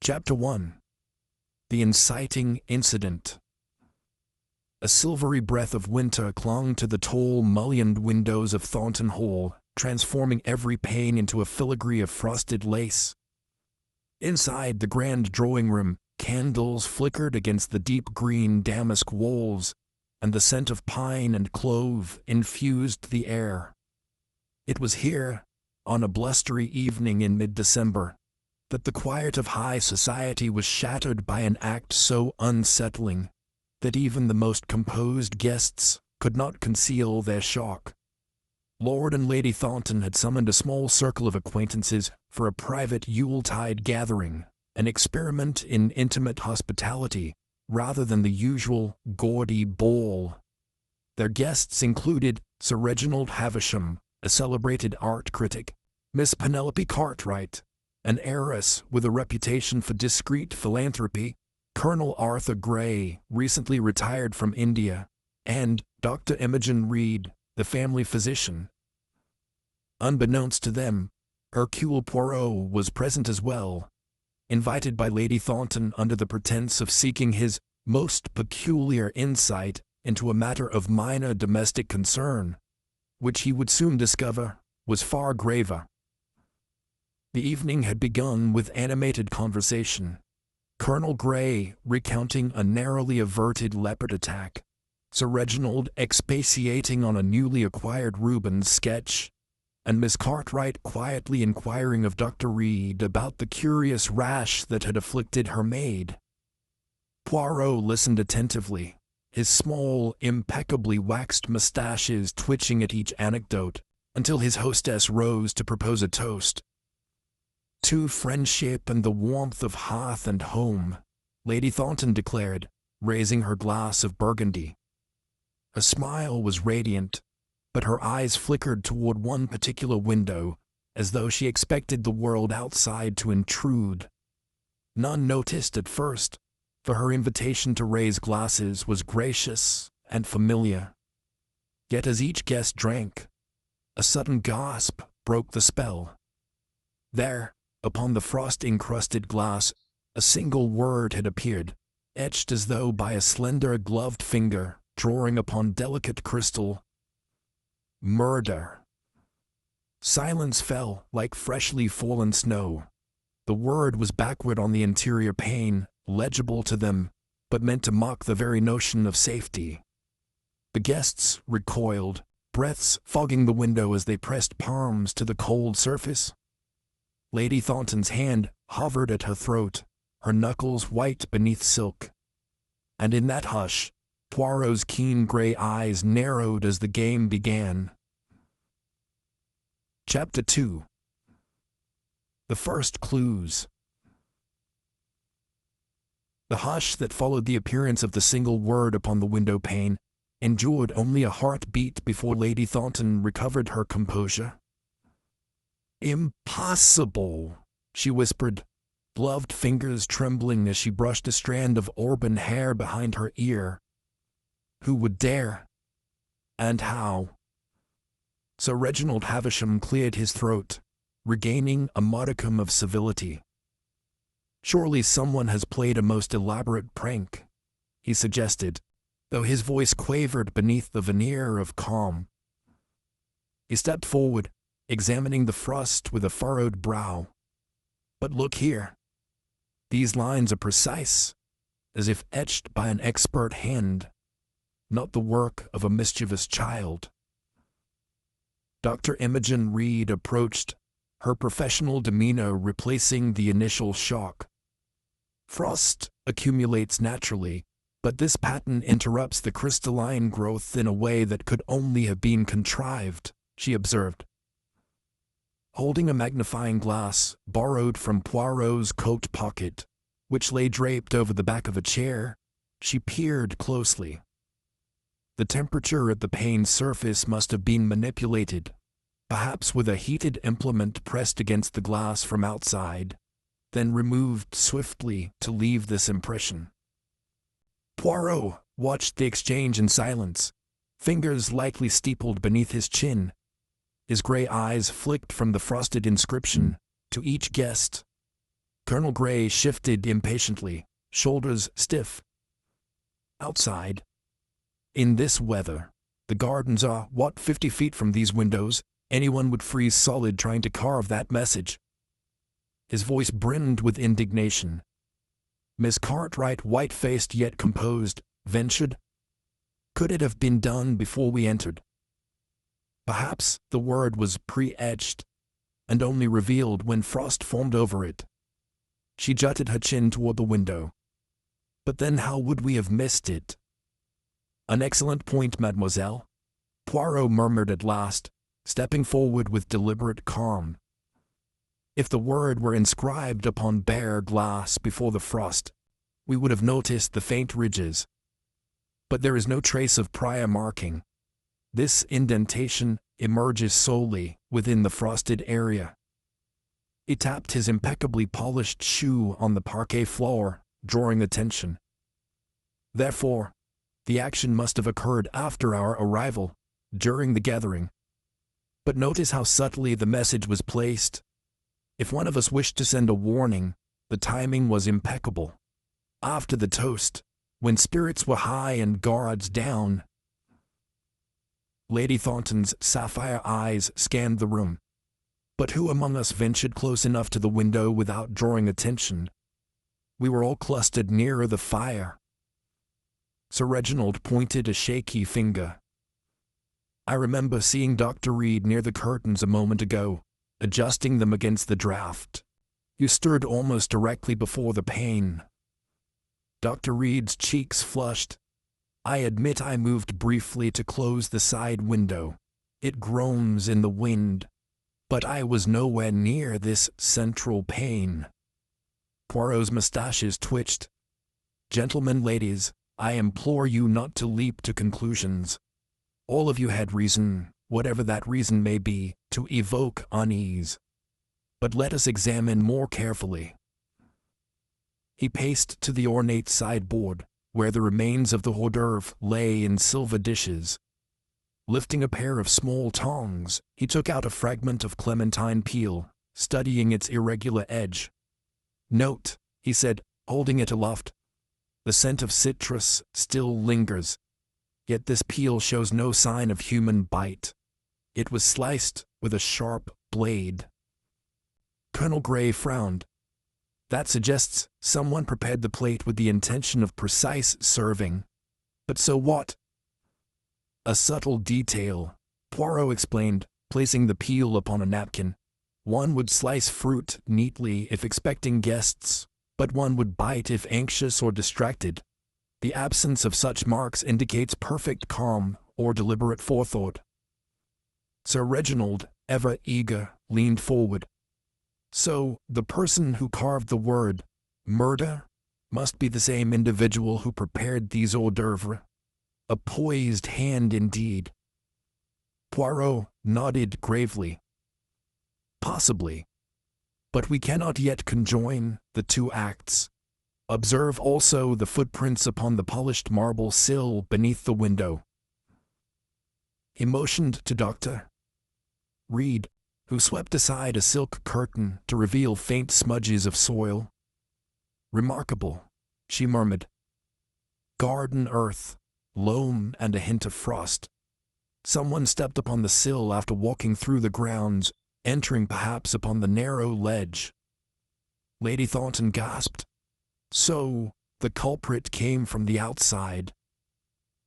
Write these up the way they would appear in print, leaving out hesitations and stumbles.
Chapter 1. The Inciting Incident. A silvery breath of winter clung to the tall, mullioned windows of Thornton Hall, transforming every pane into a filigree of frosted lace. Inside the grand drawing-room, candles flickered against the deep green damask walls, and the scent of pine and clove infused the air. It was here, on a blustery evening in mid-December, that the quiet of high society was shattered by an act so unsettling that even the most composed guests could not conceal their shock. Lord and Lady Thornton had summoned a small circle of acquaintances for a private Yuletide gathering, an experiment in intimate hospitality rather than the usual gaudy ball. Their guests included Sir Reginald Havisham, a celebrated art critic, Miss Penelope Cartwright, an heiress with a reputation for discreet philanthropy, Colonel Arthur Grey, recently retired from India, and Dr. Imogen Reed, the family physician. Unbeknownst to them, Hercule Poirot was present as well, invited by Lady Thornton under the pretense of seeking his most peculiar insight into a matter of minor domestic concern, which he would soon discover was far graver. The evening had begun with animated conversation, Colonel Grey recounting a narrowly averted leopard attack, Sir Reginald expatiating on a newly acquired Rubens sketch, and Miss Cartwright quietly inquiring of Dr. Reed about the curious rash that had afflicted her maid. Poirot listened attentively, his small, impeccably waxed mustaches twitching at each anecdote, until his hostess rose to propose a toast. "To friendship and the warmth of hearth and home," Lady Thornton declared, raising her glass of Burgundy. Her smile was radiant, but her eyes flickered toward one particular window, as though she expected the world outside to intrude. None noticed at first, for her invitation to raise glasses was gracious and familiar. Yet as each guest drank, a sudden gasp broke the spell. There, upon the frost-encrusted glass, a single word had appeared, etched as though by a slender gloved finger drawing upon delicate crystal: murder. Silence fell like freshly fallen snow. The word was backward on the interior pane, legible to them, but meant to mock the very notion of safety. The guests recoiled, breaths fogging the window as they pressed palms to the cold surface. Lady Thornton's hand hovered at her throat, her knuckles white beneath silk. And in that hush, Poirot's keen gray eyes narrowed as the game began. Chapter 2. The First Clues. The hush that followed the appearance of the single word upon the window pane endured only a heartbeat before Lady Thornton recovered her composure. "Impossible," she whispered, gloved fingers trembling as she brushed a strand of auburn hair behind her ear. "Who would dare? And how?" Sir Reginald Havisham cleared his throat, regaining a modicum of civility. "Surely someone has played a most elaborate prank," he suggested, though his voice quavered beneath the veneer of calm. He stepped forward, examining the frost with a furrowed brow. "But look here. These lines are precise, as if etched by an expert hand, not the work of a mischievous child." Dr. Imogen Reed approached, her professional demeanor replacing the initial shock. "Frost accumulates naturally, but this pattern interrupts the crystalline growth in a way that could only have been contrived," she observed. Holding a magnifying glass borrowed from Poirot's coat pocket, which lay draped over the back of a chair, she peered closely. The temperature at the pane's surface must have been manipulated, perhaps with a heated implement pressed against the glass from outside, then removed swiftly to leave this impression. Poirot watched the exchange in silence, fingers lightly steepled beneath his chin. His gray eyes flicked from the frosted inscription to each guest. Colonel Grey shifted impatiently, shoulders stiff. Outside. In this weather, the gardens are, 50 feet from these windows? Anyone would freeze solid trying to carve that message. His voice brimmed with indignation. Miss Cartwright, white-faced yet composed, ventured. Could it have been done before we entered? Perhaps the word was pre-etched, and only revealed when frost formed over it. She jutted her chin toward the window. But then how would we have missed it? An excellent point, mademoiselle, Poirot murmured at last, stepping forward with deliberate calm. If the word were inscribed upon bare glass before the frost, we would have noticed the faint ridges. But there is no trace of prior marking. This indentation emerges solely within the frosted area. He tapped his impeccably polished shoe on the parquet floor, drawing attention. Therefore, the action must have occurred after our arrival, during the gathering. But notice how subtly the message was placed. If one of us wished to send a warning, the timing was impeccable. After the toast, when spirits were high and guards down. Lady Thornton's sapphire eyes scanned the room. But who among us ventured close enough to the window without drawing attention? We were all clustered nearer the fire. Sir Reginald pointed a shaky finger. I remember seeing Dr. Reed near the curtains a moment ago, adjusting them against the draught. You stood almost directly before the pane. Dr. Reed's cheeks flushed. I admit I moved briefly to close the side window. It groans in the wind. But I was nowhere near this central pane. Poirot's mustaches twitched. Gentlemen, ladies, I implore you not to leap to conclusions. All of you had reason, whatever that reason may be, to evoke unease. But let us examine more carefully. He paced to the ornate sideboard, where the remains of the hors d'oeuvre lay in silver dishes. Lifting a pair of small tongs, he took out a fragment of clementine peel, studying its irregular edge. Note, he said, holding it aloft. The scent of citrus still lingers. Yet this peel shows no sign of human bite. It was sliced with a sharp blade. Colonel Grey frowned. That suggests someone prepared the plate with the intention of precise serving. But so what? A subtle detail, Poirot explained, placing the peel upon a napkin. One would slice fruit neatly if expecting guests, but one would bite if anxious or distracted. The absence of such marks indicates perfect calm or deliberate forethought. Sir Reginald, ever eager, leaned forward. So, the person who carved the word, murder, must be the same individual who prepared these hors d'oeuvres. A poised hand indeed. Poirot nodded gravely. Possibly. But we cannot yet conjoin the two acts. Observe also the footprints upon the polished marble sill beneath the window. He motioned to Dr. Reed, who swept aside a silk curtain to reveal faint smudges of soil. Remarkable, she murmured. Garden earth, loam and a hint of frost. Someone stepped upon the sill after walking through the grounds, entering perhaps upon the narrow ledge. Lady Thornton gasped. So, the culprit came from the outside.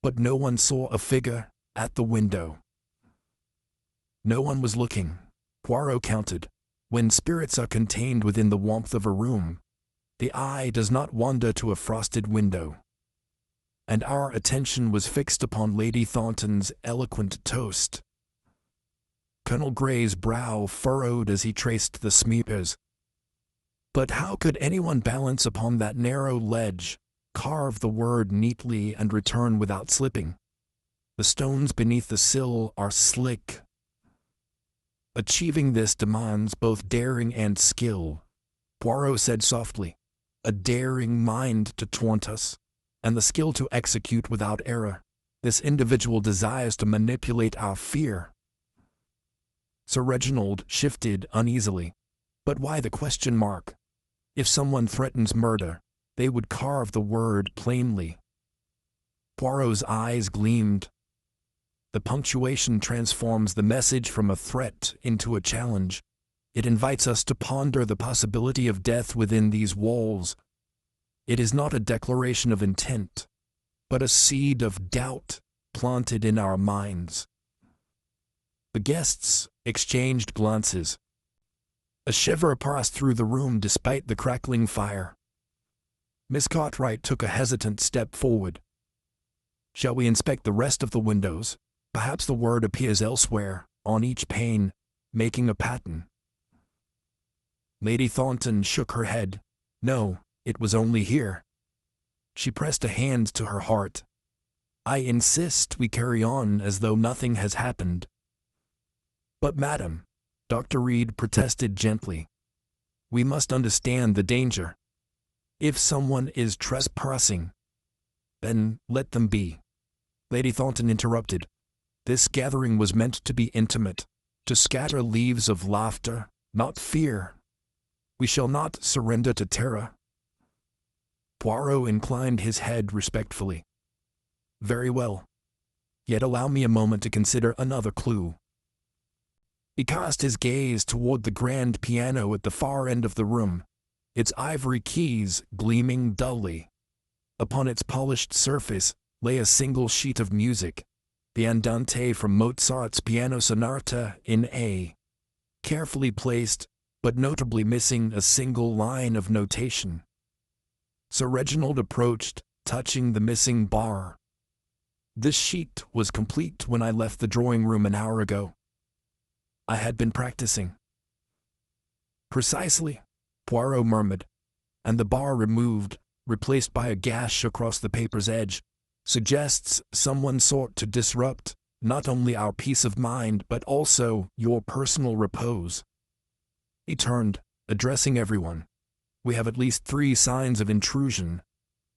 But no one saw a figure at the window. No one was looking, Poirot counted. When spirits are contained within the warmth of a room, the eye does not wander to a frosted window. And our attention was fixed upon Lady Thornton's eloquent toast. Colonel Grey's brow furrowed as he traced the smears. But how could anyone balance upon that narrow ledge, carve the word neatly and return without slipping? The stones beneath the sill are slick. Achieving this demands both daring and skill, Poirot said softly. A daring mind to taunt us, and the skill to execute without error. This individual desires to manipulate our fear. Sir Reginald shifted uneasily. But why the question mark? If someone threatens murder, they would carve the word plainly. Poirot's eyes gleamed. The punctuation transforms the message from a threat into a challenge. It invites us to ponder the possibility of death within these walls. It is not a declaration of intent, but a seed of doubt planted in our minds. The guests exchanged glances. A shiver passed through the room despite the crackling fire. Miss Cartwright took a hesitant step forward. "Shall we inspect the rest of the windows? Perhaps the word appears elsewhere, on each pane, making a pattern." Lady Thornton shook her head. "No, it was only here." She pressed a hand to her heart. "I insist we carry on as though nothing has happened." "But madam," Dr. Reed protested gently, "we must understand the danger. If someone is trespassing, then let them be." Lady Thornton interrupted. "This gathering was meant to be intimate, to scatter leaves of laughter, not fear. We shall not surrender to terror." Poirot inclined his head respectfully. "Very well. Yet allow me a moment to consider another clue." He cast his gaze toward the grand piano at the far end of the room, its ivory keys gleaming dully. Upon its polished surface lay a single sheet of music, the Andante from Mozart's Piano Sonata in A, carefully placed, but notably missing a single line of notation. Sir Reginald approached, touching the missing bar. "This sheet was complete when I left the drawing room an hour ago. I had been practicing." "Precisely," Poirot murmured, "and the bar removed, replaced by a gash across the paper's edge, suggests someone sought to disrupt not only our peace of mind but also your personal repose." He turned, addressing everyone. "We have at least 3 signs of intrusion: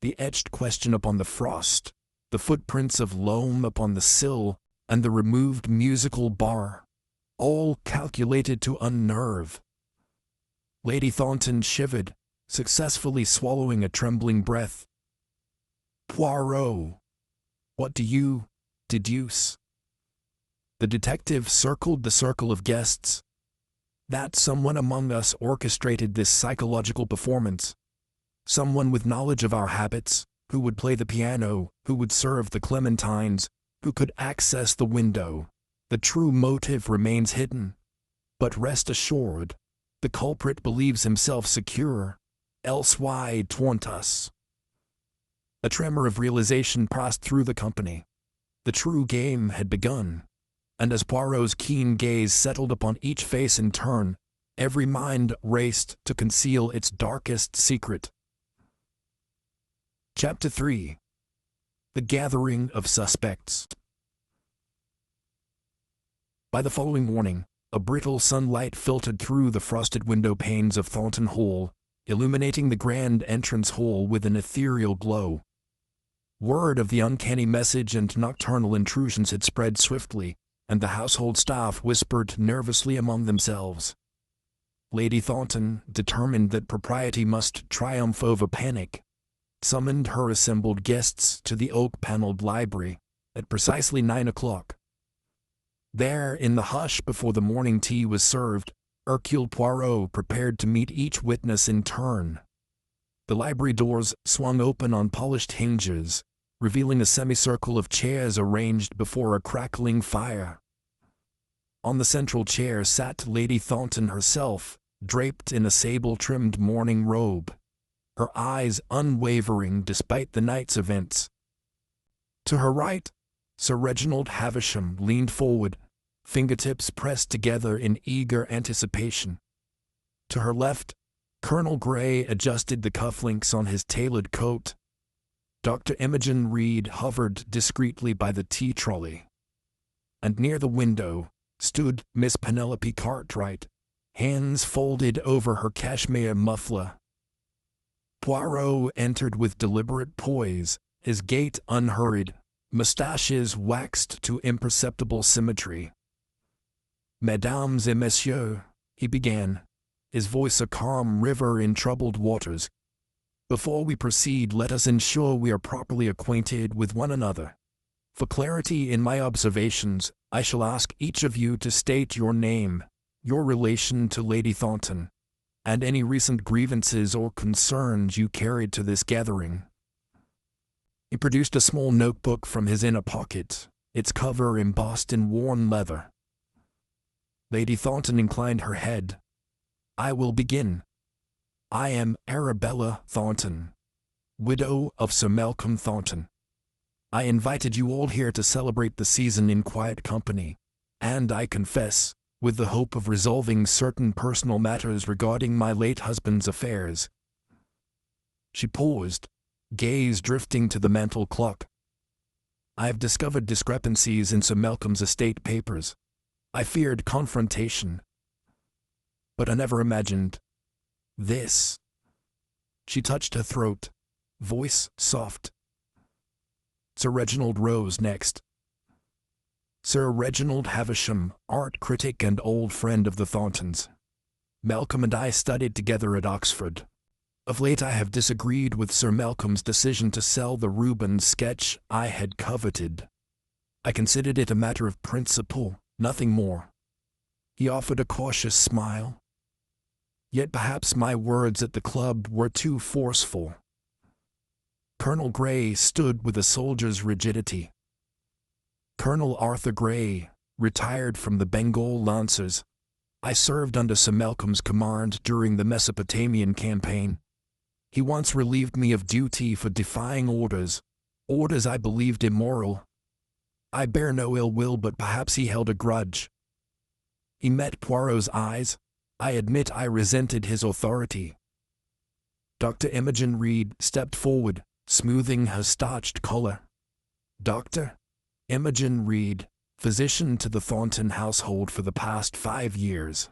the etched question upon the frost, the footprints of loam upon the sill, and the removed musical bar, all calculated to unnerve." Lady Thornton shivered, successfully swallowing a trembling breath. "Poirot, what do you deduce?" The detective circled the circle of guests. "That someone among us orchestrated this psychological performance. Someone with knowledge of our habits, who would play the piano, who would serve the clementines, who could access the window. The true motive remains hidden. But rest assured, the culprit believes himself secure, else why taunt us?" A tremor of realization passed through the company. The true game had begun, and as Poirot's keen gaze settled upon each face in turn, every mind raced to conceal its darkest secret. Chapter 3. The Gathering of Suspects. By the following morning, a brittle sunlight filtered through the frosted window panes of Thornton Hall, illuminating the grand entrance hall with an ethereal glow. Word of the uncanny message and nocturnal intrusions had spread swiftly, and the household staff whispered nervously among themselves. Lady Thornton, determined that propriety must triumph over panic, summoned her assembled guests to the oak-paneled library at precisely 9 o'clock. There, in the hush before the morning tea was served, Hercule Poirot prepared to meet each witness in turn. The library doors swung open on polished hinges, revealing a semicircle of chairs arranged before a crackling fire. On the central chair sat Lady Thornton herself, draped in a sable-trimmed morning robe, her eyes unwavering despite the night's events. To her right, Sir Reginald Havisham leaned forward, fingertips pressed together in eager anticipation. To her left, Colonel Grey adjusted the cufflinks on his tailored coat. Dr. Imogen Reed hovered discreetly by the tea trolley. And near the window stood Miss Penelope Cartwright, hands folded over her cashmere muffler. Poirot entered with deliberate poise, his gait unhurried, mustaches waxed to imperceptible symmetry. "Mesdames et messieurs," he began, his voice a calm river in troubled waters. Before we proceed, let us ensure we are properly acquainted with one another. For clarity in my observations, I shall ask each of you to state your name, your relation to Lady Thornton, and any recent grievances or concerns you carried to this gathering. He produced a small notebook from his inner pocket, its cover embossed in worn leather. Lady Thornton inclined her head. I will begin. I am Arabella Thornton, widow of Sir Malcolm Thornton. I invited you all here to celebrate the season in quiet company, and I confess, with the hope of resolving certain personal matters regarding my late husband's affairs. She paused, gaze drifting to the mantel clock. I have discovered discrepancies in Sir Malcolm's estate papers. I feared confrontation, but I never imagined this. She touched her throat, voice soft. Sir Reginald rose next. Sir Reginald Havisham, art critic and old friend of the Thorntons. Malcolm and I studied together at Oxford. Of late I have disagreed with Sir Malcolm's decision to sell the Rubens sketch I had coveted. I considered it a matter of principle, nothing more. He offered a cautious smile. Yet perhaps my words at the club were too forceful. Colonel Grey stood with a soldier's rigidity. Colonel Arthur Grey, retired from the Bengal Lancers. I served under Sir Malcolm's command during the Mesopotamian campaign. He once relieved me of duty for defying orders I believed immoral. I bear no ill will, but perhaps he held a grudge. He met Poirot's eyes. I admit I resented his authority. Dr. Imogen Reed stepped forward, smoothing her starched collar. Dr. Imogen Reed, physician to the Thornton household for the past 5 years.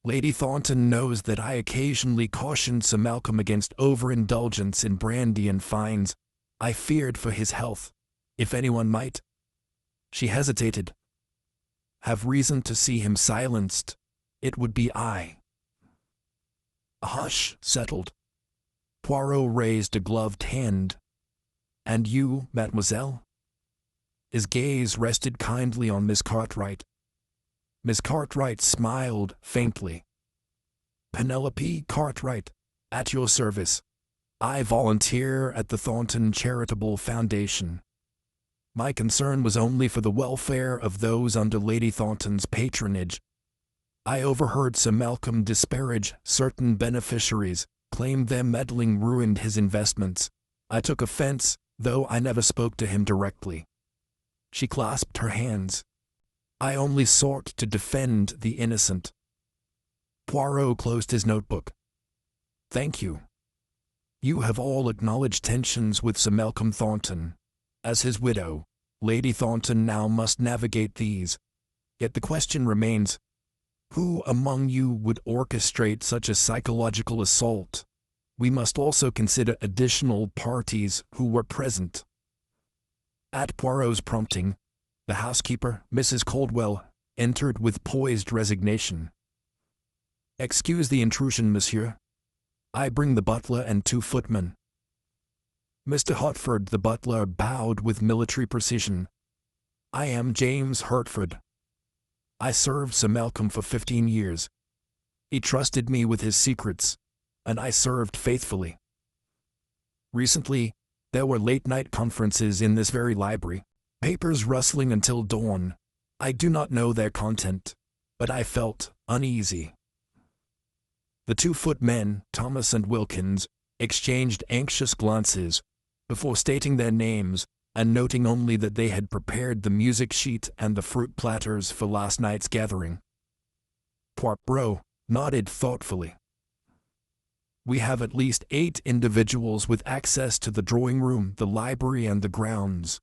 Lady Thornton knows that I occasionally cautioned Sir Malcolm against overindulgence in brandy and fines. I feared for his health, if anyone might. She hesitated. Have reason to see him silenced. It would be I. A hush settled. Poirot raised a gloved hand. And you, mademoiselle? His gaze rested kindly on Miss Cartwright. Miss Cartwright smiled faintly. Penelope Cartwright, at your service. I volunteer at the Thornton Charitable Foundation. My concern was only for the welfare of those under Lady Thornton's patronage. I overheard Sir Malcolm disparage certain beneficiaries, claim their meddling ruined his investments. I took offense, though I never spoke to him directly. She clasped her hands. I only sought to defend the innocent. Poirot closed his notebook. Thank you. You have all acknowledged tensions with Sir Malcolm Thornton. As his widow, Lady Thornton now must navigate these. Yet the question remains, who among you would orchestrate such a psychological assault? We must also consider additional parties who were present. At Poirot's prompting, the housekeeper, Mrs. Caldwell, entered with poised resignation. Excuse the intrusion, monsieur. I bring the butler and 2 footmen. Mr. Hertford, the butler, bowed with military precision. I am James Hertford. I served Sir Malcolm for 15 years. He trusted me with his secrets, and I served faithfully. Recently, there were late-night conferences in this very library, papers rustling until dawn. I do not know their content, but I felt uneasy. The 2 footmen, Thomas and Wilkins, exchanged anxious glances before stating their names and noting only that they had prepared the music sheet and the fruit platters for last night's gathering. Poirot nodded thoughtfully. We have at least 8 individuals with access to the drawing room, the library, and the grounds.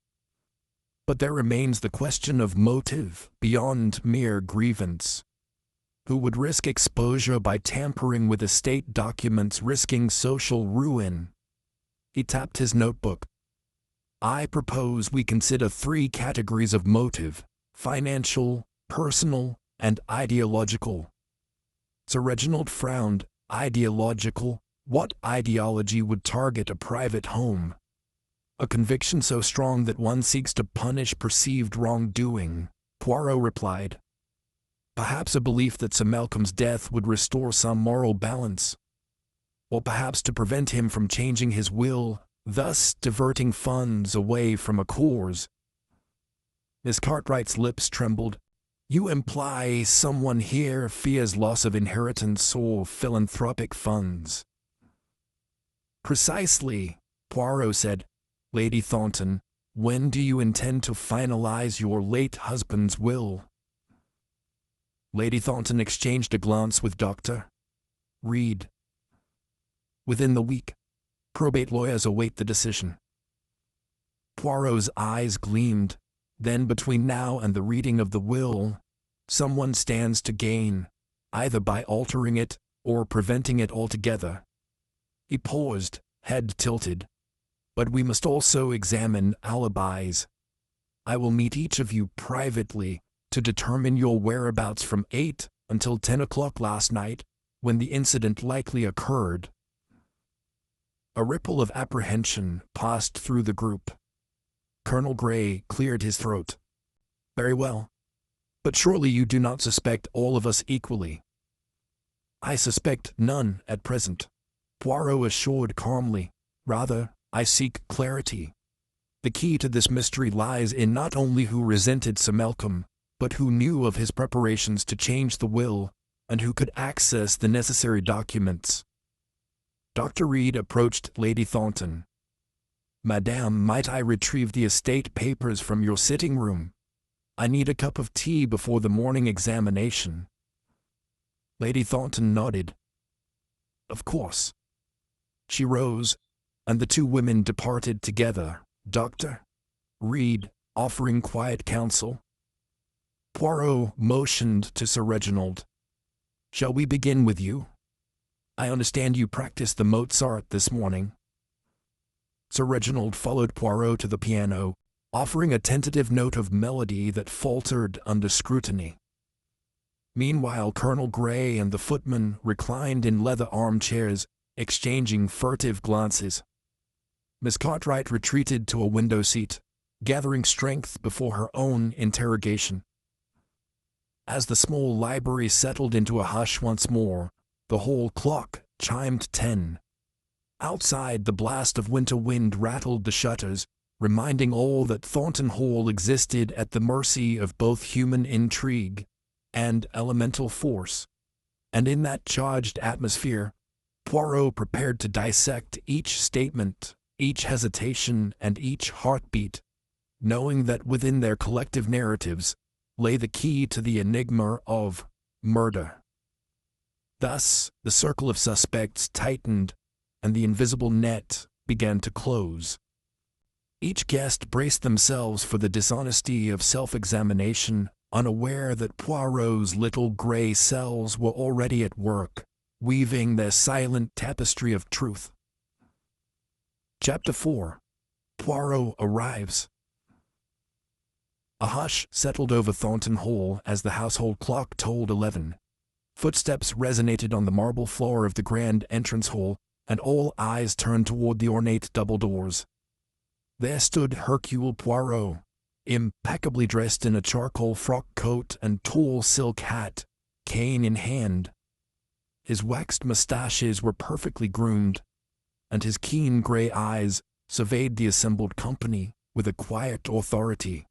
But there remains the question of motive beyond mere grievance. Who would risk exposure by tampering with estate documents, risking social ruin? He tapped his notebook. I propose we consider 3 categories of motive: financial, personal, and ideological. Sir Reginald frowned. Ideological? What ideology would target a private home? A conviction so strong that one seeks to punish perceived wrongdoing, Poirot replied. Perhaps a belief that Sir Malcolm's death would restore some moral balance. Or perhaps to prevent him from changing his will, thus diverting funds away from a cause. Miss Cartwright's lips trembled. You imply someone here fears loss of inheritance or philanthropic funds. Precisely, Poirot said. Lady Thornton, when do you intend to finalize your late husband's will? Lady Thornton exchanged a glance with Dr. Reed. Within the week. Probate lawyers await the decision. Poirot's eyes gleamed. Then between now and the reading of the will, someone stands to gain, either by altering it or preventing it altogether. He paused, head tilted. But we must also examine alibis. I will meet each of you privately to determine your whereabouts from 8 until 10 o'clock last night, when the incident likely occurred. A ripple of apprehension passed through the group. Colonel Grey cleared his throat. Very well. But surely you do not suspect all of us equally. I suspect none at present, Poirot assured calmly. Rather, I seek clarity. The key to this mystery lies in not only who resented Sir Malcolm, but who knew of his preparations to change the will, and who could access the necessary documents. Dr. Reed approached Lady Thornton. Madame, might I retrieve the estate papers from your sitting room? I need a cup of tea before the morning examination. Lady Thornton nodded. Of course. She rose, and the two women departed together, Dr. Reed offering quiet counsel. Poirot motioned to Sir Reginald. Shall we begin with you? I understand you practiced the Mozart this morning. Sir Reginald followed Poirot to the piano, offering a tentative note of melody that faltered under scrutiny. Meanwhile, Colonel Grey and the footman reclined in leather armchairs, exchanging furtive glances. Miss Cartwright retreated to a window seat, gathering strength before her own interrogation. As the small library settled into a hush once more, the hall clock chimed 10. Outside, the blast of winter wind rattled the shutters, reminding all that Thornton Hall existed at the mercy of both human intrigue and elemental force. And in that charged atmosphere, Poirot prepared to dissect each statement, each hesitation, and each heartbeat, knowing that within their collective narratives lay the key to the enigma of murder. Thus, the circle of suspects tightened, and the invisible net began to close. Each guest braced themselves for the dishonesty of self-examination, unaware that Poirot's little gray cells were already at work, weaving their silent tapestry of truth. Chapter 4. Poirot arrives. A hush settled over Thornton Hall as the household clock tolled 11. Footsteps resonated on the marble floor of the grand entrance hall, and all eyes turned toward the ornate double doors. There stood Hercule Poirot, impeccably dressed in a charcoal frock coat and tall silk hat, cane in hand. His waxed mustaches were perfectly groomed, and his keen gray eyes surveyed the assembled company with a quiet authority.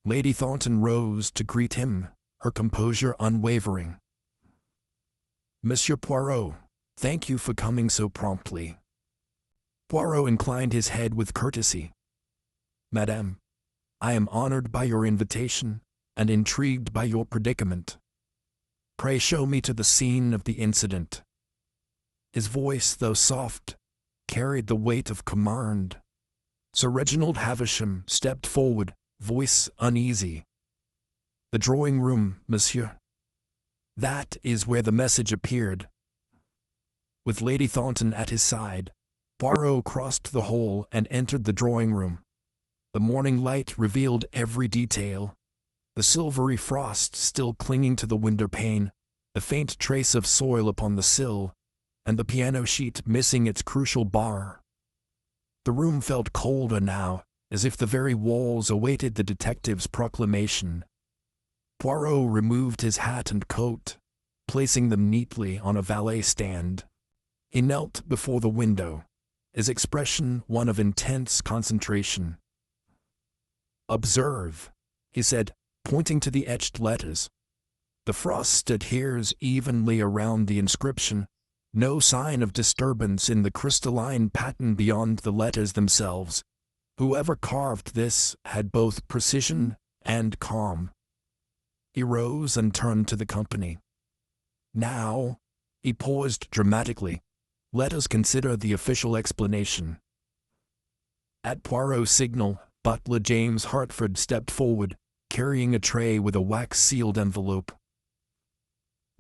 Lady Thornton rose to greet him, her composure unwavering. Monsieur Poirot, thank you for coming so promptly. Poirot inclined his head with courtesy. Madame, I am honored by your invitation and intrigued by your predicament. Pray show me to the scene of the incident. His voice, though soft, carried the weight of command. Sir Reginald Havisham stepped forward, voice uneasy. The drawing room, monsieur. That is where the message appeared. With Lady Thornton at his side, Poirot crossed the hall and entered the drawing room. The morning light revealed every detail. The silvery frost still clinging to the window pane, a faint trace of soil upon the sill, and the piano sheet missing its crucial bar. The room felt colder now, as if the very walls awaited the detective's proclamation. Poirot removed his hat and coat, placing them neatly on a valet stand. He knelt before the window, his expression one of intense concentration. "Observe," he said, pointing to the etched letters. "The frost adheres evenly around the inscription, no sign of disturbance in the crystalline pattern beyond the letters themselves. Whoever carved this had both precision and calm." He rose and turned to the company. "Now," he paused dramatically, "let us consider the official explanation." At Poirot's signal, butler James Hartford stepped forward, carrying a tray with a wax-sealed envelope.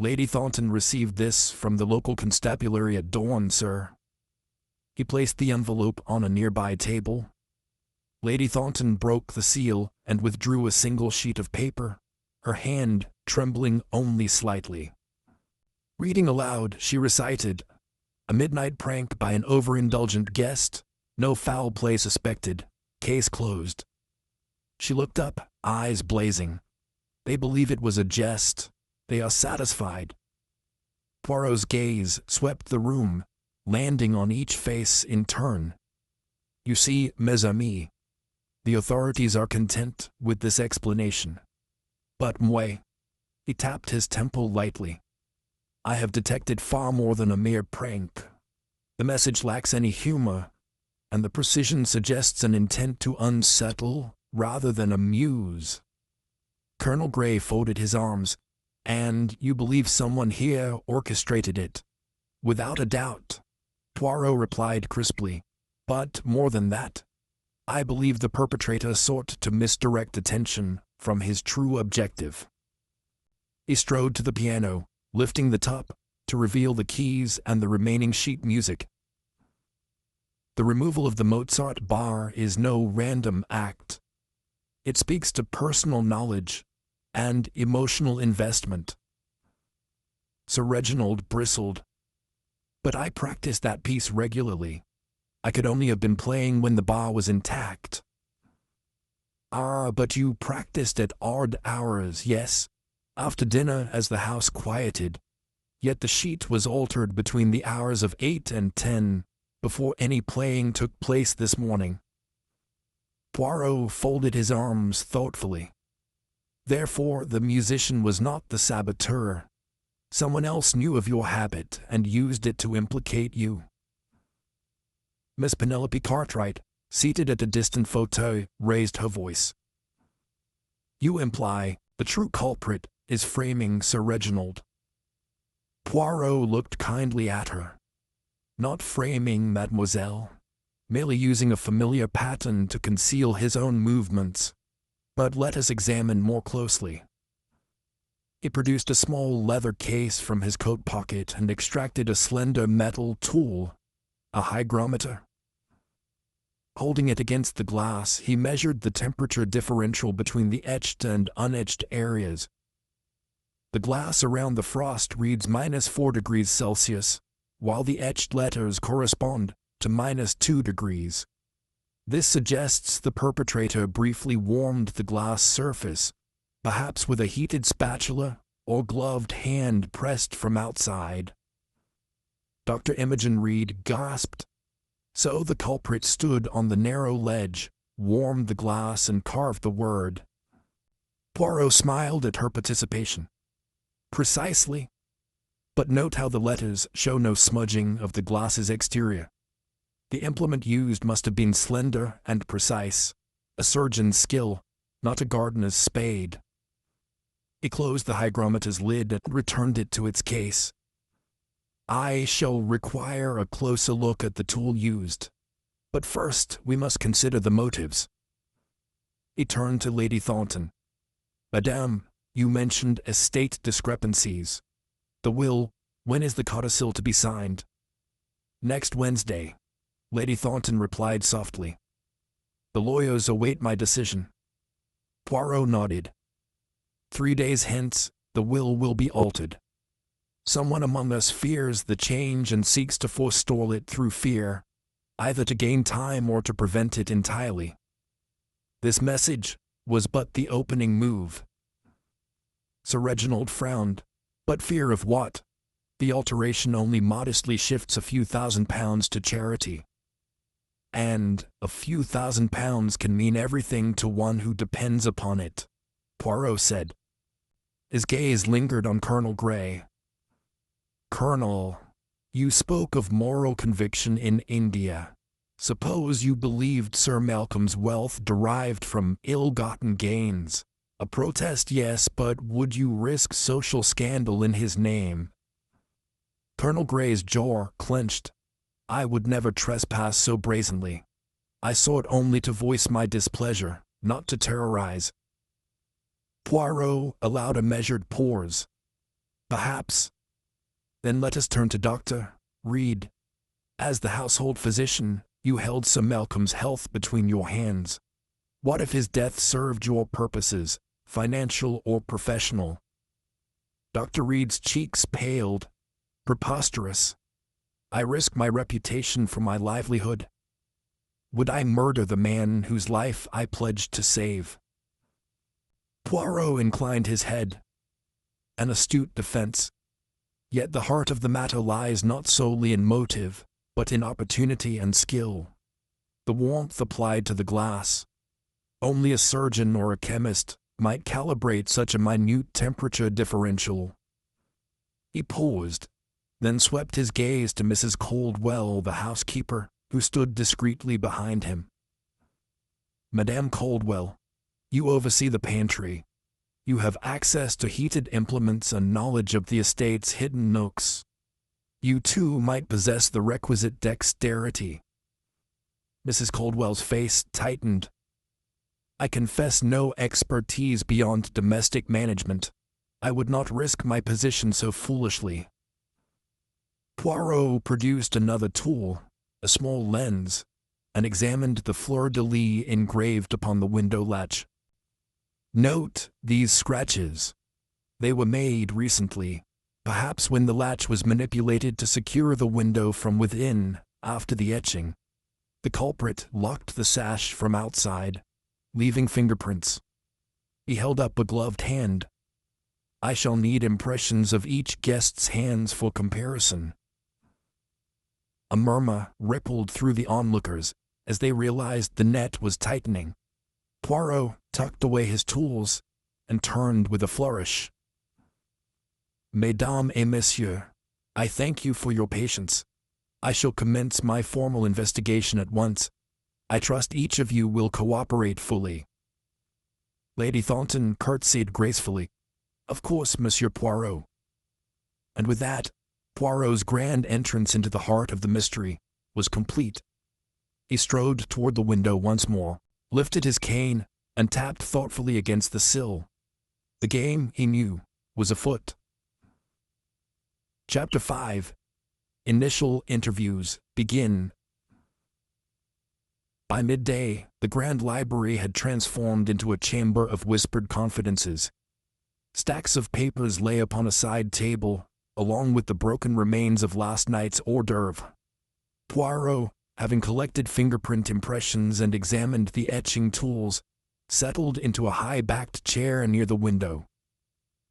"Lady Thornton received this from the local constabulary at dawn, sir." He placed the envelope on a nearby table. Lady Thornton broke the seal and withdrew a single sheet of paper, her hand trembling only slightly. Reading aloud, she recited, "A midnight prank by an overindulgent guest. No foul play suspected. Case closed." She looked up, eyes blazing. "They believe it was a jest. They are satisfied." Poirot's gaze swept the room, landing on each face in turn. "You see, mes amis, the authorities are content with this explanation. But moi," he tapped his temple lightly, "I have detected far more than a mere prank. The message lacks any humor, and the precision suggests an intent to unsettle rather than amuse." Colonel Grey folded his arms. "And you believe someone here orchestrated it?" "Without a doubt," Poirot replied crisply. "But more than that, I believe the perpetrator sought to misdirect attention from his true objective." He strode to the piano, lifting the top to reveal the keys and the remaining sheet music. The removal of the Mozart bar is no random act. It speaks to personal knowledge and emotional investment. Sir Reginald bristled. "But I practiced that piece regularly. I could only have been playing when the bar was intact." "Ah, but you practiced at odd hours, yes, after dinner as the house quieted. Yet the sheet was altered between the hours of 8 and 10, before any playing took place this morning." Poirot folded his arms thoughtfully. "Therefore the musician was not the saboteur. Someone else knew of your habit and used it to implicate you." Miss Penelope Cartwright, seated at a distant fauteuil, raised her voice. "You imply the true culprit is framing Sir Reginald." Poirot looked kindly at her. "Not framing, mademoiselle, merely using a familiar pattern to conceal his own movements. But let us examine more closely." He produced a small leather case from his coat pocket and extracted a slender metal tool, a hygrometer. Holding it against the glass, he measured the temperature differential between the etched and unetched areas. The glass around the frost reads -4 degrees Celsius, while the etched letters correspond to -2 degrees. This suggests the perpetrator briefly warmed the glass surface, perhaps with a heated spatula or gloved hand pressed from outside. Dr. Imogen Reed gasped. So the culprit stood on the narrow ledge, warmed the glass, and carved the word. Poirot smiled at her participation. "Precisely. But note how the letters show no smudging of the glass's exterior. The implement used must have been slender and precise, a surgeon's skill, not a gardener's spade." He closed the hygrometer's lid and returned it to its case. "I shall require a closer look at the tool used. But first we must consider the motives." He turned to Lady Thornton. "Madame, you mentioned estate discrepancies. The will, when is the codicil to be signed?" "Next Wednesday," Lady Thornton replied softly. "The lawyers await my decision." Poirot nodded. 3 days hence, the will be altered. Someone among us fears the change and seeks to forestall it through fear, either to gain time or to prevent it entirely. This message was but the opening move. Sir Reginald frowned. But fear of what? The alteration only modestly shifts a few £1,000s to charity. And a few £1,000s can mean everything to one who depends upon it, Poirot said. His gaze lingered on Colonel Grey. Colonel, you spoke of moral conviction in India. Suppose you believed Sir Malcolm's wealth derived from ill-gotten gains. A protest, yes, but would you risk social scandal in his name? Colonel Grey's jaw clenched. I would never trespass so brazenly. I sought only to voice my displeasure, not to terrorize. Poirot allowed a measured pause. Perhaps. Then let us turn to Dr. Reed. As the household physician, you held Sir Malcolm's health between your hands. What if his death served your purposes, financial or professional? Dr. Reed's cheeks paled. Preposterous. I risk my reputation for my livelihood. Would I murder the man whose life I pledged to save? Poirot inclined his head. An astute defense. Yet the heart of the matter lies not solely in motive, but in opportunity and skill. The warmth applied to the glass. Only a surgeon or a chemist might calibrate such a minute temperature differential. He paused, then swept his gaze to Mrs. Caldwell, the housekeeper, who stood discreetly behind him. Madame Caldwell, you oversee the pantry. You have access to heated implements and knowledge of the estate's hidden nooks. You too might possess the requisite dexterity. Mrs. Caldwell's face tightened. I confess no expertise beyond domestic management. I would not risk my position so foolishly. Poirot produced another tool, a small lens, and examined the fleur-de-lis engraved upon the window latch. Note these scratches. They were made recently, perhaps when the latch was manipulated to secure the window from within after the etching. The culprit locked the sash from outside, leaving fingerprints. He held up a gloved hand. I shall need impressions of each guest's hands for comparison. A murmur rippled through the onlookers as they realized the net was tightening. Poirot tucked away his tools and turned with a flourish. Mesdames et messieurs, I thank you for your patience. I shall commence my formal investigation at once. I trust each of you will cooperate fully. Lady Thornton curtsied gracefully. Of course, Monsieur Poirot. And with that, Poirot's grand entrance into the heart of the mystery was complete. He strode toward the window once more, lifted his cane, and tapped thoughtfully against the sill. The game, he knew, was afoot. Chapter 5. Initial Interviews begin. By midday, the Grand Library had transformed into a chamber of whispered confidences. Stacks of papers lay upon a side table, along with the broken remains of last night's hors d'oeuvre. Poirot, having collected fingerprint impressions and examined the etching tools, settled into a high-backed chair near the window.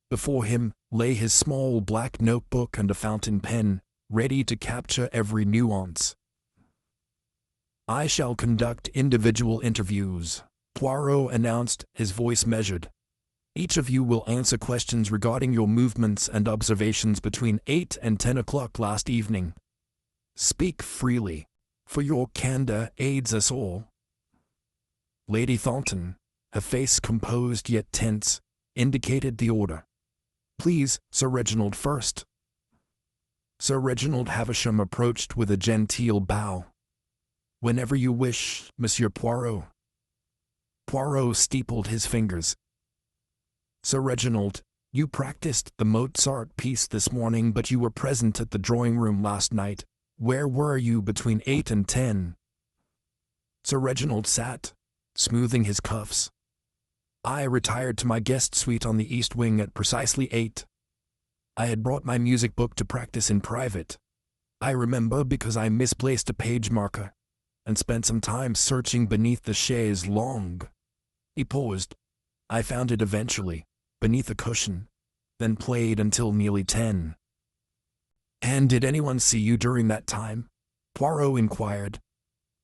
Before him lay his small black notebook and a fountain pen, ready to capture every nuance. I shall conduct individual interviews, Poirot announced, his voice measured. Each of you will answer questions regarding your movements and observations between 8 and 10 o'clock last evening. Speak freely, for your candor aids us all. Lady Thornton, her face composed yet tense, indicated the order. Please, Sir Reginald first. Sir Reginald Havisham approached with a genteel bow. Whenever you wish, Monsieur Poirot. Poirot steepled his fingers. Sir Reginald, you practiced the Mozart piece this morning, but you were present at the drawing-room last night. Where were you between 8 and 10? Sir Reginald sat, smoothing his cuffs. I retired to my guest suite on the east wing at precisely 8. I had brought my music book to practice in private. I remember because I misplaced a page marker and spent some time searching beneath the chaise longue. He paused. I found it eventually, beneath a cushion, then played until nearly 10. And did anyone see you during that time? Poirot inquired.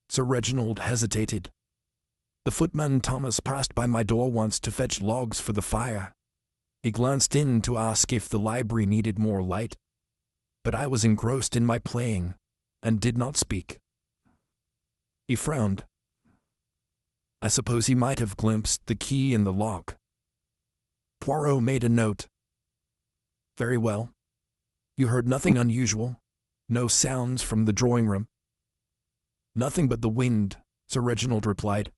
Sir Reginald hesitated. The footman Thomas passed by my door once to fetch logs for the fire. He glanced in to ask if the library needed more light, but I was engrossed in my playing and did not speak. He frowned. I suppose he might have glimpsed the key in the lock. Poirot made a note. Very well. You heard nothing unusual? No sounds from the drawing room? Nothing but the wind, Sir Reginald replied.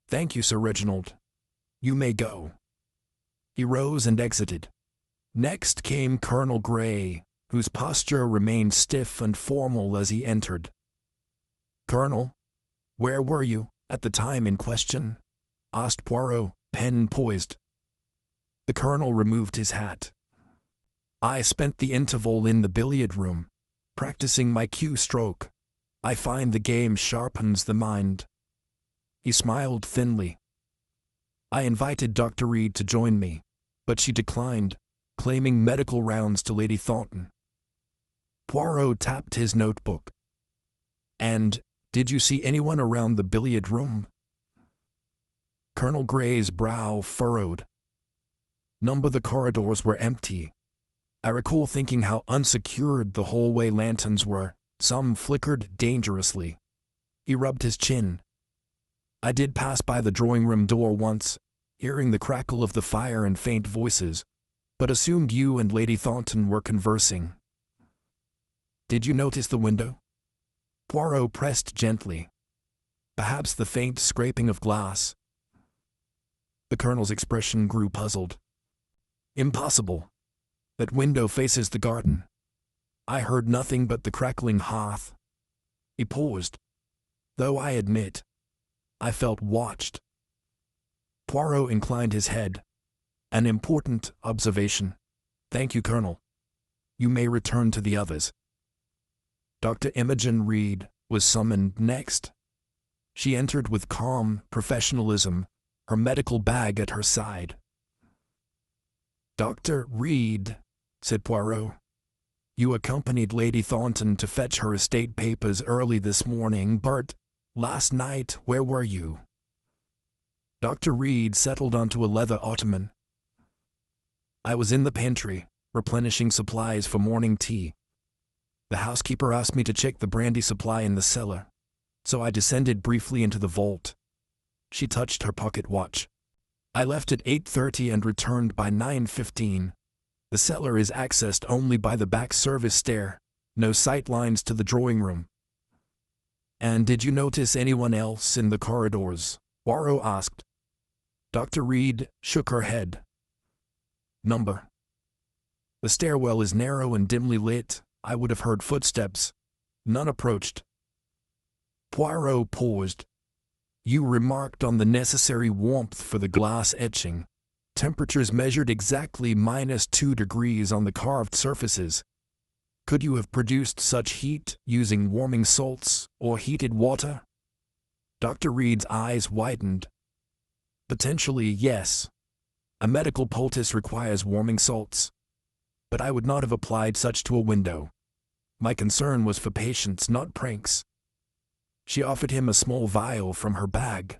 Thank you, Sir Reginald. You may go. He rose and exited. Next came Colonel Grey, whose posture remained stiff and formal as he entered. Colonel, where were you at the time in question? Asked Poirot, pen poised. The colonel removed his hat. I spent the interval in the billiard room, practicing my cue stroke. I find the game sharpens the mind. He smiled thinly. I invited Dr. Reed to join me, but she declined, claiming medical rounds to Lady Thornton. Poirot tapped his notebook. And did you see anyone around the billiard room? Colonel Grey's brow furrowed. None of the corridors were empty. I recall thinking how unsecured the hallway lanterns were. Some flickered dangerously. He rubbed his chin. I did pass by the drawing-room door once, hearing the crackle of the fire and faint voices, but assumed you and Lady Thornton were conversing. Did you notice the window? Poirot pressed gently. Perhaps the faint scraping of glass. The colonel's expression grew puzzled. Impossible. That window faces the garden. I heard nothing but the crackling hearth. He paused. Though I admit, I felt watched. Poirot inclined his head. An important observation. Thank you, Colonel. You may return to the others. Dr. Imogen Reed was summoned next. She entered with calm professionalism, her medical bag at her side. Dr. Reed, said Poirot, you accompanied Lady Thornton to fetch her estate papers early this morning, but last night where were you? Dr. Reed settled onto a leather ottoman. I was in the pantry, replenishing supplies for morning tea. The housekeeper asked me to check the brandy supply in the cellar, so I descended briefly into the vault. She touched her pocket watch. I left at 8:30 and returned by 9:15. The cellar is accessed only by the back service stair, no sight lines to the drawing room. And did you notice anyone else in the corridors? Poirot asked. Dr. Reed shook her head. Number. The stairwell is narrow and dimly lit. I would have heard footsteps. None approached. Poirot paused. You remarked on the necessary warmth for the glass etching. Temperatures measured exactly -2 degrees on the carved surfaces. Could you have produced such heat using warming salts or heated water? Dr. Reed's eyes widened. Potentially, yes. A medical poultice requires warming salts. But I would not have applied such to a window. My concern was for patients, not pranks. She offered him a small vial from her bag.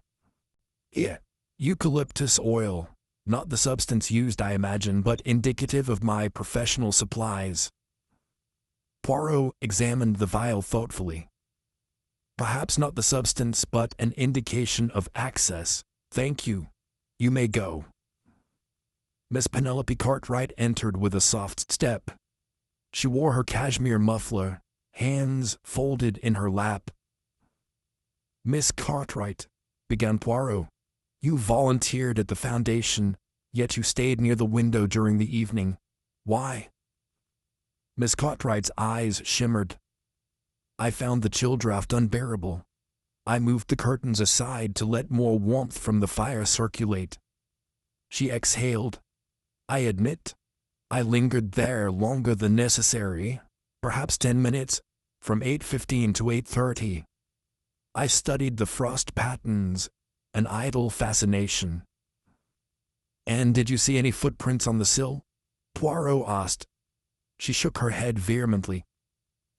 Here, eucalyptus oil. Not the substance used, I imagine, but indicative of my professional supplies. Poirot examined the vial thoughtfully. Perhaps not the substance, but an indication of access. Thank you. You may go. Miss Penelope Cartwright entered with a soft step. She wore her cashmere muffler, hands folded in her lap. Miss Cartwright, began Poirot, you volunteered at the foundation, yet you stayed near the window during the evening. Why? Miss Cartwright's eyes shimmered. I found the chill draft unbearable. I moved the curtains aside to let more warmth from the fire circulate. She exhaled. I admit, I lingered there longer than necessary, perhaps 10 minutes, from 8:15 to 8:30. I studied the frost patterns, an idle fascination. "And did you see any footprints on the sill?" Poirot asked. She shook her head vehemently.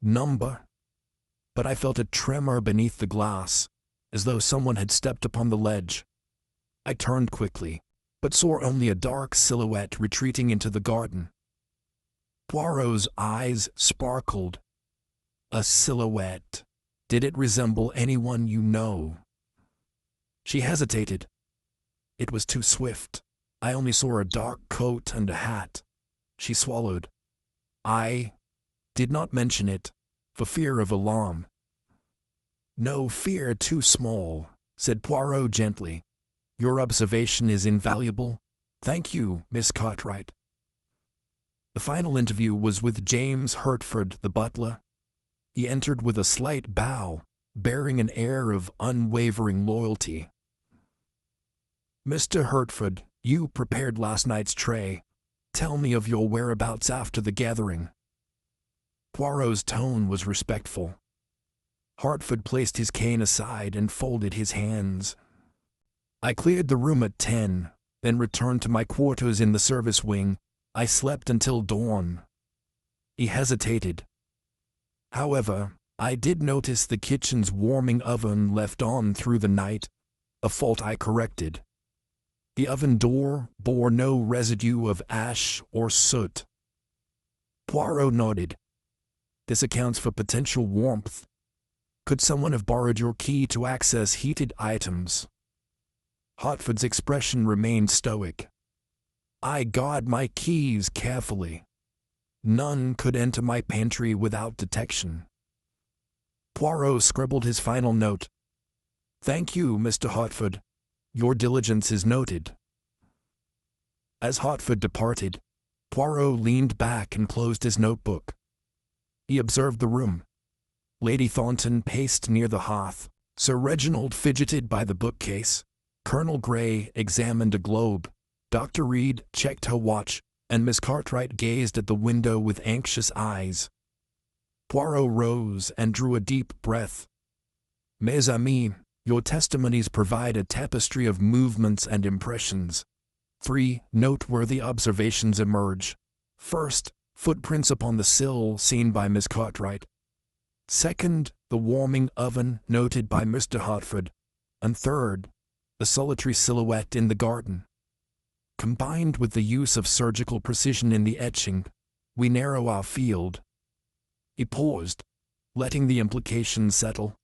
"Number." But I felt a tremor beneath the glass, as though someone had stepped upon the ledge. I turned quickly, but saw only a dark silhouette retreating into the garden. Poirot's eyes sparkled. "A silhouette. Did it resemble anyone you know?" She hesitated. "It was too swift. I only saw a dark coat and a hat." She swallowed. "I did not mention it, for fear of alarm." "No fear too small," said Poirot gently. "Your observation is invaluable. Thank you, Miss Cartwright." The final interview was with James Hertford, the butler. He entered with a slight bow, bearing an air of unwavering loyalty. "Mr. Hertford, you prepared last night's tray. Tell me of your whereabouts after the gathering." Poirot's tone was respectful. Hertford placed his cane aside and folded his hands. "I cleared the room at 10, then returned to my quarters in the service wing. I slept until dawn." He hesitated. "However, I did notice the kitchen's warming oven left on through the night, a fault I corrected. The oven door bore no residue of ash or soot." Poirot nodded. "This accounts for potential warmth. Could someone have borrowed your key to access heated items?" Hertford's expression remained stoic. "I guard my keys carefully. None could enter my pantry without detection." Poirot scribbled his final note. "Thank you, Mr. Hertford. Your diligence is noted." As Hertford departed, Poirot leaned back and closed his notebook. He observed the room. Lady Thornton paced near the hearth. Sir Reginald fidgeted by the bookcase. Colonel Grey examined a globe. Dr. Reed checked her watch, and Miss Cartwright gazed at the window with anxious eyes. Poirot rose and drew a deep breath. "Mes amis, your testimonies provide a tapestry of movements and impressions. 3 noteworthy observations emerge. First, footprints upon the sill seen by Miss Cartwright. Second, the warming oven noted by Mr. Hertford. And third, the solitary silhouette in the garden. Combined with the use of surgical precision in the etching, we narrow our field." He paused, letting the implications settle.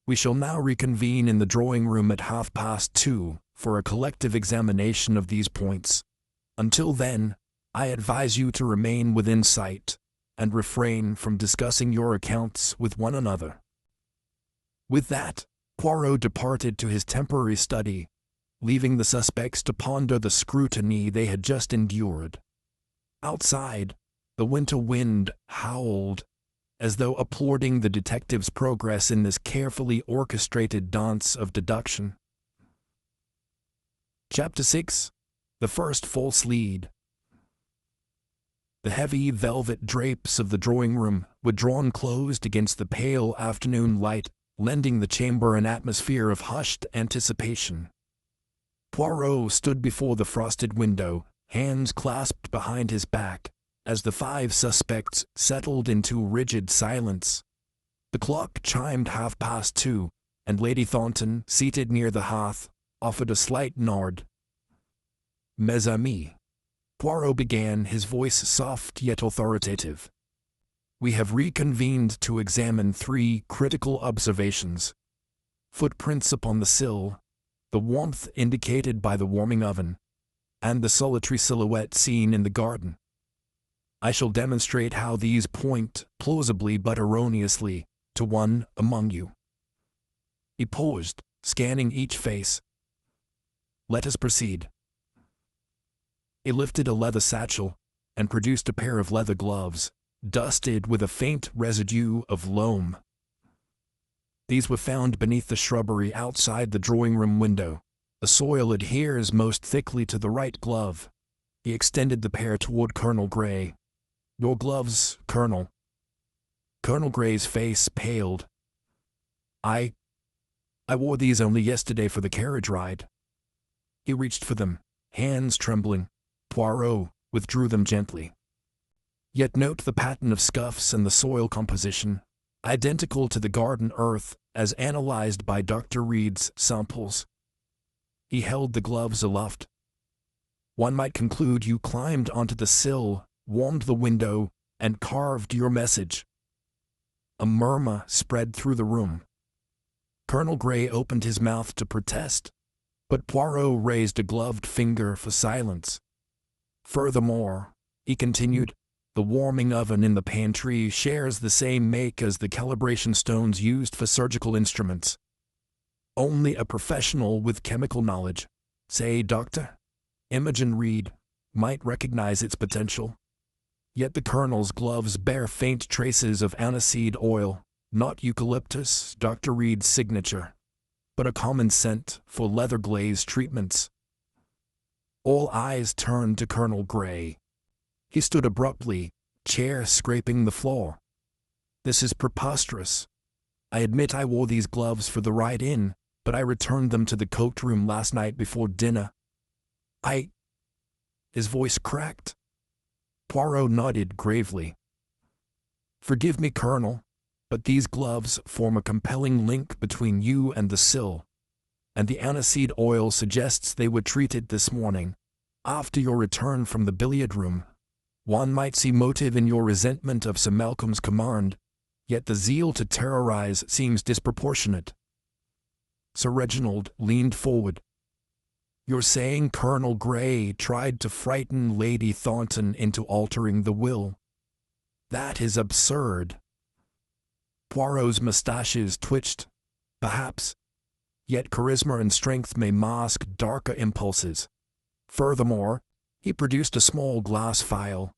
"We shall now reconvene in the drawing room at 2:30 for a collective examination of these points. Until then, I advise you to remain within sight and refrain from discussing your accounts with one another." With that, Poirot departed to his temporary study, leaving the suspects to ponder the scrutiny they had just endured. Outside, the winter wind howled, as though applauding the detective's progress in this carefully orchestrated dance of deduction. Chapter 6. The First False Lead. The heavy velvet drapes of the drawing-room were drawn closed against the pale afternoon light, lending the chamber an atmosphere of hushed anticipation. Poirot stood before the frosted window, hands clasped behind his back, as the 5 suspects settled into rigid silence. The clock chimed 2:30, and Lady Thornton, seated near the hearth, offered a slight nod. "Mes amis," Poirot began, his voice soft yet authoritative. "We have reconvened to examine 3 critical observations: footprints upon the sill, the warmth indicated by the warming oven, and the solitary silhouette seen in the garden. I shall demonstrate how these point, plausibly but erroneously, to one among you." He paused, scanning each face. "Let us proceed." He lifted a leather satchel and produced a pair of leather gloves, dusted with a faint residue of loam. These were found beneath the shrubbery outside the drawing-room window. The soil adheres most thickly to the right glove. He extended the pair toward Colonel Gray. "Your gloves, Colonel." Colonel Gray's face paled. I wore these only yesterday for the carriage ride." He reached for them, hands trembling. Poirot withdrew them gently. "Yet note the pattern of scuffs and the soil composition, identical to the garden earth as analyzed by Dr. Reed's samples." He held the gloves aloft. "One might conclude you climbed onto the sill, warmed the window, and carved your message." A murmur spread through the room. Colonel Gray opened his mouth to protest, but Poirot raised a gloved finger for silence. "Furthermore," he continued, "the warming oven in the pantry shares the same make as the calibration stones used for surgical instruments. Only a professional with chemical knowledge, say Dr. Imogen Reed, might recognize its potential. Yet the Colonel's gloves bear faint traces of aniseed oil, not eucalyptus, Dr. Reed's signature, but a common scent for leather glaze treatments." All eyes turned to Colonel Gray. He stood abruptly, chair scraping the floor. "This is preposterous. I admit I wore these gloves for the ride in, but I returned them to the coat room last night before dinner. His voice cracked. Poirot nodded gravely. "Forgive me, Colonel, but these gloves form a compelling link between you and the sill, and the aniseed oil suggests they were treated this morning, after your return from the billiard room. One might see motive in your resentment of Sir Malcolm's command, yet the zeal to terrorize seems disproportionate." Sir Reginald leaned forward. "You're saying Colonel Gray tried to frighten Lady Thornton into altering the will? That is absurd." Poirot's mustaches twitched. "Perhaps. Yet charisma and strength may mask darker impulses. Furthermore," he produced a small glass vial.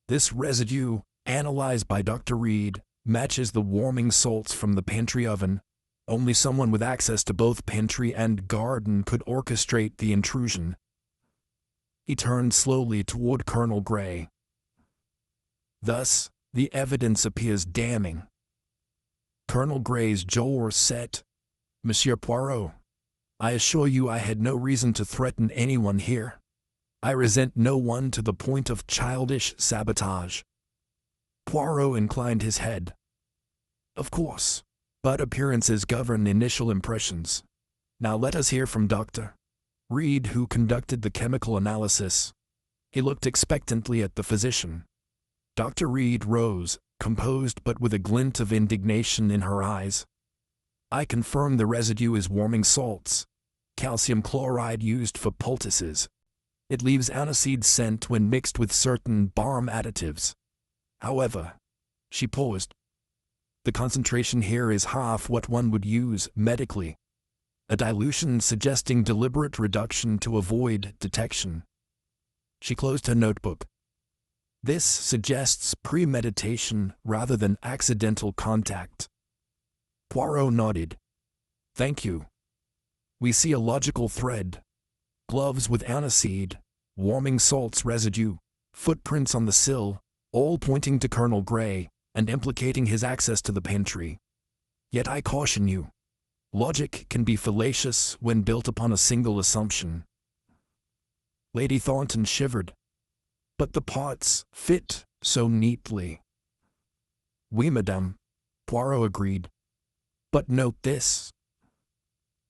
"This residue, analyzed by Dr. Reed, matches the warming salts from the pantry oven. Only someone with access to both pantry and garden could orchestrate the intrusion." He turned slowly toward Colonel Gray. "Thus, the evidence appears damning." Colonel Gray's jaw set. "Monsieur Poirot, I assure you I had no reason to threaten anyone here. I resent no one to the point of childish sabotage." Poirot inclined his head. "Of course, but appearances govern initial impressions. Now let us hear from Dr. Reed, who conducted the chemical analysis." He looked expectantly at the physician. Dr. Reed rose, composed but with a glint of indignation in her eyes. "I confirm the residue is warming salts, calcium chloride used for poultices. It leaves aniseed scent when mixed with certain balm additives. However," she paused, "the concentration here is half what one would use medically, a dilution suggesting deliberate reduction to avoid detection." She closed her notebook. "This suggests premeditation rather than accidental contact." Poirot nodded. "Thank you. We see a logical thread. Gloves with aniseed, warming salts residue, footprints on the sill, all pointing to Colonel Gray and implicating his access to the pantry. Yet I caution you, logic can be fallacious when built upon a single assumption." Lady Thornton shivered. "But the parts fit so neatly." "Oui, madame," Poirot agreed. "But note this."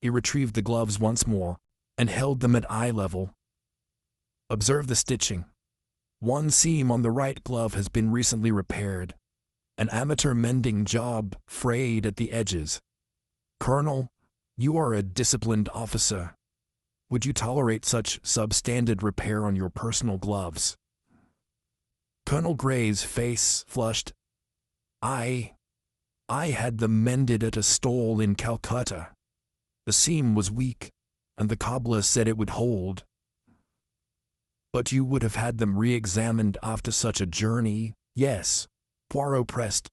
He retrieved the gloves once more and held them at eye level. "Observe the stitching. One seam on the right glove has been recently repaired. An amateur mending job, frayed at the edges. Colonel, you are a disciplined officer. Would you tolerate such substandard repair on your personal gloves?" Colonel Gray's face flushed. I had them mended at a stall in Calcutta. The seam was weak, and the cobbler said it would hold." "But you would have had them re-examined after such a journey?" "Yes," Poirot pressed.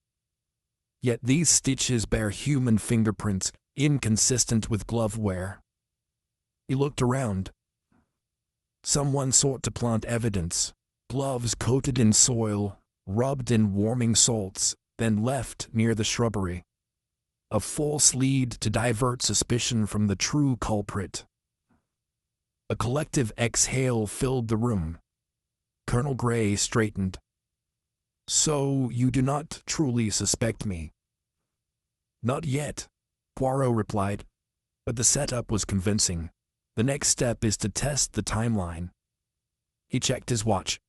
"Yet these stitches bear human fingerprints, inconsistent with glove wear." He looked around. Someone sought to plant evidence. Gloves coated in soil, rubbed in warming salts, then left near the shrubbery. A false lead to divert suspicion from the true culprit. A collective exhale filled the room. Colonel Grey straightened. "So you do not truly suspect me?" "Not yet," Poirot replied. "But the setup was convincing. The next step is to test the timeline." He checked his watch.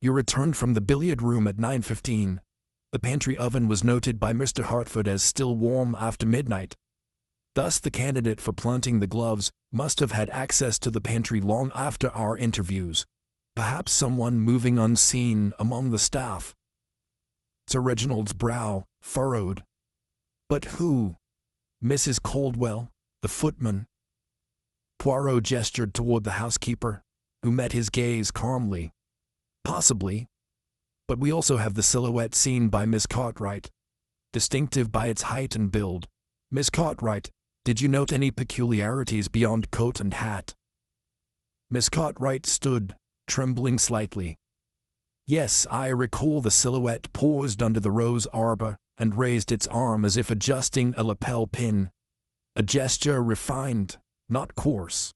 "You returned from the billiard room at 9:15. The pantry oven was noted by Mr. Hartford as still warm after midnight. Thus the candidate for planting the gloves must have had access to the pantry long after our interviews. Perhaps someone moving unseen among the staff." Sir Reginald's brow furrowed. "But who? Mrs. Caldwell, the footman?" Poirot gestured toward the housekeeper, who met his gaze calmly. "Possibly. But we also have the silhouette seen by Miss Cartwright. Distinctive by its height and build. Miss Cartwright, did you note any peculiarities beyond coat and hat?" Miss Cartwright stood, trembling slightly. "Yes, I recall the silhouette paused under the rose arbor and raised its arm as if adjusting a lapel pin. A gesture refined, not coarse."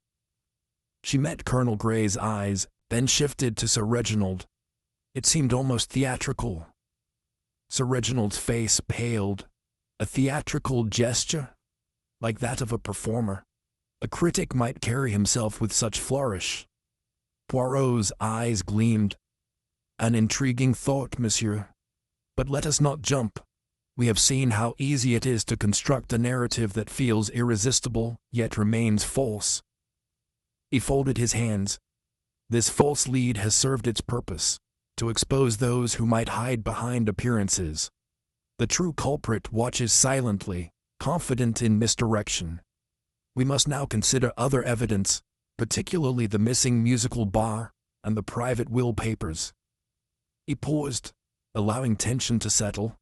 She met Colonel Grey's eyes, then shifted to Sir Reginald. It seemed almost theatrical. Sir Reginald's face paled. A theatrical gesture? Like that of a performer. A critic might carry himself with such flourish. Poirot's eyes gleamed. "An intriguing thought, monsieur. But let us not jump. We have seen how easy it is to construct a narrative that feels irresistible, yet remains false." He folded his hands. "This false lead has served its purpose, to expose those who might hide behind appearances. The true culprit watches silently, confident in misdirection. We must now consider other evidence, particularly the missing musical bar and the private will papers." He paused, allowing tension to settle.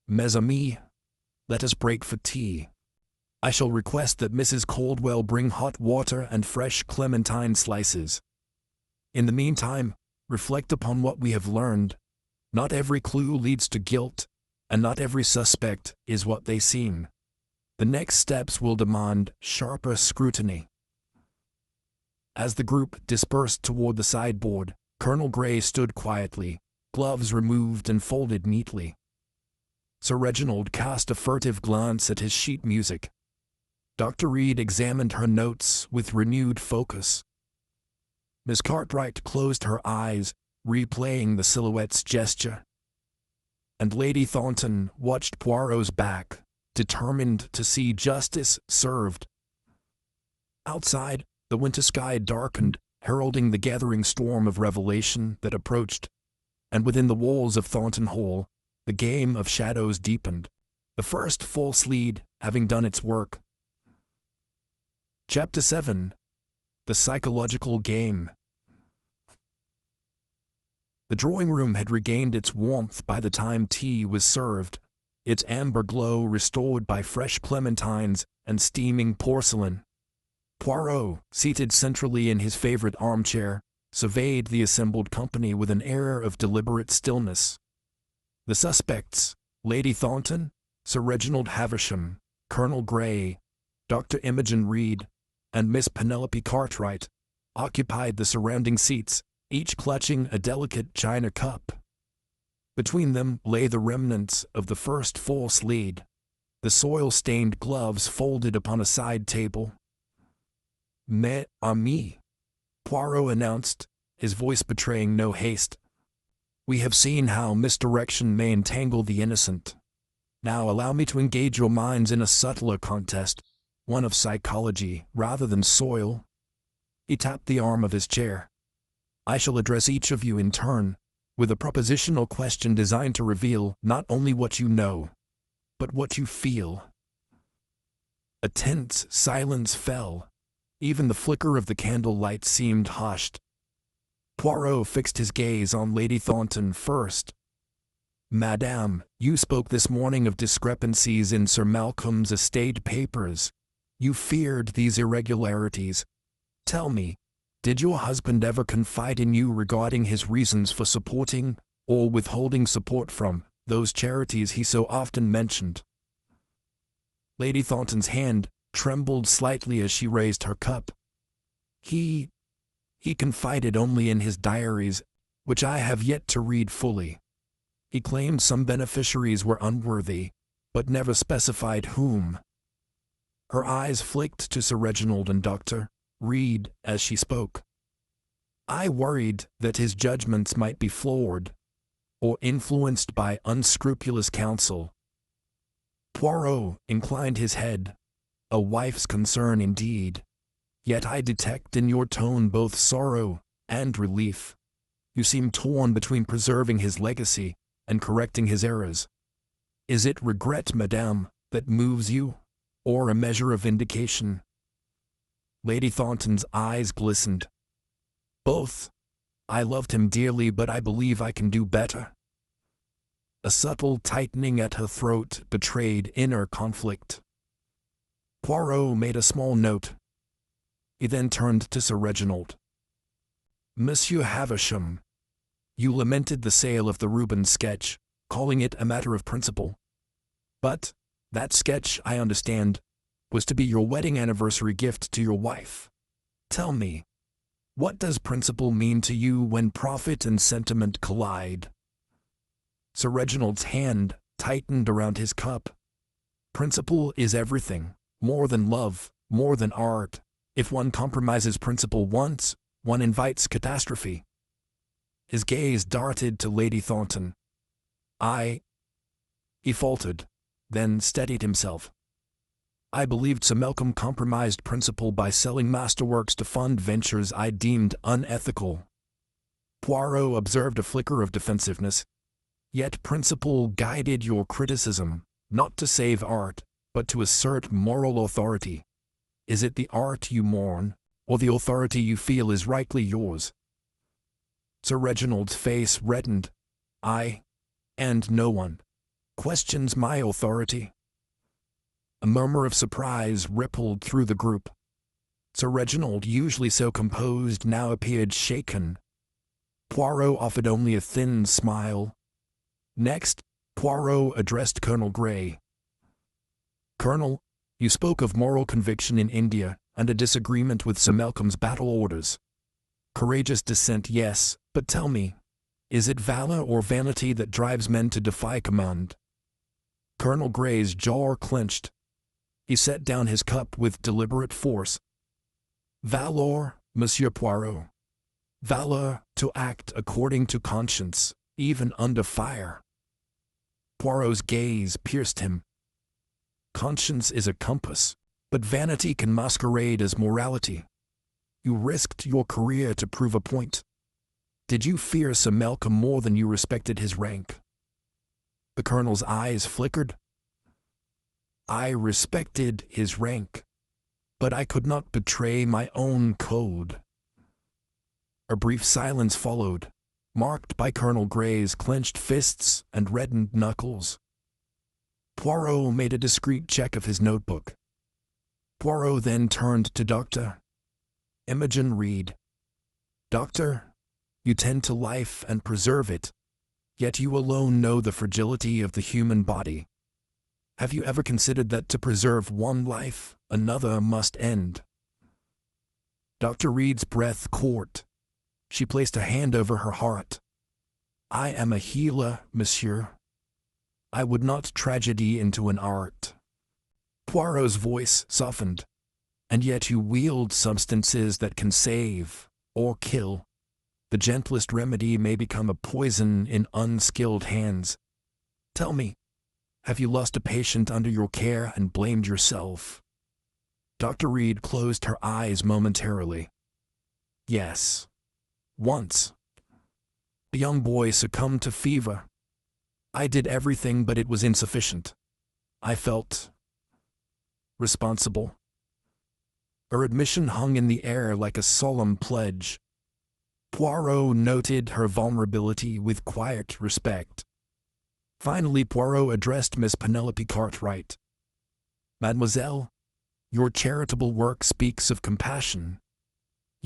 "Mes amis, let us break for tea. I shall request that Mrs. Caldwell bring hot water and fresh clementine slices. In the meantime, reflect upon what we have learned. Not every clue leads to guilt, and not every suspect is what they seem. The next steps will demand sharper scrutiny." As the group dispersed toward the sideboard, Colonel Grey stood quietly, gloves removed and folded neatly. Sir Reginald cast a furtive glance at his sheet music. Dr. Reed examined her notes with renewed focus. Miss Cartwright closed her eyes, replaying the silhouette's gesture. And Lady Thornton watched Poirot's back, determined to see justice served. Outside, the winter sky darkened, heralding the gathering storm of revelation that approached. And within the walls of Thornton Hall, the game of shadows deepened, the first false lead having done its work. Chapter 7. The Psychological Game. The drawing room had regained its warmth by the time tea was served, its amber glow restored by fresh clementines and steaming porcelain. Poirot, seated centrally in his favorite armchair, surveyed the assembled company with an air of deliberate stillness. The suspects, Lady Thornton, Sir Reginald Havisham, Colonel Grey, Dr. Imogen Reed, and Miss Penelope Cartwright, occupied the surrounding seats, each clutching a delicate china cup. Between them lay the remnants of the first false lead, the soil-stained gloves folded upon a side table. "Mes amis," Poirot announced, his voice betraying no haste. "We have seen how misdirection may entangle the innocent. Now allow me to engage your minds in a subtler contest, one of psychology rather than soil." He tapped the arm of his chair. "I shall address each of you in turn, with a propositional question designed to reveal not only what you know, but what you feel." A tense silence fell. Even the flicker of the candle light seemed hushed. Poirot fixed his gaze on Lady Thornton first. "Madame, you spoke this morning of discrepancies in Sir Malcolm's estate papers. You feared these irregularities. Tell me, Did your husband ever confide in you regarding his reasons for supporting, or withholding support from, those charities he so often mentioned? Lady Thornton's hand trembled slightly as she raised her cup. He confided only in his diaries, which I have yet to read fully. He claimed some beneficiaries were unworthy, but never specified whom. Her eyes flicked to Sir Reginald and Dr. Reed as she spoke. I worried that his judgments might be flawed, or influenced by unscrupulous counsel. Poirot inclined his head. A wife's concern indeed. Yet I detect in your tone both sorrow and relief. You seem torn between preserving his legacy and correcting his errors. Is it regret, madame, that moves you, or a measure of vindication? Lady Thornton's eyes glistened. Both. I loved him dearly, but I believe I can do better. A subtle tightening at her throat betrayed inner conflict. Poirot made a small note. He then turned to Sir Reginald. Monsieur Havisham, you lamented the sale of the Rubens sketch, calling it a matter of principle. But that sketch, I understand, was to be your wedding anniversary gift to your wife. Tell me, what does principle mean to you when profit and sentiment collide? Sir Reginald's hand tightened around his cup. Principle is everything, more than love, more than art. If one compromises principle once, one invites catastrophe. His gaze darted to Lady Thornton. He faltered, then steadied himself. I believed Sir Malcolm compromised principle by selling masterworks to fund ventures I deemed unethical. Poirot observed a flicker of defensiveness. Yet principle guided your criticism, not to save art, but to assert moral authority. Is it the art you mourn, or the authority you feel is rightly yours? Sir Reginald's face reddened. I, and no one, questions my authority. A murmur of surprise rippled through the group. Sir Reginald, usually so composed, now appeared shaken. Poirot offered only a thin smile. Next, Poirot addressed Colonel Grey. Colonel, you spoke of moral conviction in India and a disagreement with Sir Malcolm's battle orders. Courageous dissent, yes, but tell me, is it valor or vanity that drives men to defy command? Colonel Grey's jaw clenched. He set down his cup with deliberate force. Valor, Monsieur Poirot. Valor to act according to conscience, even under fire. Poirot's gaze pierced him. Conscience is a compass, but vanity can masquerade as morality. You risked your career to prove a point. Did you fear Sir Malcolm more than you respected his rank? The colonel's eyes flickered. I respected his rank, but I could not betray my own code. A brief silence followed, marked by Colonel Grey's clenched fists and reddened knuckles. Poirot made a discreet check of his notebook. Poirot then turned to Dr. Imogen Reed. Doctor, you tend to life and preserve it, yet you alone know the fragility of the human body. Have you ever considered that to preserve one life, another must end? Dr. Reed's breath caught. She placed a hand over her heart. I am a healer, monsieur. I would not tragedy into an art. Poirot's voice softened. And yet you wield substances that can save or kill. The gentlest remedy may become a poison in unskilled hands. Tell me, have you lost a patient under your care and blamed yourself? Dr. Reed closed her eyes momentarily. Yes. Once. The young boy succumbed to fever. I did everything, but it was insufficient. I felt responsible. Her admission hung in the air like a solemn pledge. Poirot noted her vulnerability with quiet respect. Finally, Poirot addressed Miss Penelope Cartwright. Mademoiselle, your charitable work speaks of compassion.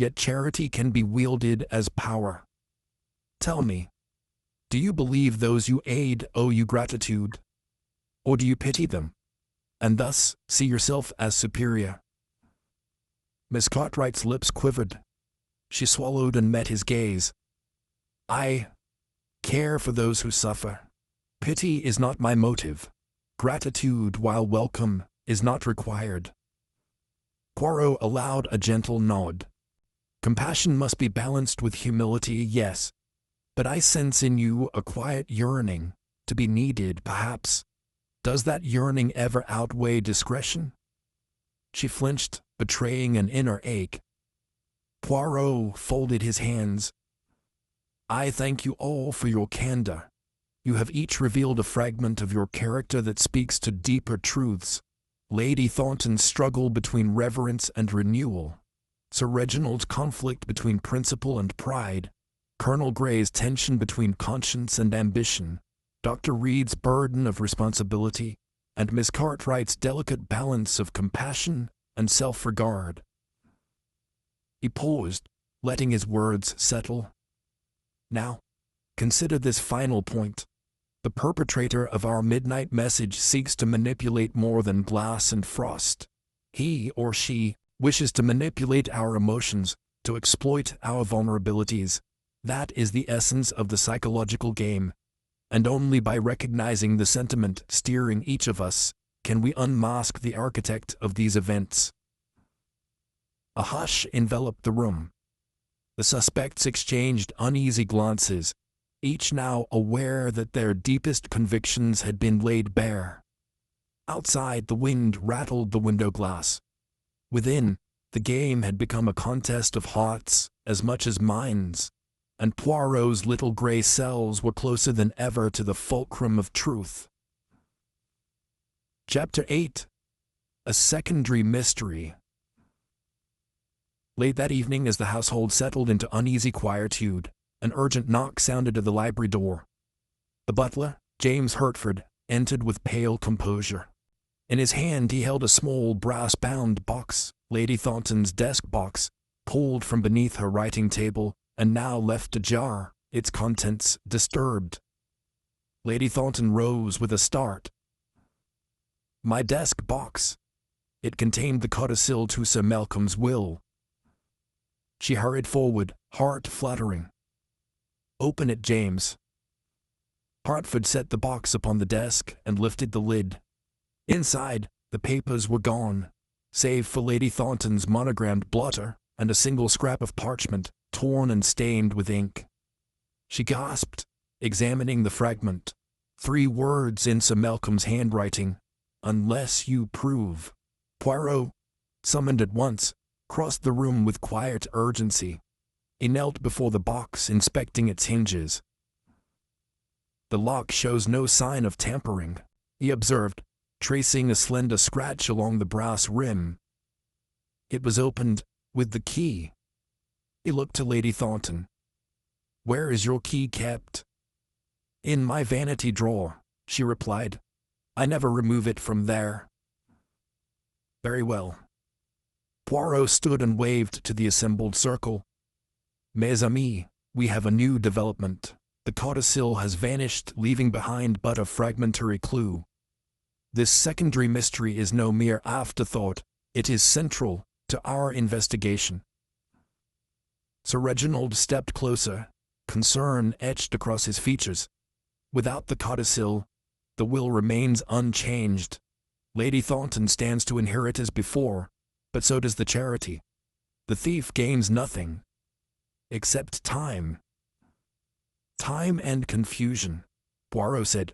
yet charity can be wielded as power. Tell me, do you believe those you aid owe you gratitude? Or do you pity them, and thus see yourself as superior? Miss Cartwright's lips quivered. She swallowed and met his gaze. I care for those who suffer. Pity is not my motive. Gratitude, while welcome, is not required. Poirot allowed a gentle nod. Compassion must be balanced with humility, yes. But I sense in you a quiet yearning, to be needed, perhaps. Does that yearning ever outweigh discretion? She flinched, betraying an inner ache. Poirot folded his hands. I thank you all for your candor. You have each revealed a fragment of your character that speaks to deeper truths. Lady Thornton's struggle between reverence and renewal. Sir Reginald's conflict between principle and pride. Colonel Grey's tension between conscience and ambition. Dr. Reed's burden of responsibility, and Miss Cartwright's delicate balance of compassion and self-regard. He paused, letting his words settle. Now, consider this final point. The perpetrator of our midnight message seeks to manipulate more than glass and frost. He or she wishes to manipulate our emotions, to exploit our vulnerabilities. That is the essence of the psychological game. And only by recognizing the sentiment steering each of us can we unmask the architect of these events. A hush enveloped the room. The suspects exchanged uneasy glances, each now aware that their deepest convictions had been laid bare. Outside, the wind rattled the window glass. Within, the game had become a contest of hearts as much as minds, and Poirot's little grey cells were closer than ever to the fulcrum of truth. Chapter 8. A Secondary Mystery. Late that evening, as the household settled into uneasy quietude, an urgent knock sounded at the library door. The butler, James Hertford, entered with pale composure. In his hand he held a small brass-bound box, Lady Thornton's desk box, pulled from beneath her writing table, and now left ajar, its contents disturbed. Lady Thornton rose with a start. My desk box. It contained the codicil to Sir Malcolm's will. She hurried forward, heart fluttering. Open it, James. Hertford set the box upon the desk and lifted the lid. Inside, the papers were gone, save for Lady Thornton's monogrammed blotter and a single scrap of parchment, torn and stained with ink. She gasped, examining the fragment. 3 words in Sir Malcolm's handwriting. Unless you prove. Poirot, summoned at once, crossed the room with quiet urgency. He knelt before the box, inspecting its hinges. The lock shows no sign of tampering, he observed, tracing a slender scratch along the brass rim. It was opened with the key. He looked to Lady Thornton. Where is your key kept? In my vanity drawer, she replied. I never remove it from there. Very well. Poirot stood and waved to the assembled circle. Mes amis, we have a new development. The codicil has vanished, leaving behind but a fragmentary clue. This secondary mystery is no mere afterthought. It is central to our investigation. Sir Reginald stepped closer, concern etched across his features. Without the codicil, the will remains unchanged. Lady Thornton stands to inherit as before, but so does the charity. The thief gains nothing, except time. Time and confusion, Poirot said.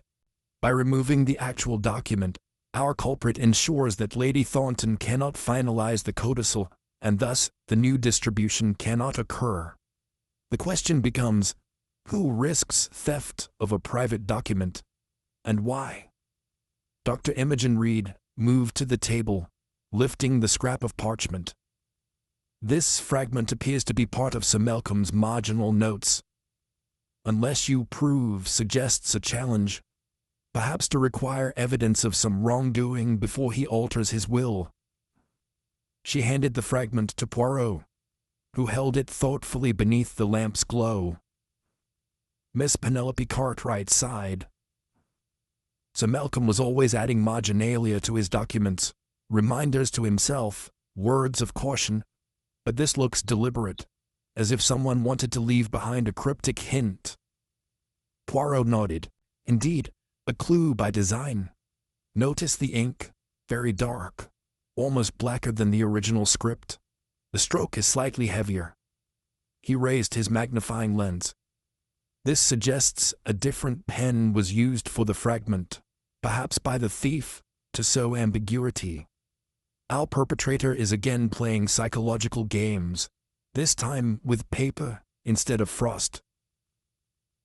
By removing the actual document, our culprit ensures that Lady Thornton cannot finalize the codicil, and thus the new distribution cannot occur. The question becomes, who risks theft of a private document, and why? Dr. Imogen Reed moved to the table, lifting the scrap of parchment. This fragment appears to be part of Sir Malcolm's marginal notes. Unless you prove suggests a challenge, perhaps to require evidence of some wrongdoing before he alters his will. She handed the fragment to Poirot. who held it thoughtfully beneath the lamp's glow. Miss Penelope Cartwright sighed. Sir Malcolm was always adding marginalia to his documents, reminders to himself, words of caution, but this looks deliberate, as if someone wanted to leave behind a cryptic hint. Poirot nodded. Indeed, a clue by design. Notice the ink, very dark, almost blacker than the original script. The stroke is slightly heavier. He raised his magnifying lens. This suggests a different pen was used for the fragment, perhaps by the thief, to sow ambiguity. Our perpetrator is again playing psychological games, this time with paper instead of frost.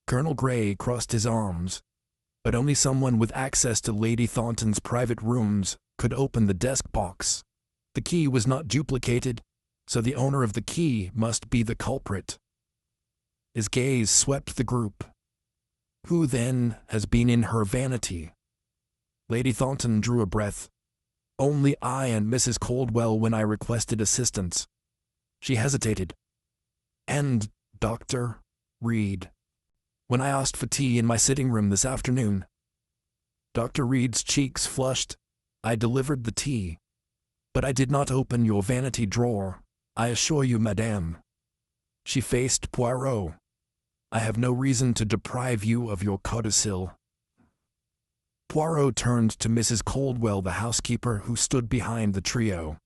Colonel Grey crossed his arms, but only someone with access to Lady Thornton's private rooms could open the desk box. The key was not duplicated, so the owner of the key must be the culprit. His gaze swept the group. Who, then, has been in her vanity? Lady Thornton drew a breath. Only I and Mrs. Caldwell when I requested assistance. She hesitated. And Dr. Reed, when I asked for tea in my sitting room this afternoon. Dr. Reed's cheeks flushed. I delivered the tea. But I did not open your vanity drawer, I assure you, madame. She faced Poirot. I have no reason to deprive you of your codicil. Poirot turned to Mrs. Caldwell, the housekeeper, who stood behind the trio.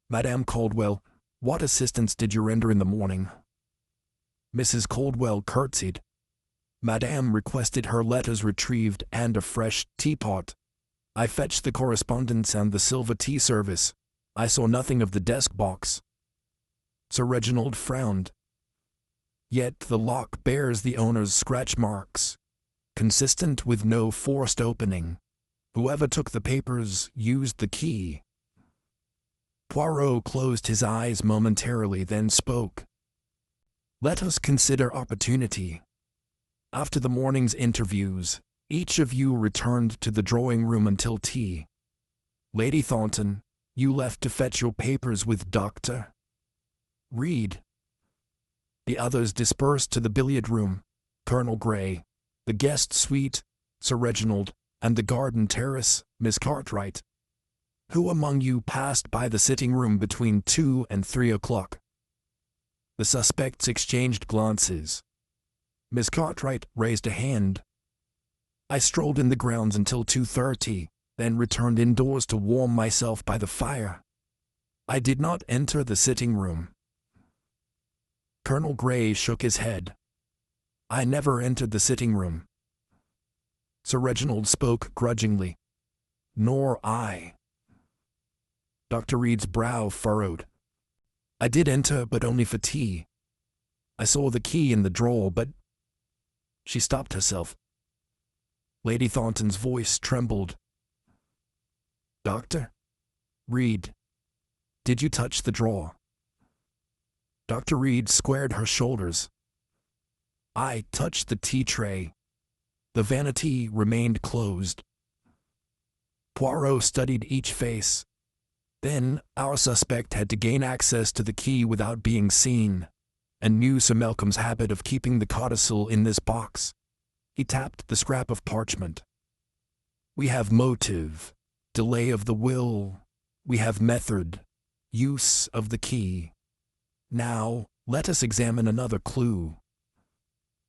Madame Caldwell, what assistance did you render in the morning? Mrs. Caldwell curtsied. Madame requested her letters retrieved and a fresh teapot. I fetched the correspondence and the silver tea service. I saw nothing of the desk box. Sir Reginald frowned. Yet the lock bears the owner's scratch marks, consistent with no forced opening. Whoever took the papers used the key. Poirot closed his eyes momentarily, then spoke. Let us consider opportunity. After the morning's interviews, each of you returned to the drawing room until tea. Lady Thornton, you left to fetch your papers with Dr. Reed. The others dispersed to the billiard room. Colonel Grey, the guest suite, Sir Reginald, and the garden terrace, Miss Cartwright. Who among you passed by the sitting room between 2 and 3 o'clock? The suspects exchanged glances. Miss Cartwright raised a hand. I strolled in the grounds until 2:30, then returned indoors to warm myself by the fire. I did not enter the sitting room. Colonel Grey shook his head. I never entered the sitting room. Sir Reginald spoke grudgingly. Nor I. Dr. Reed's brow furrowed. I did enter, but only for tea. I saw the key in the drawer, but... She stopped herself. Lady Thornton's voice trembled. Dr. Reed, did you touch the drawer? Dr. Reed squared her shoulders. I touched the tea tray. The vanity remained closed. Poirot studied each face. Then our suspect had to gain access to the key without being seen, and knew Sir Malcolm's habit of keeping the codicil in this box. He tapped the scrap of parchment. We have motive, delay of the will. We have method, use of the key. Now, let us examine another clue.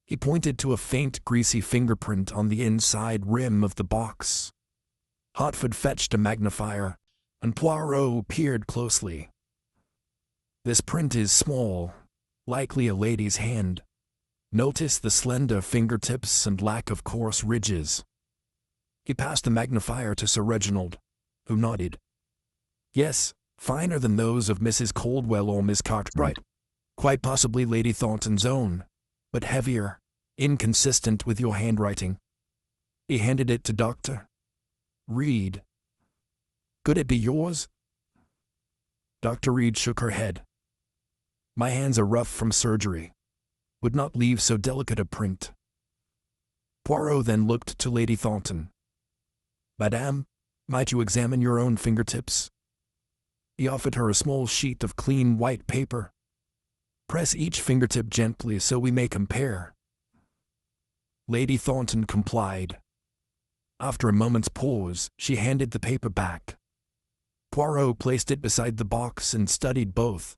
He pointed to a faint, greasy fingerprint on the inside rim of the box. Hartford fetched a magnifier, and Poirot peered closely. This print is small, likely a lady's hand. Notice the slender fingertips and lack of coarse ridges. He passed the magnifier to Sir Reginald, who nodded. Yes, finer than those of Mrs. Caldwell or Miss Cartwright. Quite possibly Lady Thornton's own, but heavier, inconsistent with your handwriting. He handed it to Dr. Reed. Could it be yours? Dr. Reed shook her head. My hands are rough from surgery. Would not leave so delicate a print. Poirot then looked to Lady Thornton. Madame, might you examine your own fingertips? He offered her a small sheet of clean white paper. Press each fingertip gently so we may compare. Lady Thornton complied. After a moment's pause, she handed the paper back. Poirot placed it beside the box and studied both.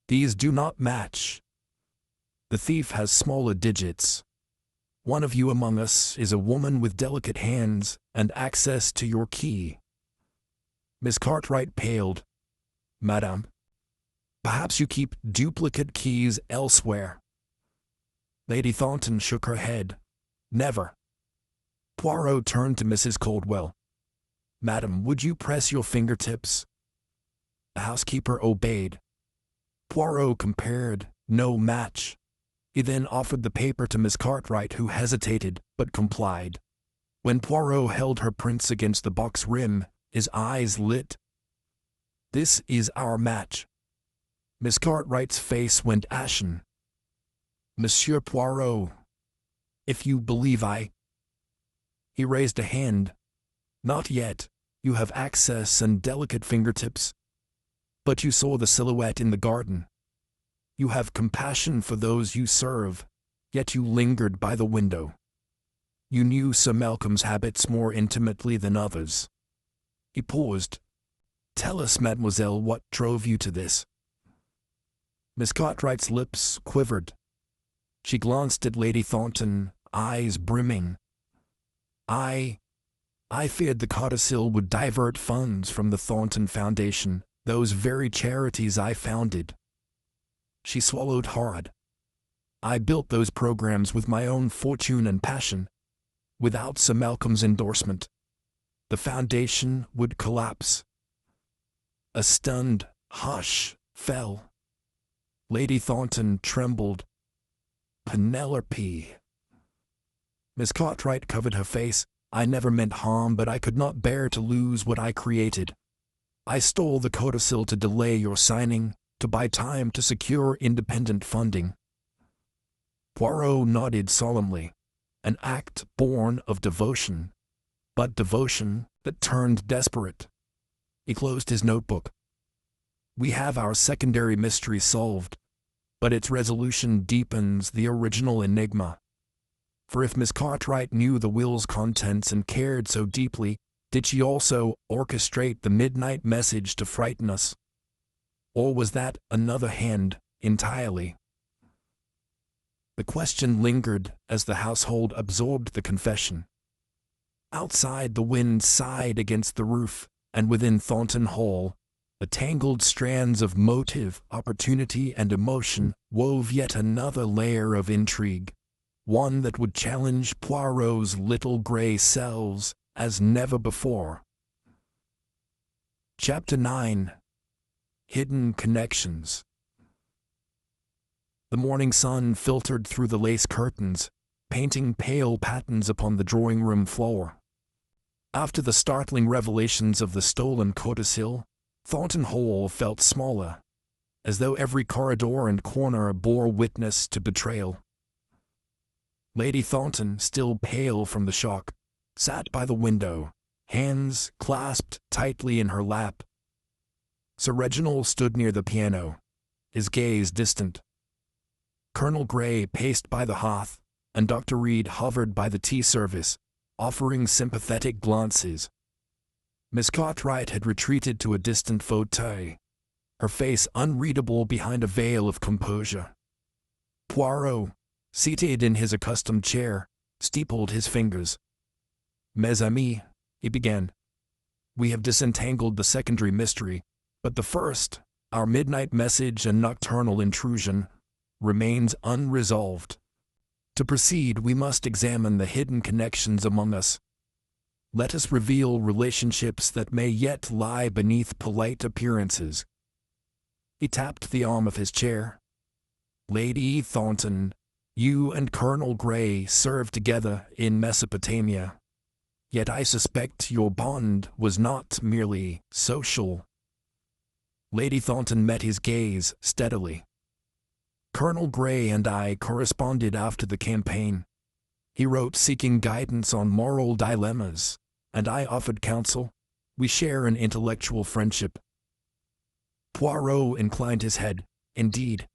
These do not match. The thief has smaller digits. One of you among us is a woman with delicate hands and access to your key. Miss Cartwright paled. Madame, perhaps you keep duplicate keys elsewhere. Lady Thornton shook her head. Never. Poirot turned to Mrs. Caldwell. Madam, would you press your fingertips? The housekeeper obeyed. Poirot compared. No match. He then offered the paper to Miss Cartwright, who hesitated, but complied. When Poirot held her prints against the box rim, his eyes lit. This is our match. Miss Cartwright's face went ashen. Monsieur Poirot, if you believe I... He raised a hand. Not yet. You have access and delicate fingertips. But you saw the silhouette in the garden. You have compassion for those you serve, yet you lingered by the window. You knew Sir Malcolm's habits more intimately than others. He paused. Tell us, mademoiselle, what drove you to this? Miss Cartwright's lips quivered. She glanced at Lady Thornton, eyes brimming. I feared the codicil would divert funds from the Thornton Foundation, those very charities I founded. She swallowed hard. I built those programs with my own fortune and passion. Without Sir Malcolm's endorsement, the foundation would collapse. A stunned hush fell. Lady Thornton trembled. Penelope. Miss Cartwright covered her face. I never meant harm, but I could not bear to lose what I created. I stole the codicil to delay your signing, to buy time to secure independent funding. Poirot nodded solemnly, an act born of devotion, but devotion that turned desperate. He closed his notebook. We have our secondary mystery solved, but its resolution deepens the original enigma. For if Miss Cartwright knew the will's contents and cared so deeply, did she also orchestrate the midnight message to frighten us? Or was that another hand entirely? The question lingered as the household absorbed the confession. Outside, the wind sighed against the roof, and within Thornton Hall, the tangled strands of motive, opportunity, and emotion wove yet another layer of intrigue, one that would challenge Poirot's little gray cells as never before. Chapter 9. Hidden Connections. The morning sun filtered through the lace curtains, painting pale patterns upon the drawing-room floor. After the startling revelations of the stolen codicil, Thornton Hall felt smaller, as though every corridor and corner bore witness to betrayal. Lady Thornton, still pale from the shock, sat by the window, hands clasped tightly in her lap. Sir Reginald stood near the piano, his gaze distant. Colonel Grey paced by the hearth, and Dr. Reed hovered by the tea service, offering sympathetic glances. Miss Cartwright had retreated to a distant fauteuil, her face unreadable behind a veil of composure. Poirot, seated in his accustomed chair, steepled his fingers. Mes amis, he began. We have disentangled the secondary mystery, but the first, our midnight message and nocturnal intrusion, remains unresolved. To proceed, we must examine the hidden connections among us. Let us reveal relationships that may yet lie beneath polite appearances. He tapped the arm of his chair. Lady Thornton, you and Colonel Grey served together in Mesopotamia. Yet I suspect your bond was not merely social. Lady Thornton met his gaze steadily. Colonel Grey and I corresponded after the campaign. He wrote seeking guidance on moral dilemmas, and I offered counsel. We share an intellectual friendship. Poirot inclined his head. Indeed,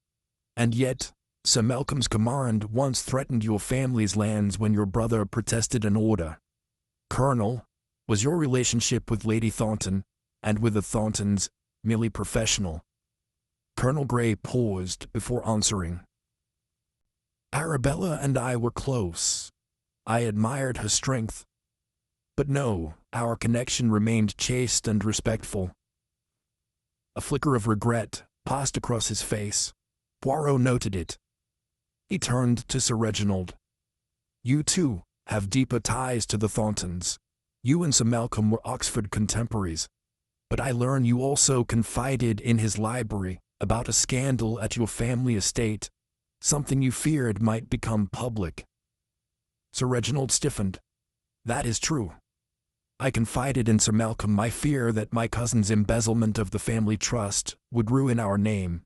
And yet, Sir Malcolm's command once threatened your family's lands when your brother protested an order. Colonel, was your relationship with Lady Thornton, and with the Thorntons, merely professional? Colonel Grey paused before answering. Arabella and I were close. I admired her strength. But no, our connection remained chaste and respectful. A flicker of regret passed across his face. Poirot noted it. He turned to Sir Reginald. You too have deeper ties to the Thorntons. You and Sir Malcolm were Oxford contemporaries. But I learn you also confided in his library about a scandal at your family estate, something you feared might become public. Sir Reginald stiffened. That is true. I confided in Sir Malcolm my fear that my cousin's embezzlement of the family trust would ruin our name.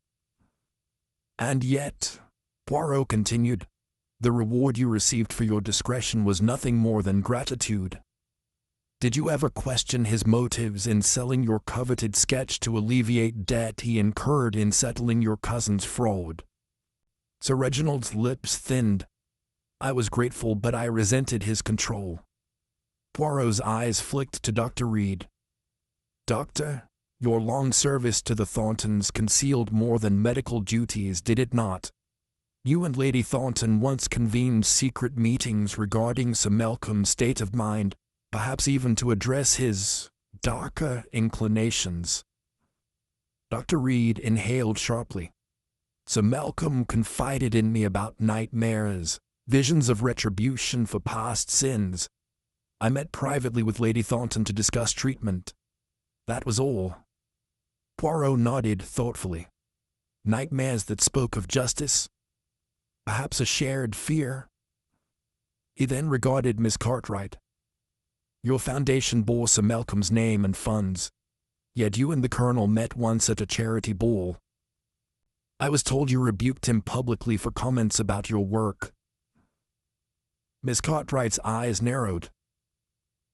And yet, Poirot continued, the reward you received for your discretion was nothing more than gratitude. Did you ever question his motives in selling your coveted sketch to alleviate debt he incurred in settling your cousin's fraud? Sir Reginald's lips thinned. I was grateful, but I resented his control. Poirot's eyes flicked to Dr. Reed. Doctor, your long service to the Thorntons concealed more than medical duties, did it not? You and Lady Thornton once convened secret meetings regarding Sir Malcolm's state of mind, perhaps even to address his darker inclinations. Dr. Reed inhaled sharply. Sir Malcolm confided in me about nightmares, visions of retribution for past sins. I met privately with Lady Thornton to discuss treatment. That was all. Poirot nodded thoughtfully. Nightmares that spoke of justice? Perhaps a shared fear? He then regarded Miss Cartwright. Your foundation bore Sir Malcolm's name and funds, yet you and the Colonel met once at a charity ball. I was told you rebuked him publicly for comments about your work. Miss Cartwright's eyes narrowed.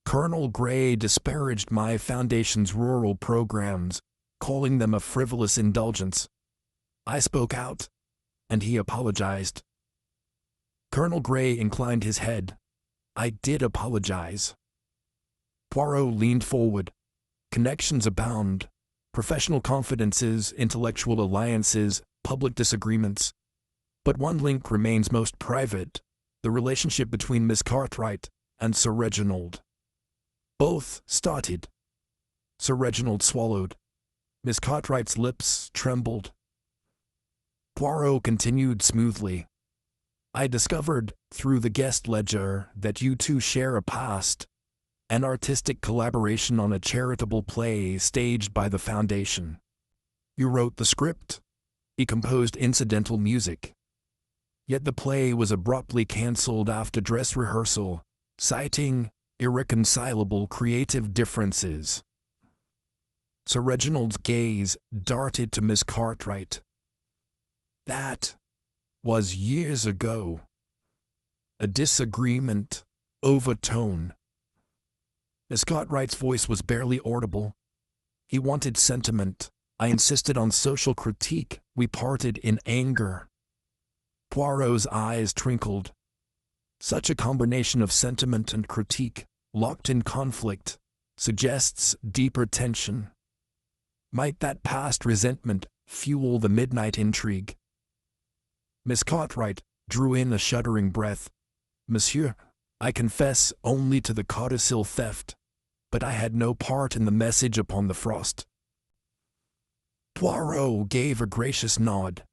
Colonel Grey disparaged my foundation's rural programs, calling them a frivolous indulgence. I spoke out, and he apologized. Colonel Grey inclined his head. I did apologize. Poirot leaned forward. Connections abound. Professional confidences, intellectual alliances, public disagreements. But one link remains most private, the relationship between Miss Cartwright and Sir Reginald. Both started. Sir Reginald swallowed. Miss Cartwright's lips trembled. Poirot continued smoothly. I discovered, through the guest ledger, that you two share a past, an artistic collaboration on a charitable play staged by the Foundation. You wrote the script. He composed incidental music. Yet the play was abruptly cancelled after dress rehearsal, citing irreconcilable creative differences. Sir Reginald's gaze darted to Miss Cartwright. That was years ago. A disagreement, overtone. Miss Cartwright's voice was barely audible. He wanted sentiment. I insisted on social critique. We parted in anger. Poirot's eyes twinkled. Such a combination of sentiment and critique, locked in conflict, suggests deeper tension. Might that past resentment fuel the midnight intrigue? Miss Cartwright drew in a shuddering breath. Monsieur, I confess only to the codicil theft, but I had no part in the message upon the frost. Poirot gave a gracious nod.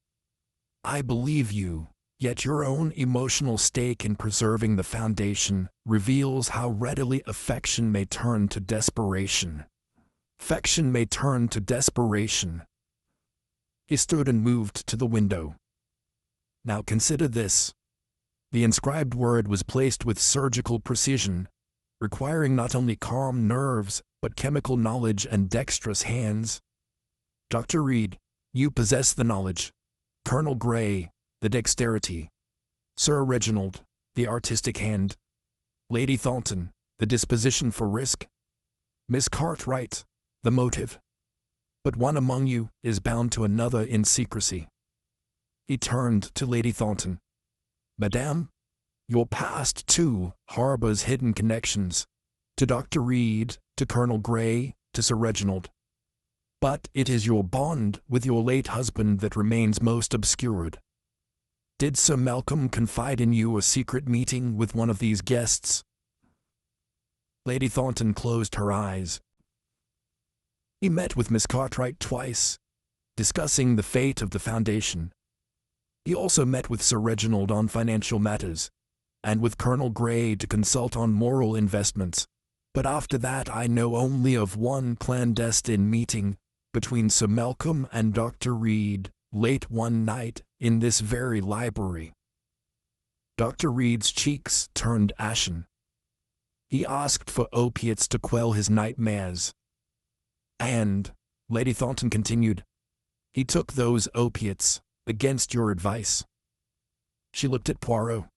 I believe you, yet your own emotional stake in preserving the Foundation reveals how readily affection may turn to desperation. Affection may turn to desperation. He stood and moved to the window. Now consider this. The inscribed word was placed with surgical precision, requiring not only calm nerves, but chemical knowledge and dexterous hands. Dr. Reed, you possess the knowledge. Colonel Grey, the dexterity. Sir Reginald, the artistic hand. Lady Thornton, the disposition for risk. Miss Cartwright, the motive. But one among you is bound to another in secrecy. He turned to Lady Thornton. "Madame, your past too harbors hidden connections. To Dr. Reed, to Colonel Grey, to Sir Reginald. But it is your bond with your late husband that remains most obscured. Did Sir Malcolm confide in you a secret meeting with one of these guests?" Lady Thornton closed her eyes. "He met with Miss Cartwright twice, discussing the fate of the foundation. He also met with Sir Reginald on financial matters, and with Colonel Grey to consult on moral investments. But after that I know only of one clandestine meeting between Sir Malcolm and Dr. Reed late one night in this very library." Dr. Reed's cheeks turned ashen. "He asked for opiates to quell his nightmares. And," Lady Thornton continued, "he took those opiates against your advice." She looked at Poirot.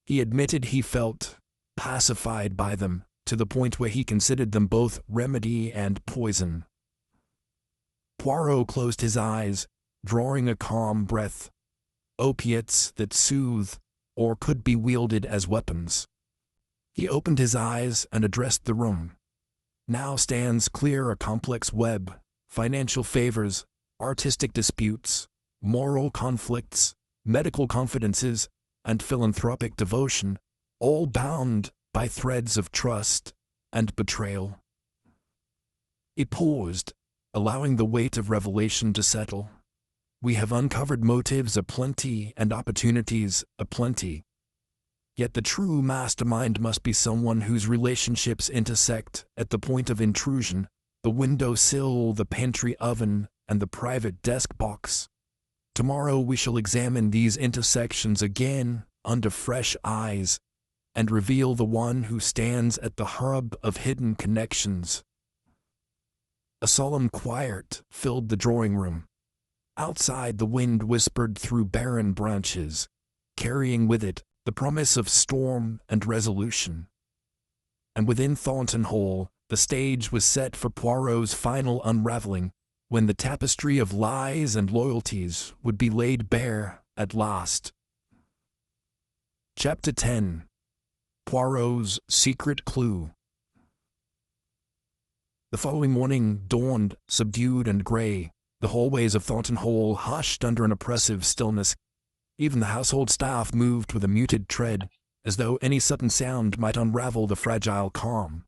He admitted he felt pacified by them to the point where he considered them both remedy and poison. Poirot closed his eyes, drawing a calm breath. Opiates that soothe, or could be wielded as weapons. He opened his eyes and addressed the room. "Now stands clear a complex web, financial favors, artistic disputes, moral conflicts, medical confidences, and philanthropic devotion, all bound by threads of trust and betrayal." He paused, allowing the weight of revelation to settle. "We have uncovered motives aplenty and opportunities aplenty. Yet the true mastermind must be someone whose relationships intersect at the point of intrusion, the window sill, the pantry oven, and the private desk box. Tomorrow we shall examine these intersections again under fresh eyes and reveal the one who stands at the hub of hidden connections." A solemn quiet filled the drawing room. Outside, the wind whispered through barren branches, carrying with it the promise of storm and resolution. And within Thornton Hall, the stage was set for Poirot's final unraveling, when the tapestry of lies and loyalties would be laid bare at last. Chapter 10. Poirot's Secret Clue. The following morning dawned subdued and grey. The hallways of Thornton Hall hushed under an oppressive stillness. Even the household staff moved with a muted tread, as though any sudden sound might unravel the fragile calm.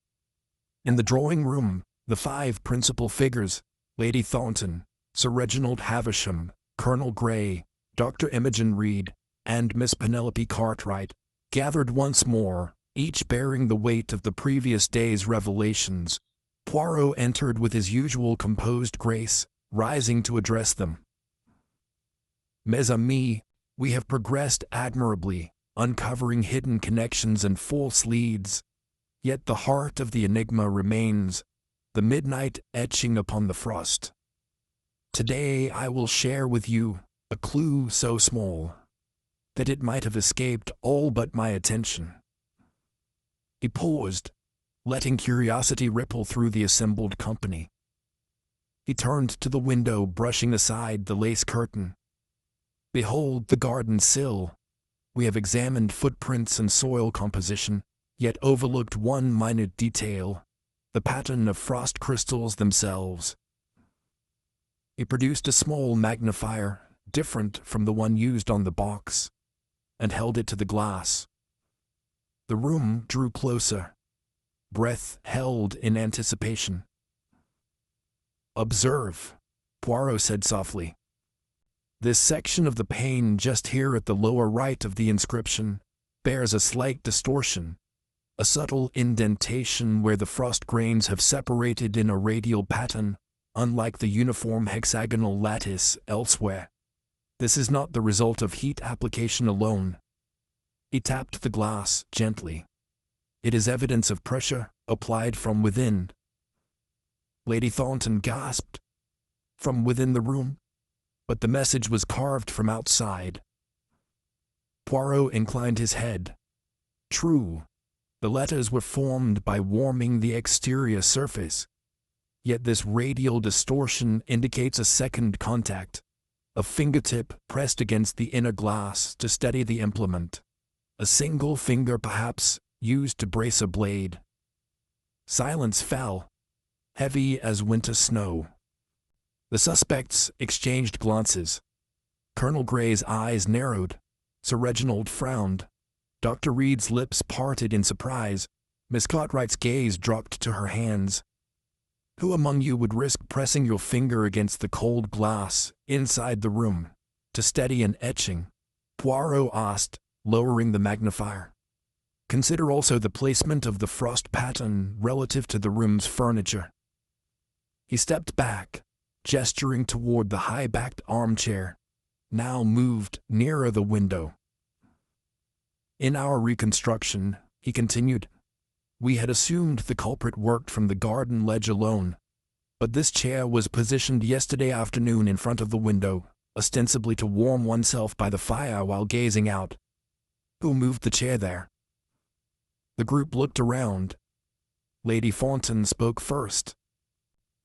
In the drawing-room, the five principal figures, Lady Thornton, Sir Reginald Havisham, Colonel Grey, Dr. Imogen Reed, and Miss Penelope Cartwright, gathered once more, each bearing the weight of the previous day's revelations. Poirot entered with his usual composed grace, rising to address them. "Mes amis, we have progressed admirably, uncovering hidden connections and false leads. Yet the heart of the enigma remains, the midnight etching upon the frost. Today I will share with you a clue so small that it might have escaped all but my attention." He paused, letting curiosity ripple through the assembled company. He turned to the window, brushing aside the lace curtain. "Behold the garden sill. We have examined footprints and soil composition, yet overlooked one minute detail, the pattern of frost crystals themselves." He produced a small magnifier, different from the one used on the box, and held it to the glass. The room drew closer, breath held in anticipation. "Observe," Poirot said softly. "This section of the pane just here at the lower right of the inscription bears a slight distortion, a subtle indentation where the frost grains have separated in a radial pattern, unlike the uniform hexagonal lattice elsewhere. This is not the result of heat application alone." He tapped the glass gently. "It is evidence of pressure applied from within." Lady Thornton gasped. "From within the room?" But the message was carved from outside. Poirot inclined his head. "True, the letters were formed by warming the exterior surface. Yet this radial distortion indicates a second contact, a fingertip pressed against the inner glass to steady the implement. A single finger, perhaps, used to brace a blade. Silence fell, heavy as winter snow. The suspects exchanged glances. Colonel Grey's eyes narrowed. Sir Reginald frowned. Dr. Reed's lips parted in surprise. Miss Cartwright's gaze dropped to her hands. Who among you would risk pressing your finger against the cold glass inside the room to steady an etching? Poirot asked, lowering the magnifier. Consider also the placement of the frost pattern relative to the room's furniture. He stepped back, gesturing toward the high-backed armchair, now moved nearer the window. In our reconstruction, he continued, we had assumed the culprit worked from the garden ledge alone, but this chair was positioned yesterday afternoon in front of the window, ostensibly to warm oneself by the fire while gazing out. Who moved the chair there? The group looked around. Lady Thornton spoke first.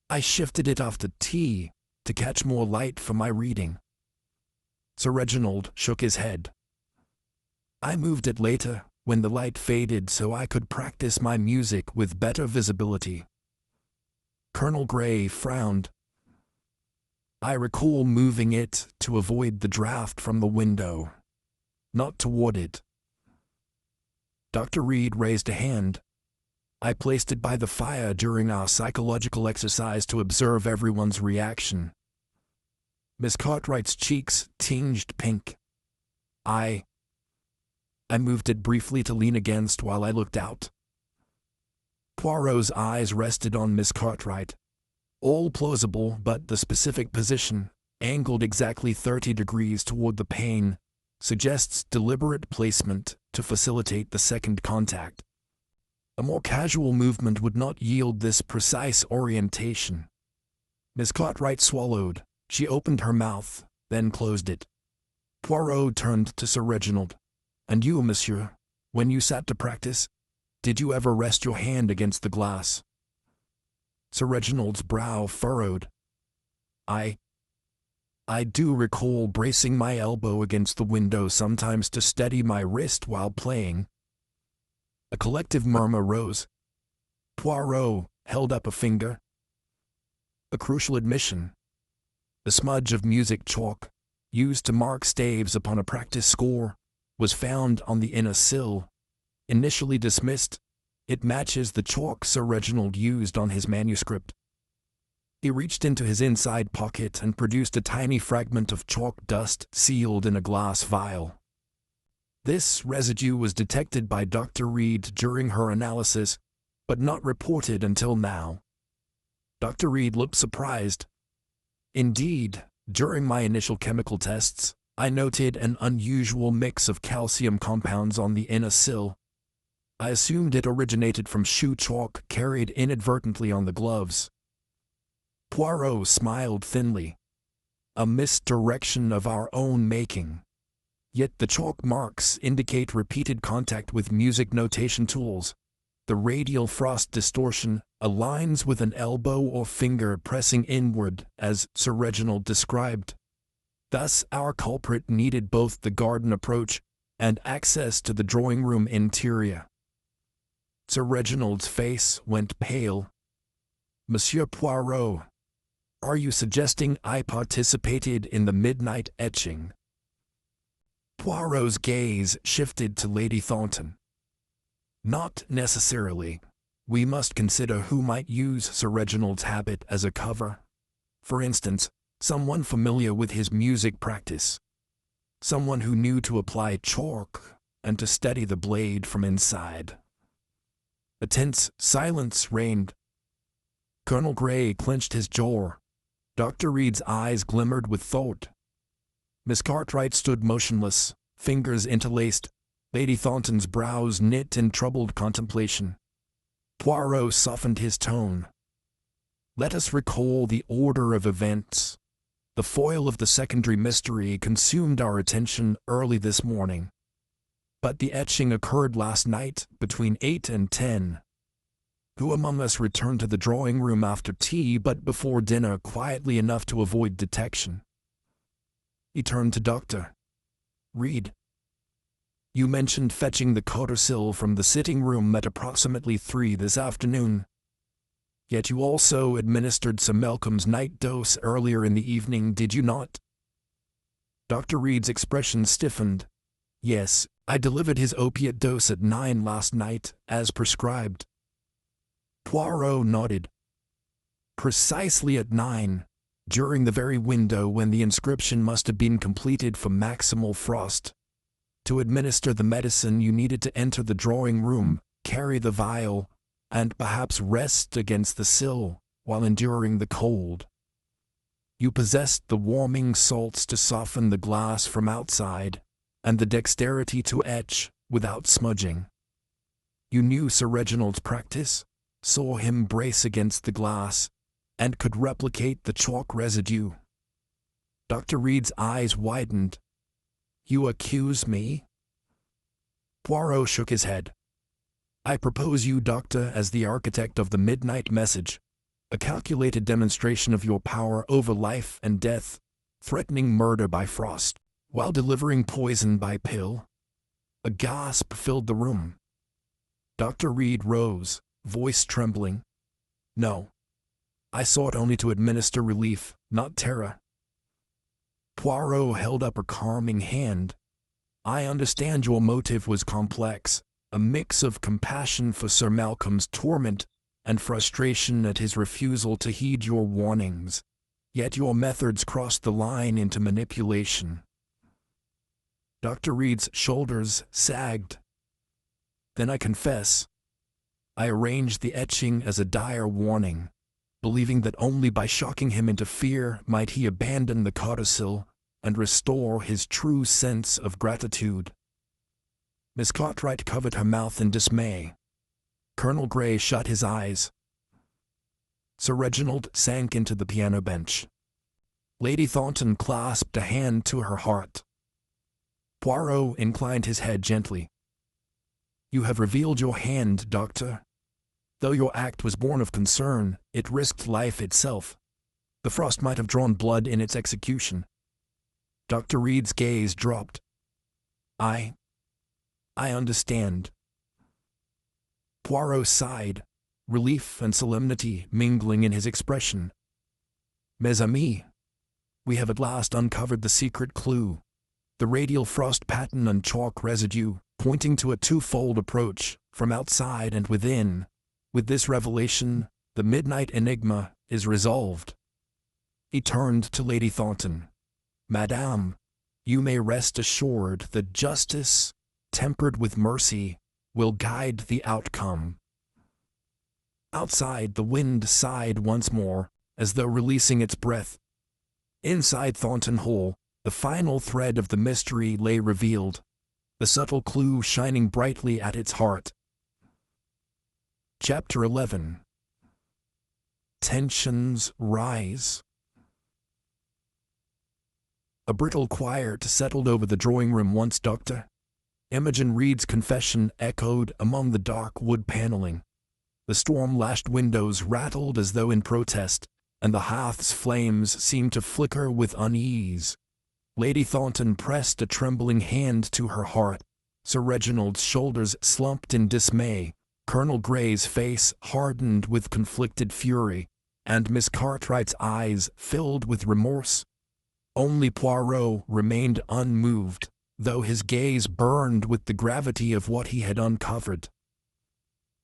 I shifted it after tea to catch more light for my reading. Sir Reginald shook his head. I moved it later, when the light faded, so I could practice my music with better visibility. Colonel Grey frowned. I recall moving it to avoid the draft from the window, not toward it. Dr. Reed raised a hand. I placed it by the fire during our psychological exercise to observe everyone's reaction. Miss Cartwright's cheeks tinged pink. I moved it briefly to lean against while I looked out. Poirot's eyes rested on Miss Cartwright. All plausible, but the specific position, angled exactly 30 degrees toward the pane, suggests deliberate placement to facilitate the second contact. A more casual movement would not yield this precise orientation. Miss Cartwright swallowed. She opened her mouth, then closed it. Poirot turned to Sir Reginald. And you, monsieur, when you sat to practice, did you ever rest your hand against the glass? Sir Reginald's brow furrowed. I do recall bracing my elbow against the window sometimes to steady my wrist while playing. A collective murmur rose. Poirot held up a finger. A crucial admission. The smudge of music chalk, used to mark staves upon a practice score, was found on the inner sill. Initially dismissed, it matches the chalk Sir Reginald used on his manuscript. He reached into his inside pocket and produced a tiny fragment of chalk dust sealed in a glass vial. This residue was detected by Dr. Reed during her analysis, but not reported until now. Dr. Reed looked surprised. Indeed, during my initial chemical tests, I noted an unusual mix of calcium compounds on the inner sill. I assumed it originated from shoe chalk carried inadvertently on the gloves. Poirot smiled thinly. A misdirection of our own making. Yet the chalk marks indicate repeated contact with music notation tools. The radial frost distortion aligns with an elbow or finger pressing inward, as Sir Reginald described. Thus, our culprit needed both the garden approach and access to the drawing room interior. Sir Reginald's face went pale. Monsieur Poirot, are you suggesting I participated in the midnight etching? Poirot's gaze shifted to Lady Thornton. Not necessarily. We must consider who might use Sir Reginald's habit as a cover. For instance, someone familiar with his music practice. Someone who knew to apply chalk and to steady the blade from inside. A tense silence reigned. Colonel Grey clenched his jaw. Dr. Reed's eyes glimmered with thought. Miss Cartwright stood motionless, fingers interlaced. Lady Thornton's brows knit in troubled contemplation. Poirot softened his tone. Let us recall the order of events. The foil of the secondary mystery consumed our attention early this morning. But the etching occurred last night between 8 and 10. Who among us returned to the drawing room after tea but before dinner quietly enough to avoid detection? He turned to Dr. Reed. You mentioned fetching the codicil from the sitting room at approximately 3 this afternoon. Yet you also administered Sir Malcolm's night dose earlier in the evening, did you not? Dr. Reed's expression stiffened. Yes, I delivered his opiate dose at 9 last night, as prescribed. Poirot nodded. Precisely at 9, during the very window when the inscription must have been completed for maximal frost. To administer the medicine you needed to enter the drawing room, carry the vial, and perhaps rest against the sill while enduring the cold. You possessed the warming salts to soften the glass from outside, and the dexterity to etch without smudging. You knew Sir Reginald's practice, saw him brace against the glass, and could replicate the chalk residue. Dr. Reed's eyes widened. You accuse me? Poirot shook his head. I propose you, Doctor, as the architect of the midnight message, a calculated demonstration of your power over life and death, threatening murder by frost, while delivering poison by pill. A gasp filled the room. Dr. Reed rose, voice trembling. No. I sought only to administer relief, not terror. Poirot held up a calming hand. I understand your motive was complex, a mix of compassion for Sir Malcolm's torment and frustration at his refusal to heed your warnings. Yet your methods crossed the line into manipulation. Dr. Reed's shoulders sagged. Then I confess. I arranged the etching as a dire warning, believing that only by shocking him into fear might he abandon the codicil and restore his true sense of gratitude. Miss Cartwright covered her mouth in dismay. Colonel Grey shut his eyes. Sir Reginald sank into the piano bench. Lady Thornton clasped a hand to her heart. Poirot inclined his head gently. You have revealed your hand, Doctor. Though your act was born of concern, it risked life itself. The frost might have drawn blood in its execution. Dr. Reed's gaze dropped. I understand. Poirot sighed, relief and solemnity mingling in his expression. Mes amis, we have at last uncovered the secret clue, the radial frost pattern and chalk residue, pointing to a twofold approach, from outside and within. With this revelation, the midnight enigma is resolved. He turned to Lady Thornton. Madame, you may rest assured that justice, tempered with mercy, will guide the outcome. Outside, the wind sighed once more, as though releasing its breath. Inside Thornton Hall, the final thread of the mystery lay revealed, the subtle clue shining brightly at its heart. Chapter 11. Tensions rise. A brittle quiet settled over the drawing room once Dr. Imogen Reed's confession echoed among the dark wood paneling. The storm-lashed windows rattled as though in protest, and the hearth's flames seemed to flicker with unease. Lady Thornton pressed a trembling hand to her heart. Sir Reginald's shoulders slumped in dismay. Colonel Grey's face hardened with conflicted fury, and Miss Cartwright's eyes filled with remorse. Only Poirot remained unmoved, though his gaze burned with the gravity of what he had uncovered.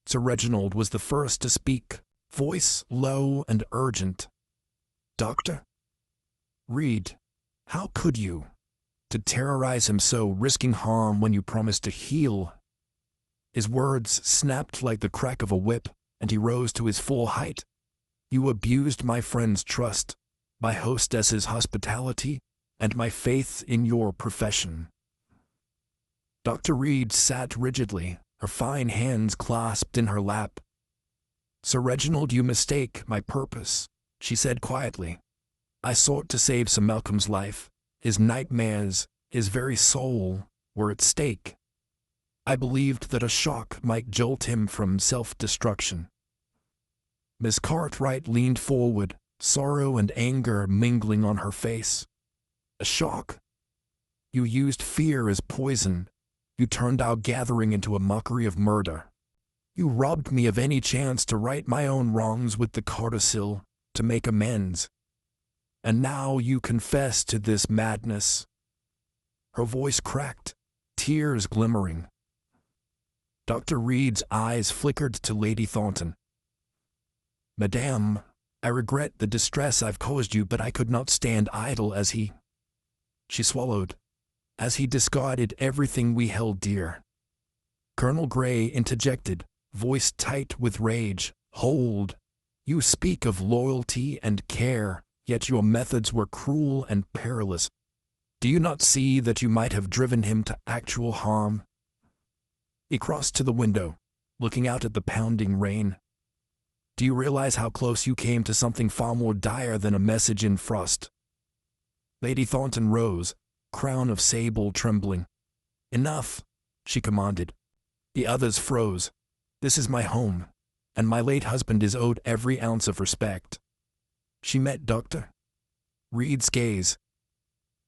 Sir Reginald was the first to speak, voice low and urgent. Doctor Reed, how could you? To terrorize him so, risking harm when you promised to heal. His words snapped like the crack of a whip, and he rose to his full height. You abused my friend's trust, my hostess's hospitality, and my faith in your profession. Dr. Reed sat rigidly, her fine hands clasped in her lap. Sir Reginald, you mistake my purpose, she said quietly. I sought to save Sir Malcolm's life. His nightmares, his very soul, were at stake. I believed that a shock might jolt him from self-destruction. Miss Cartwright leaned forward, sorrow and anger mingling on her face. A shock, You used fear as poison. You turned our gathering into a mockery of murder. You robbed me of any chance to right my own wrongs with the codicil, to make amends. And now you confess to this madness." Her voice cracked, tears glimmering. Dr. Reed's eyes flickered to Lady Thornton. "Madame, I regret the distress I've caused you, but I could not stand idle as he—" She swallowed, "as he discarded everything we held dear." Colonel Grey interjected, voice tight with rage. "Hold! You speak of loyalty and care, yet your methods were cruel and perilous. Do you not see that you might have driven him to actual harm?" He crossed to the window, looking out at the pounding rain. "Do you realize how close you came to something far more dire than a message in frost?" Lady Thornton rose, crown of sable trembling. "Enough," she commanded. The others froze. "This is my home, and my late husband is owed every ounce of respect." She met Dr. Reed's gaze.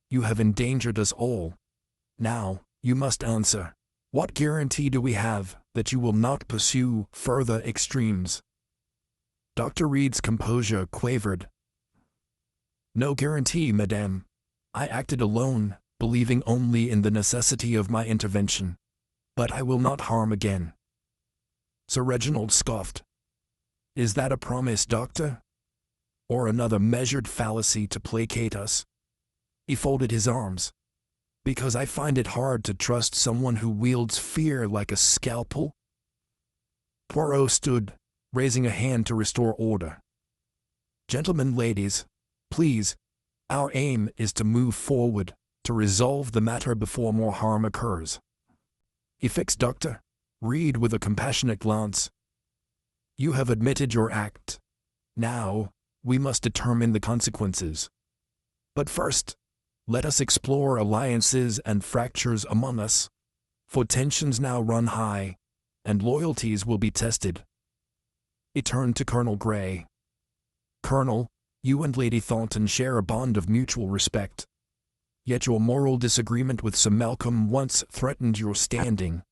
"You have endangered us all. Now, you must answer. What guarantee do we have that you will not pursue further extremes?" Dr. Reed's composure quavered. "No guarantee, madame. I acted alone, believing only in the necessity of my intervention. But I will not harm again." Sir Reginald scoffed. "Is that a promise, doctor? Or another measured fallacy to placate us?" He folded his arms. "Because I find it hard to trust someone who wields fear like a scalpel." Poirot stood, raising a hand to restore order. "Gentlemen, ladies, please, our aim is to move forward, to resolve the matter before more harm occurs." He fixed Dr. Reed with a compassionate glance. "You have admitted your act. Now, we must determine the consequences. But first, let us explore alliances and fractures among us, for tensions now run high, and loyalties will be tested." He turned to Colonel Grey. "Colonel, you and Lady Thornton share a bond of mutual respect. Yet your moral disagreement with Sir Malcolm once threatened your standing.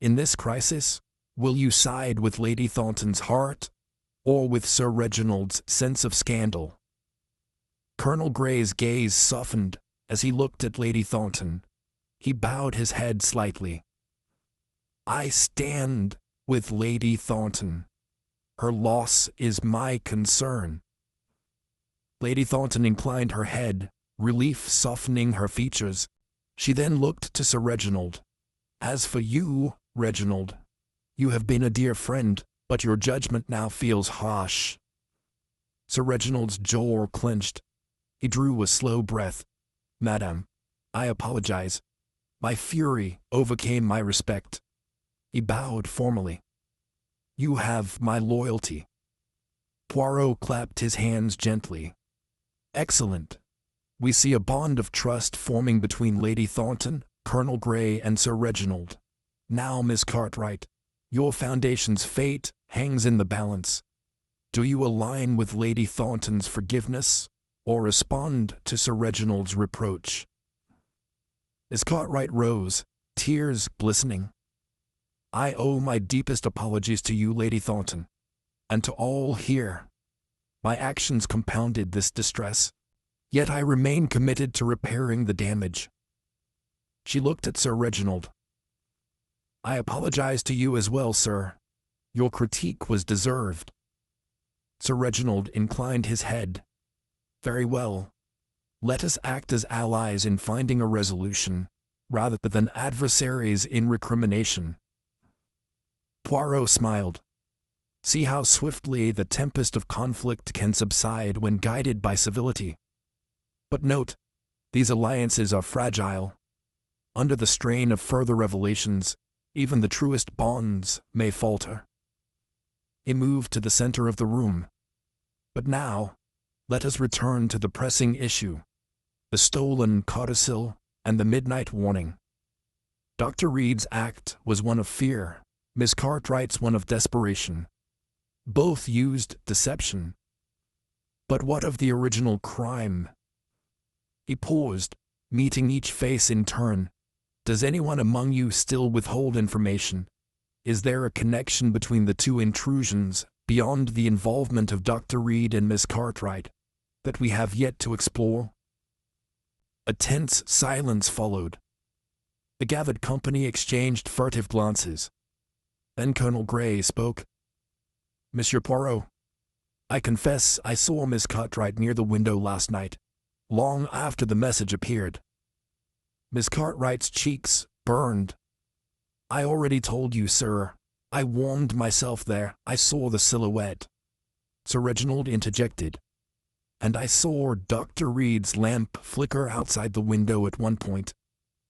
In this crisis, will you side with Lady Thornton's heart, or with Sir Reginald's sense of scandal?" Colonel Grey's gaze softened as he looked at Lady Thornton. He bowed his head slightly. "I stand with Lady Thornton. Her loss is my concern." Lady Thornton inclined her head, relief softening her features. She then looked to Sir Reginald. "As for you, Reginald, you have been a dear friend, but your judgment now feels harsh." Sir Reginald's jaw clenched. He drew a slow breath. "Madame, I apologize. My fury overcame my respect." He bowed formally. "You have my loyalty." Poirot clapped his hands gently. "Excellent. We see a bond of trust forming between Lady Thornton, Colonel Grey, and Sir Reginald. Now, Miss Cartwright, your foundation's fate hangs in the balance. Do you align with Lady Thornton's forgiveness, or respond to Sir Reginald's reproach?" Miss Cartwright rose, tears glistening. "I owe my deepest apologies to you, Lady Thornton, and to all here. My actions compounded this distress, yet I remain committed to repairing the damage." She looked at Sir Reginald. "I apologize to you as well, sir. Your critique was deserved." Sir Reginald inclined his head. "Very well. Let us act as allies in finding a resolution, rather than adversaries in recrimination." Poirot smiled. "See how swiftly the tempest of conflict can subside when guided by civility. But note, these alliances are fragile. Under the strain of further revelations, even the truest bonds may falter." He moved to the center of the room. "But now, let us return to the pressing issue, the stolen codicil and the midnight warning. Dr. Reed's act was one of fear, Miss Cartwright's one of desperation. Both used deception. But what of the original crime?" He paused, meeting each face in turn. Does anyone among you still withhold information? Is there a connection between the two intrusions, beyond the involvement of Dr. Reed and Miss Cartwright, that we have yet to explore? A tense silence followed. The gathered company exchanged furtive glances. Then Colonel Grey spoke. Monsieur Poirot, I confess I saw Miss Cartwright near the window last night, long after the message appeared. Miss Cartwright's cheeks burned. I already told you, sir. I warmed myself there. I saw the silhouette. Sir Reginald interjected. And I saw Dr. Reed's lamp flicker outside the window at one point.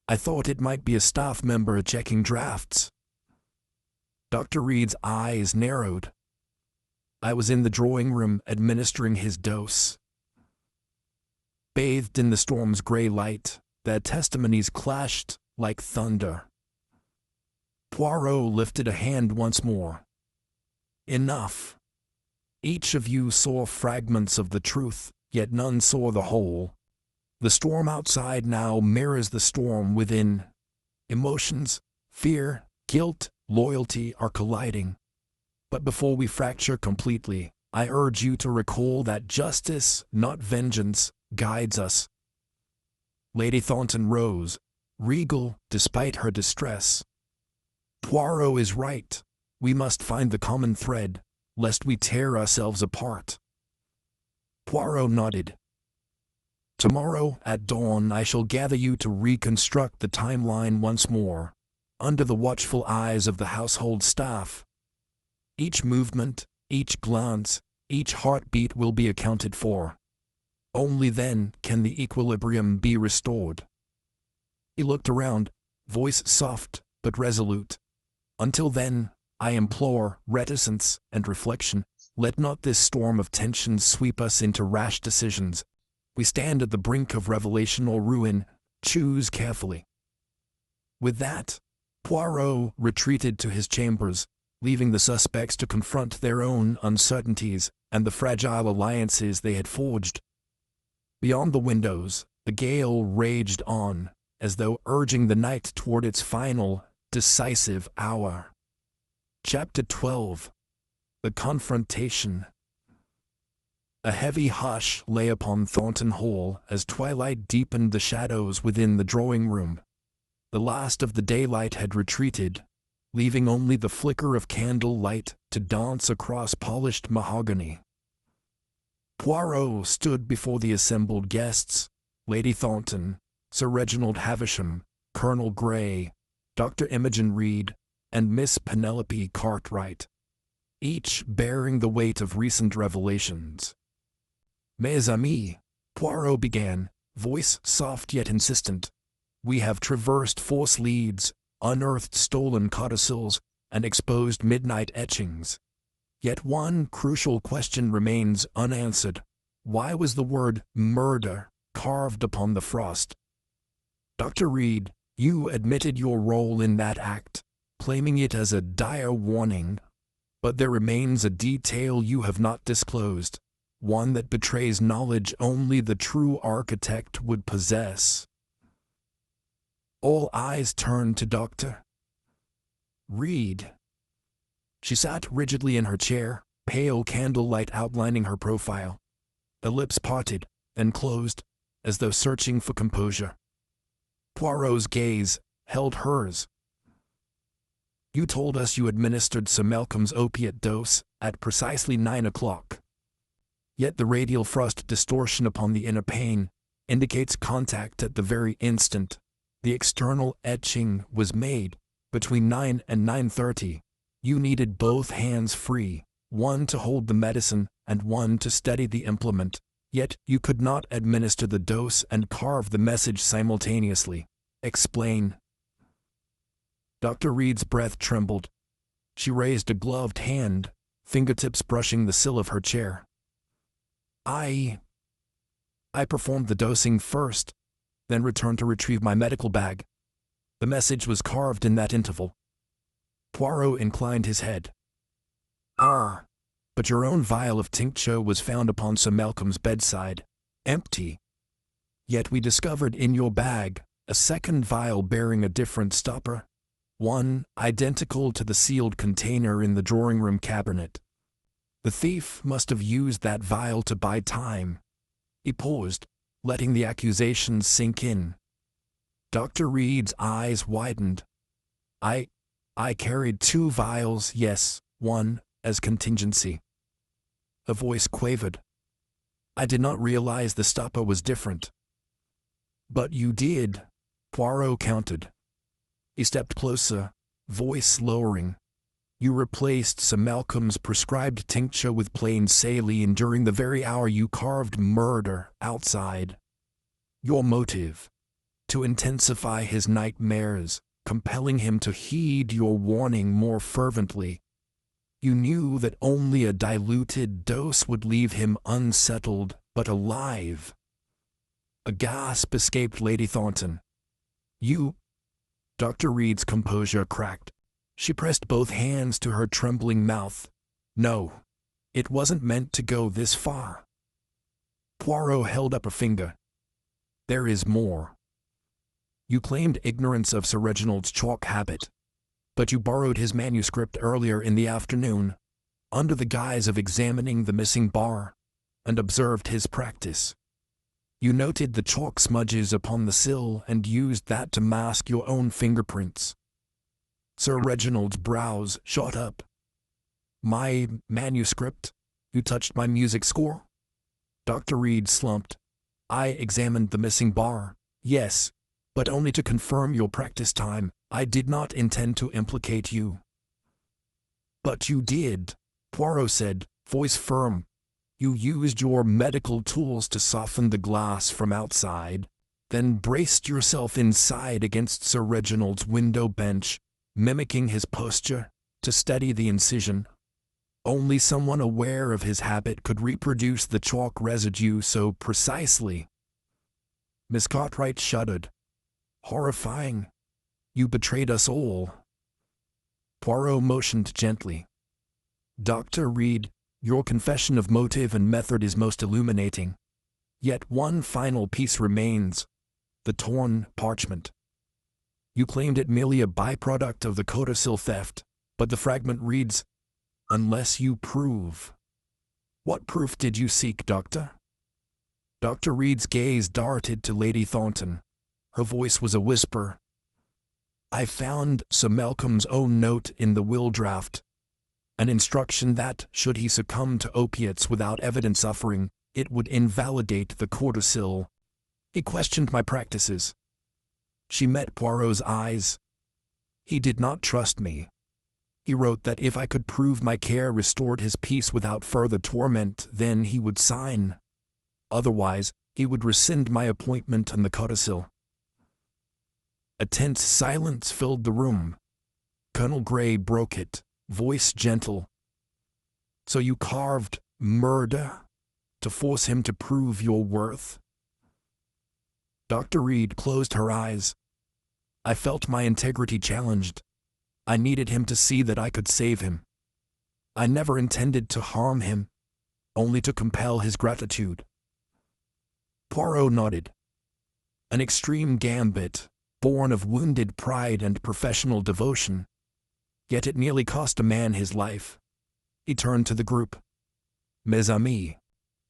I thought it might be a staff member checking drafts. Dr. Reed's eyes narrowed. I was in the drawing room administering his dose. Bathed in the storm's gray light, their testimonies clashed like thunder. Poirot lifted a hand once more. Enough. Each of you saw fragments of the truth, yet none saw the whole. The storm outside now mirrors the storm within. Emotions, fear, guilt, loyalty are colliding. But before we fracture completely, I urge you to recall that justice, not vengeance, guides us. Lady Thornton rose, regal despite her distress. Poirot is right. We must find the common thread, lest we tear ourselves apart. Poirot nodded. Tomorrow at dawn I shall gather you to reconstruct the timeline once more, under the watchful eyes of the household staff. Each movement, each glance, each heartbeat will be accounted for. Only then can the equilibrium be restored. He looked around, voice soft but resolute. Until then, I implore reticence and reflection. Let not this storm of tension sweep us into rash decisions. We stand at the brink of revelation or ruin. Choose carefully. With that, Poirot retreated to his chambers, leaving the suspects to confront their own uncertainties and the fragile alliances they had forged. Beyond the windows, the gale raged on, as though urging the night toward its final, decisive hour. Chapter 12. The Confrontation. A heavy hush lay upon Thornton Hall as twilight deepened the shadows within the drawing room. The last of the daylight had retreated, leaving only the flicker of candle light to dance across polished mahogany. Poirot stood before the assembled guests, Lady Thornton, Sir Reginald Havisham, Colonel Grey, Dr. Imogen Reed, and Miss Penelope Cartwright, each bearing the weight of recent revelations. Mes amis, Poirot began, voice soft yet insistent. We have traversed false leads, unearthed stolen codicils, and exposed midnight etchings. Yet one crucial question remains unanswered. Why was the word murder carved upon the frost? Dr. Reed, you admitted your role in that act, claiming it as a dire warning. But there remains a detail you have not disclosed, one that betrays knowledge only the true architect would possess. All eyes turned to Dr. Reed. She sat rigidly in her chair, pale candlelight outlining her profile. The lips parted, then closed, as though searching for composure. Poirot's gaze held hers. You told us you administered Sir Malcolm's opiate dose at precisely 9 o'clock. Yet the radial frost distortion upon the inner pane indicates contact at the very instant the external etching was made, between 9 and 9:30. You needed both hands free, one to hold the medicine and one to steady the implement, yet you could not administer the dose and carve the message simultaneously. Explain. Dr. Reed's breath trembled. She raised a gloved hand, fingertips brushing the sill of her chair. I performed the dosing first, then returned to retrieve my medical bag. The message was carved in that interval. Poirot inclined his head. Ah, but your own vial of tincture was found upon Sir Malcolm's bedside, empty. Yet we discovered in your bag a second vial bearing a different stopper, one identical to the sealed container in the drawing room cabinet. The thief must have used that vial to buy time." He paused, letting the accusations sink in. Dr. Reed's eyes widened. I carried 2 vials, yes, one as contingency." A voice quavered. "I did not realize the stopper was different." "But you did," Poirot countered. He stepped closer, voice lowering. "You replaced Sir Malcolm's prescribed tincture with plain saline during the very hour you carved murder outside. Your motive? To intensify his nightmares, compelling him to heed your warning more fervently. You knew that only a diluted dose would leave him unsettled but alive." A gasp escaped Lady Thornton. "You—" Dr. Reed's composure cracked. She pressed both hands to her trembling mouth. "No, it wasn't meant to go this far." Poirot held up a finger. "There is more. You claimed ignorance of Sir Reginald's chalk habit, but you borrowed his manuscript earlier in the afternoon, under the guise of examining the missing bar, and observed his practice. You noted the chalk smudges upon the sill and used that to mask your own fingerprints." Sir Reginald's brows shot up. "My manuscript? You touched my music score?" Dr. Reed slumped. "I examined the missing bar, yes, but only to confirm your practice time. I did not intend to implicate you." "But you did," Poirot said, voice firm. "You used your medical tools to soften the glass from outside, then braced yourself inside against Sir Reginald's window bench, mimicking his posture, to steady the incision. Only someone aware of his habit could reproduce the chalk residue so precisely." Miss Cartwright shuddered. "Horrifying. You betrayed us all." Poirot motioned gently. "Dr. Reed, your confession of motive and method is most illuminating. Yet one final piece remains: the torn parchment. You claimed it merely a byproduct of the codicil theft, but the fragment reads, 'Unless you prove.' What proof did you seek, Doctor?" Dr. Reed's gaze darted to Lady Thornton. Her voice was a whisper. "I found Sir Malcolm's own note in the will draft, an instruction that, should he succumb to opiates without evident suffering, it would invalidate the codicil. He questioned my practices." She met Poirot's eyes. "He did not trust me. He wrote that if I could prove my care restored his peace without further torment, then he would sign. Otherwise, he would rescind my appointment on the codicil." A tense silence filled the room. Colonel Grey broke it, voice gentle. "So you carved murder to force him to prove your worth?" Dr. Reed closed her eyes. "I felt my integrity challenged. I needed him to see that I could save him. I never intended to harm him, only to compel his gratitude." Poirot nodded. "An extreme gambit, born of wounded pride and professional devotion. Yet it nearly cost a man his life." He turned to the group. "Mes amis,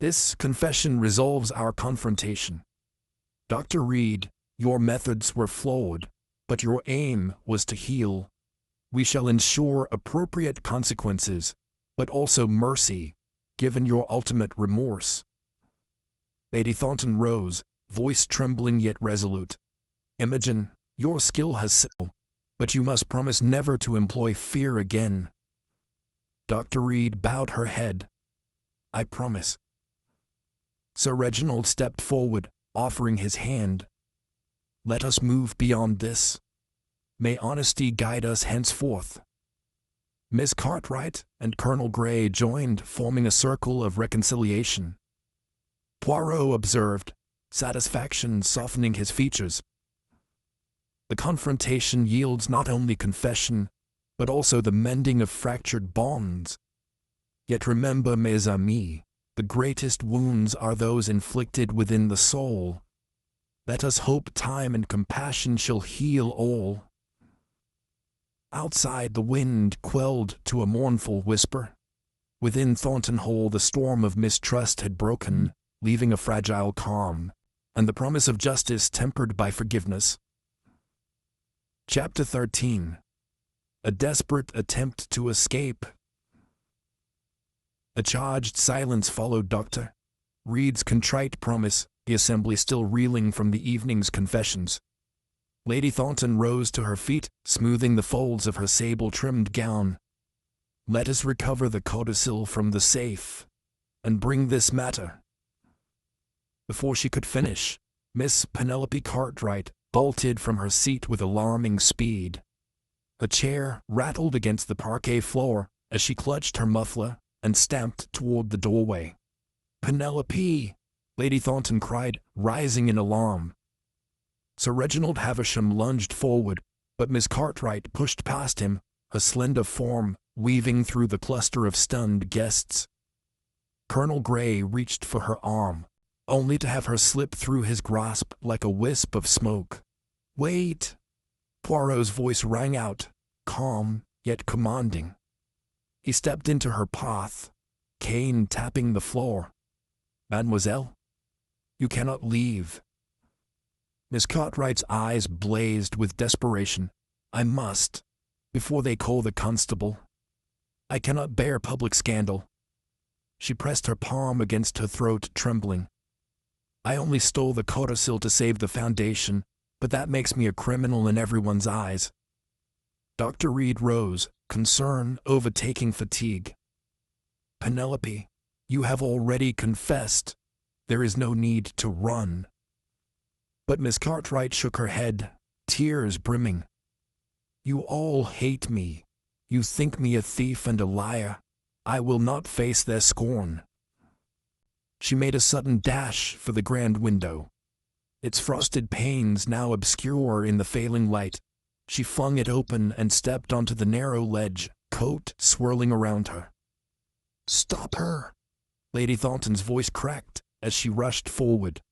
this confession resolves our confrontation. Dr. Reed, your methods were flawed, but your aim was to heal. We shall ensure appropriate consequences, but also mercy, given your ultimate remorse." Lady Thornton rose, voice trembling yet resolute. "Imogen, your skill has settled, but you must promise never to employ fear again." Dr. Reed bowed her head. "I promise." Sir Reginald stepped forward, offering his hand. "Let us move beyond this. May honesty guide us henceforth." Miss Cartwright and Colonel Grey joined, forming a circle of reconciliation. Poirot observed, satisfaction softening his features. The confrontation yields not only confession, but also the mending of fractured bonds. Yet remember, mes amis, the greatest wounds are those inflicted within the soul. Let us hope time and compassion shall heal all. Outside the wind quelled to a mournful whisper. Within Thornton Hall the storm of mistrust had broken, leaving a fragile calm, and the promise of justice tempered by forgiveness. Chapter 13. A desperate attempt to escape. A charged silence followed Dr. Reed's contrite promise, the assembly still reeling from the evening's confessions. Lady Thornton rose to her feet, smoothing the folds of her sable-trimmed gown. Let us recover the codicil from the safe, and bring this matter. Before she could finish, Miss Penelope Cartwright bolted from her seat with alarming speed. A chair rattled against the parquet floor as she clutched her muffler and stamped toward the doorway. "Penelope!" Lady Thornton cried, rising in alarm. Sir Reginald Havisham lunged forward, but Miss Cartwright pushed past him, her slender form weaving through the cluster of stunned guests. Colonel Grey reached for her arm, only to have her slip through his grasp like a wisp of smoke. "Wait!" Poirot's voice rang out, calm yet commanding. He stepped into her path, cane tapping the floor. "Mademoiselle, you cannot leave." Miss Cartwright's eyes blazed with desperation. "I must, before they call the constable. I cannot bear public scandal." She pressed her palm against her throat, trembling. "I only stole the codicil to save the foundation, but that makes me a criminal in everyone's eyes." Dr. Reed rose, concern overtaking fatigue. "Penelope, you have already confessed. There is no need to run." But Miss Cartwright shook her head, tears brimming. "You all hate me. You think me a thief and a liar. I will not face their scorn." She made a sudden dash for the grand window. Its frosted panes now obscure in the failing light. She flung it open and stepped onto the narrow ledge, coat swirling around her. "Stop her!" Lady Thornton's voice cracked as she rushed forward.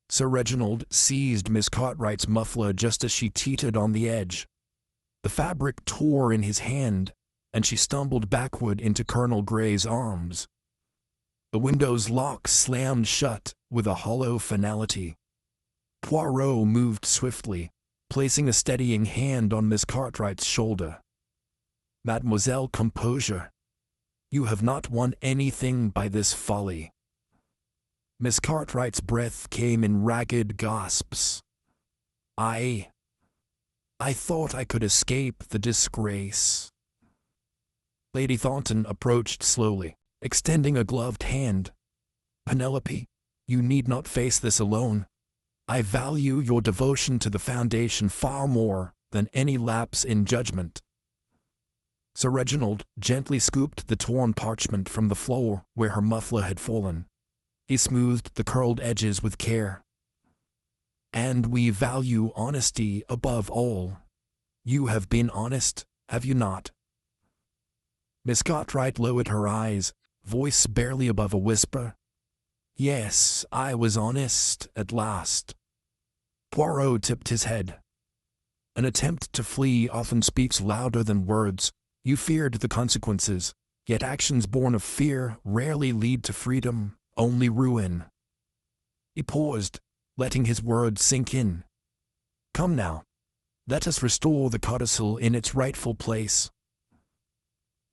Sir Reginald seized Miss Cartwright's muffler just as she teetered on the edge. The fabric tore in his hand, and she stumbled backward into Colonel Grey's arms. The window's lock slammed shut with a hollow finality. Poirot moved swiftly, placing a steadying hand on Miss Cartwright's shoulder. "Mademoiselle, composure. You have not won anything by this folly." Miss Cartwright's breath came in ragged gasps. I thought I could escape the disgrace." Lady Thornton approached slowly, extending a gloved hand. "Penelope, you need not face this alone. I value your devotion to the Foundation far more than any lapse in judgment." Sir Reginald gently scooped the torn parchment from the floor where her muffler had fallen. He smoothed the curled edges with care. "And we value honesty above all. You have been honest, have you not?" Miss Cartwright lowered her eyes, voice barely above a whisper. "Yes, I was honest at last." Poirot tipped his head. "An attempt to flee often speaks louder than words. You feared the consequences, yet actions born of fear rarely lead to freedom, only ruin." He paused, letting his words sink in. "Come now, let us restore the codicil in its rightful place."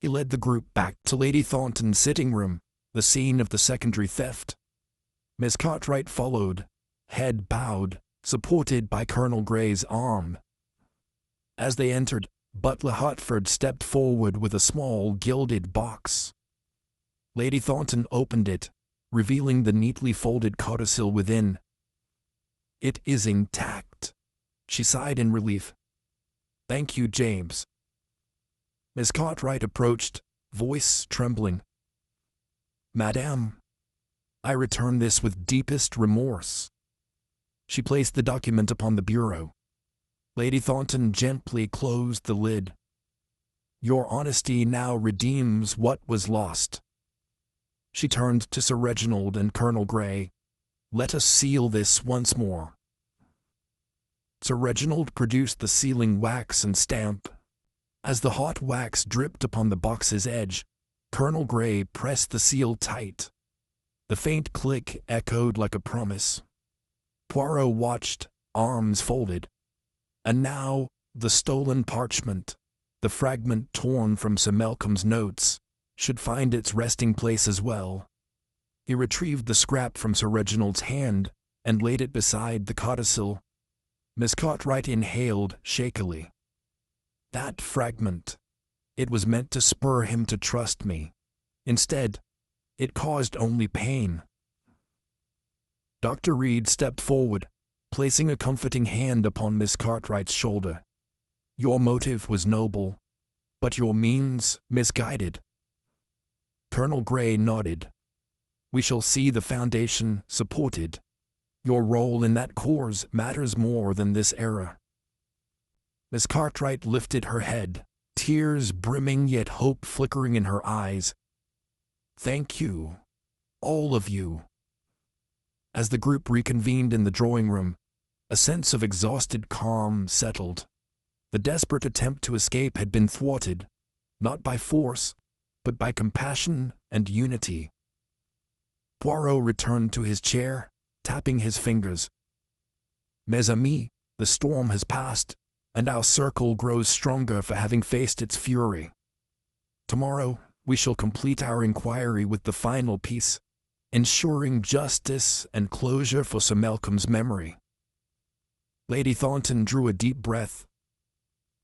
He led the group back to Lady Thornton's sitting room, the scene of the secondary theft. Miss Cartwright followed, head bowed, supported by Colonel Grey's arm. As they entered, Butler Hartford stepped forward with a small gilded box. Lady Thornton opened it, revealing the neatly folded codicil within. "It is intact," she sighed in relief. "Thank you, James." Miss Cartwright approached, voice trembling. "Madame, I return this with deepest remorse." She placed the document upon the bureau. Lady Thornton gently closed the lid. "Your honesty now redeems what was lost." She turned to Sir Reginald and Colonel Grey. Let us seal this once more." Sir Reginald produced the sealing wax and stamp. As the hot wax dripped upon the box's edge, Colonel Grey pressed the seal tight. The faint click echoed like a promise. Poirot watched, arms folded. And now, the stolen parchment, the fragment torn from Sir Malcolm's notes, should find its resting place as well. He retrieved the scrap from Sir Reginald's hand and laid it beside the codicil. Miss Cartwright inhaled shakily. That fragment. It was meant to spur him to trust me. Instead, it caused only pain. Dr. Reed stepped forward, placing a comforting hand upon Miss Cartwright's shoulder. Your motive was noble, but your means misguided. Colonel Grey nodded. We shall see the foundation supported. Your role in that cause matters more than this error. Miss Cartwright lifted her head, tears brimming yet hope flickering in her eyes. Thank you, all of you. As the group reconvened in the drawing room, a sense of exhausted calm settled. The desperate attempt to escape had been thwarted, not by force, but by compassion and unity. Poirot returned to his chair, tapping his fingers. Mes amis, the storm has passed, and our circle grows stronger for having faced its fury. Tomorrow, we shall complete our inquiry with the final piece, ensuring justice and closure for Sir Malcolm's memory. Lady Thornton drew a deep breath.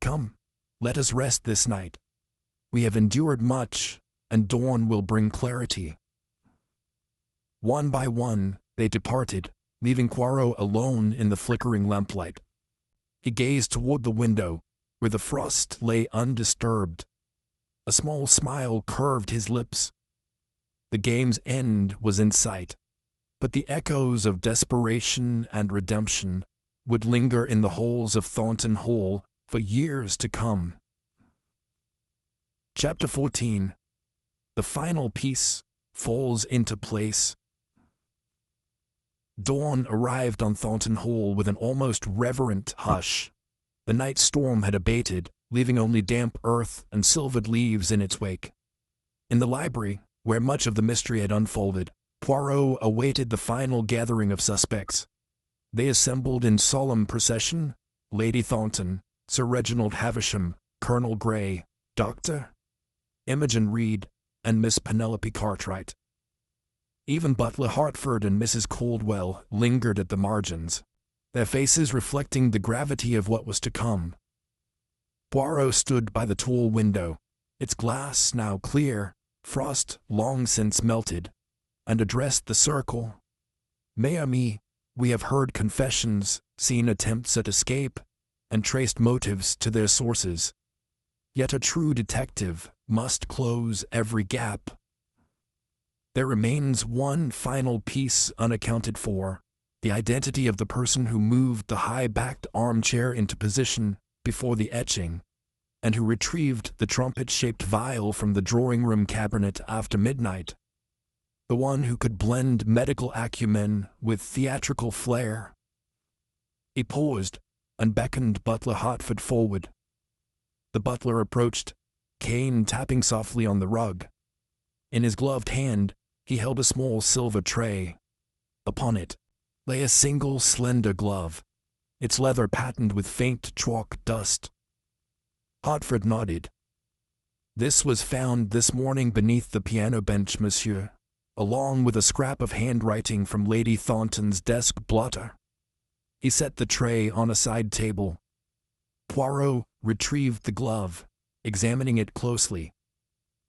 Come, let us rest this night. We have endured much, and dawn will bring clarity. One by one, they departed, leaving Poirot alone in the flickering lamplight. He gazed toward the window, where the frost lay undisturbed. A small smile curved his lips. The game's end was in sight, but the echoes of desperation and redemption would linger in the halls of Thornton Hall for years to come. Chapter 14. The final piece falls into place. Dawn arrived on Thornton Hall with an almost reverent hush. The night storm had abated, leaving only damp earth and silvered leaves in its wake. In the library, where much of the mystery had unfolded, Poirot awaited the final gathering of suspects. They assembled in solemn procession: Lady Thornton, Sir Reginald Havisham, Colonel Grey, Dr. Imogen Reed, and Miss Penelope Cartwright. Even Butler Hartford and Mrs. Caldwell lingered at the margins, their faces reflecting the gravity of what was to come. Poirot stood by the tall window, its glass now clear, frost long since melted, and addressed the circle. Mes amis, we have heard confessions, seen attempts at escape, and traced motives to their sources. Yet a true detective must close every gap. There remains one final piece unaccounted for: the identity of the person who moved the high-backed armchair into position before the etching, and who retrieved the trumpet-shaped vial from the drawing-room cabinet after midnight. The one who could blend medical acumen with theatrical flair. He paused and beckoned Butler Hartford forward. The butler approached, cane tapping softly on the rug. In his gloved hand, he held a small silver tray. Upon it lay a single slender glove, its leather patterned with faint chalk dust. Hartford nodded. This was found this morning beneath the piano bench, monsieur, along with a scrap of handwriting from Lady Thornton's desk blotter. He set the tray on a side table. Poirot retrieved the glove, examining it closely.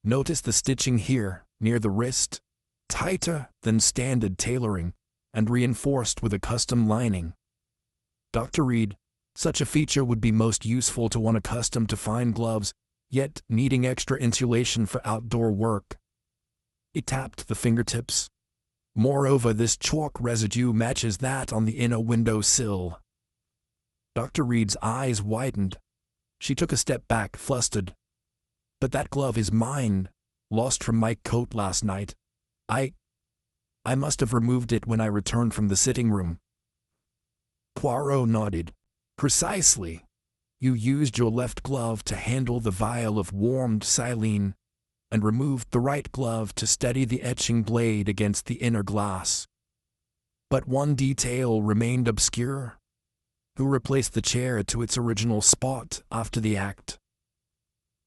Notice the stitching here, near the wrist, tighter than standard tailoring, and reinforced with a custom lining. Dr. Reed, such a feature would be most useful to one accustomed to fine gloves, yet needing extra insulation for outdoor work. He tapped the fingertips. Moreover, this chalk residue matches that on the inner window sill. Dr. Reed's eyes widened. She took a step back, flustered. But that glove is mine, lost from my coat last night. I must have removed it when I returned from the sitting room. Poirot nodded. Precisely. You used your left glove to handle the vial of warmed saline, and removed the right glove to steady the etching blade against the inner glass. But one detail remained obscure. Who replaced the chair to its original spot after the act?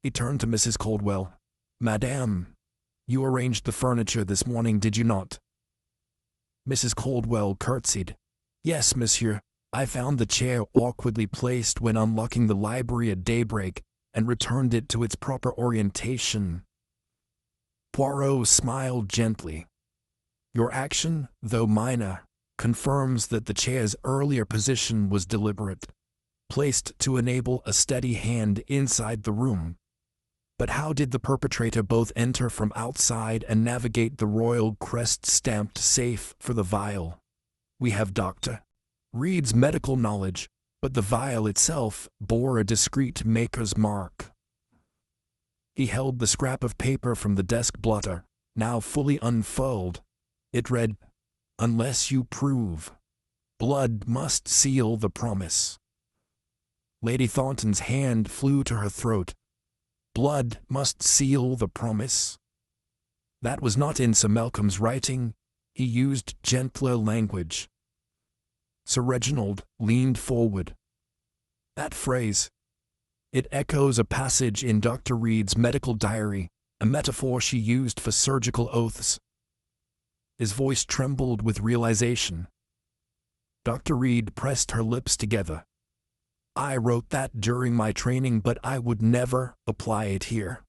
He turned to Mrs. Caldwell. Madame, you arranged the furniture this morning, did you not? Mrs. Caldwell curtsied. Yes, monsieur. I found the chair awkwardly placed when unlocking the library at daybreak, and returned it to its proper orientation. Poirot smiled gently. Your action, though minor, confirms that the chair's earlier position was deliberate, placed to enable a steady hand inside the room. But how did the perpetrator both enter from outside and navigate the royal crest-stamped safe for the vial? We have Dr. Reed's medical knowledge, but the vial itself bore a discreet maker's mark. He held the scrap of paper from the desk blotter, now fully unfurled. It read, Unless you prove, blood must seal the promise. Lady Thornton's hand flew to her throat. Blood must seal the promise? That was not in Sir Malcolm's writing. He used gentler language. Sir Reginald leaned forward. That phrase. It echoes a passage in Dr. Reed's medical diary, a metaphor she used for surgical oaths. His voice trembled with realization. Dr. Reed pressed her lips together. I wrote that during my training, but I would never apply it here.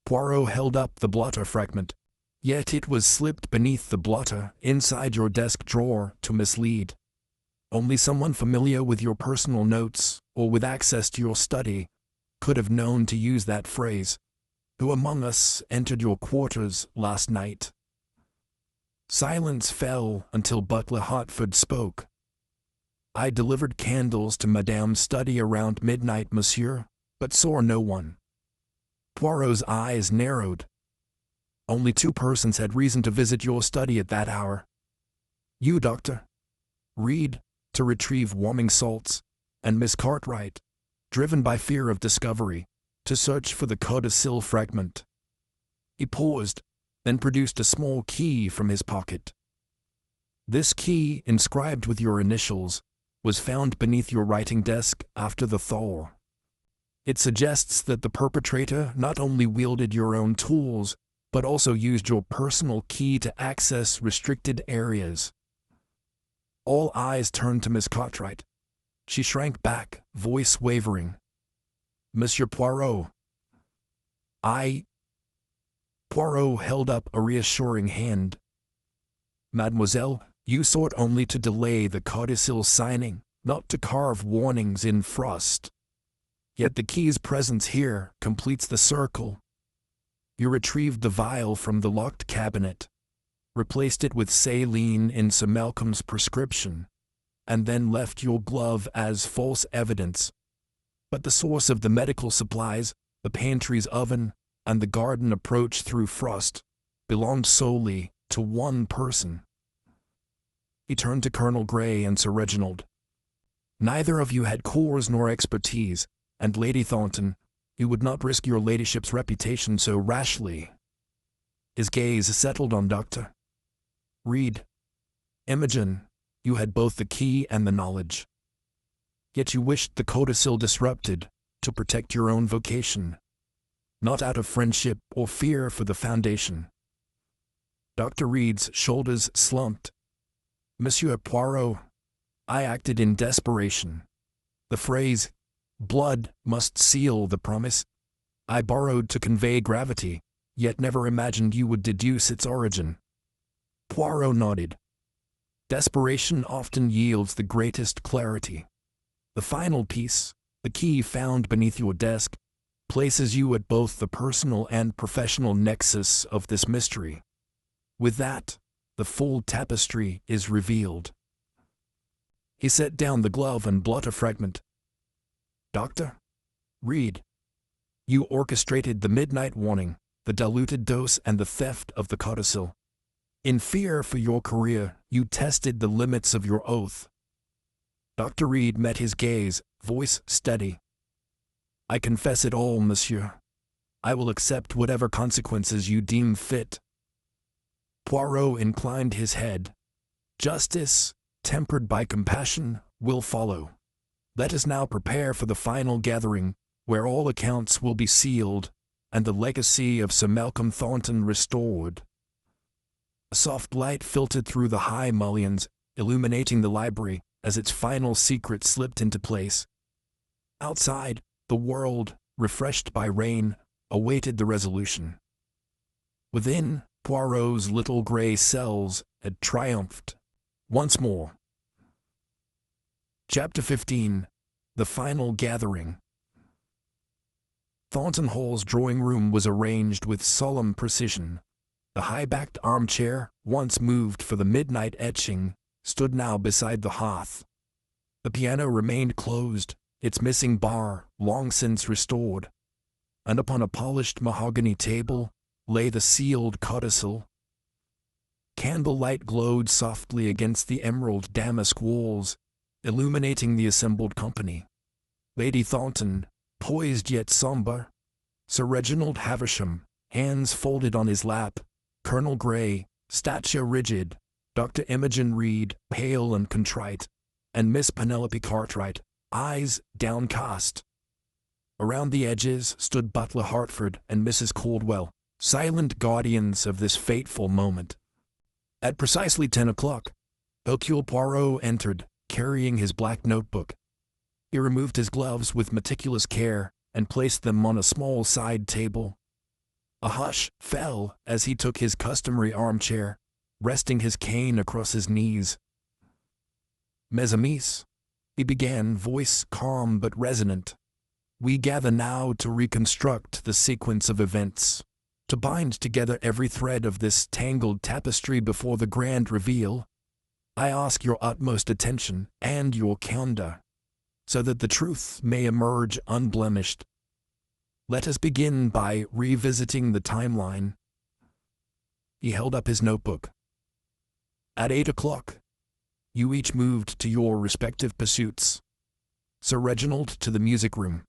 Poirot held up the blotter fragment. Yet it was slipped beneath the blotter, inside your desk drawer, to mislead. Only someone familiar with your personal notes, or with access to your study, could have known to use that phrase. Who among us entered your quarters last night? Silence fell until Butler Hartford spoke. I delivered candles to Madame's study around midnight, monsieur, but saw no one. Poirot's eyes narrowed. Only 2 persons had reason to visit your study at that hour. You, Dr. Reed, to retrieve warming salts, and Miss Cartwright, driven by fear of discovery, to search for the codicil fragment. He paused, then produced a small key from his pocket. This key, inscribed with your initials, was found beneath your writing desk after the thaw. It suggests that the perpetrator not only wielded your own tools, but also used your personal key to access restricted areas. All eyes turned to Miss Cartwright. She shrank back, voice wavering. Monsieur Poirot. Poirot held up a reassuring hand. Mademoiselle, you sought only to delay the codicil signing, not to carve warnings in frost. Yet the key's presence here completes the circle. You retrieved the vial from the locked cabinet, replaced it with saline in Sir Malcolm's prescription, and then left your glove as false evidence. But the source of the medical supplies, the pantry's oven, and the garden approach through frost belonged solely to one person. He turned to Colonel Grey and Sir Reginald. Neither of you had cores nor expertise, and Lady Thornton, you would not risk your ladyship's reputation so rashly. His gaze settled on Dr. Reed. Imogen, you had both the key and the knowledge. Yet you wished the codicil disrupted to protect your own vocation, not out of friendship or fear for the Foundation. Dr. Reed's shoulders slumped. Monsieur Poirot, I acted in desperation. The phrase, blood must seal the promise, I borrowed to convey gravity, yet never imagined you would deduce its origin. Poirot nodded. Desperation often yields the greatest clarity. The final piece, the key found beneath your desk, places you at both the personal and professional nexus of this mystery. With that, the full tapestry is revealed. He set down the glove and blotter fragment. Dr. Reed, you orchestrated the midnight warning, the diluted dose, and the theft of the codicil. In fear for your career, you tested the limits of your oath. Dr. Reed met his gaze, voice steady. I confess it all, monsieur. I will accept whatever consequences you deem fit. Poirot inclined his head. Justice, tempered by compassion, will follow. Let us now prepare for the final gathering, where all accounts will be sealed, and the legacy of Sir Malcolm Thornton restored. A soft light filtered through the high mullions, illuminating the library as its final secret slipped into place. Outside, the world, refreshed by rain, awaited the resolution. Within, Poirot's little grey cells had triumphed once more. Chapter 15. The Final Gathering. Thornton Hall's drawing room was arranged with solemn precision. The high-backed armchair, once moved for the midnight etching, stood now beside the hearth. The piano remained closed, its missing bar long since restored, and upon a polished mahogany table lay the sealed codicil. Candlelight glowed softly against the emerald damask walls, illuminating the assembled company. Lady Thornton, poised yet sombre, Sir Reginald Haversham, hands folded on his lap, Colonel Grey, stature rigid, Dr. Imogen Reed, pale and contrite, and Miss Penelope Cartwright, eyes downcast. Around the edges stood Butler Hartford and Mrs. Caldwell, silent guardians of this fateful moment. At precisely 10 o'clock, Hercule Poirot entered, carrying his black notebook. He removed his gloves with meticulous care and placed them on a small side table. A hush fell as he took his customary armchair, resting his cane across his knees. Mes amis, he began, voice calm but resonant. We gather now to reconstruct the sequence of events, to bind together every thread of this tangled tapestry before the grand reveal. I ask your utmost attention and your candor, so that the truth may emerge unblemished. Let us begin by revisiting the timeline. He held up his notebook. At 8 o'clock, you each moved to your respective pursuits. Sir Reginald to the music room,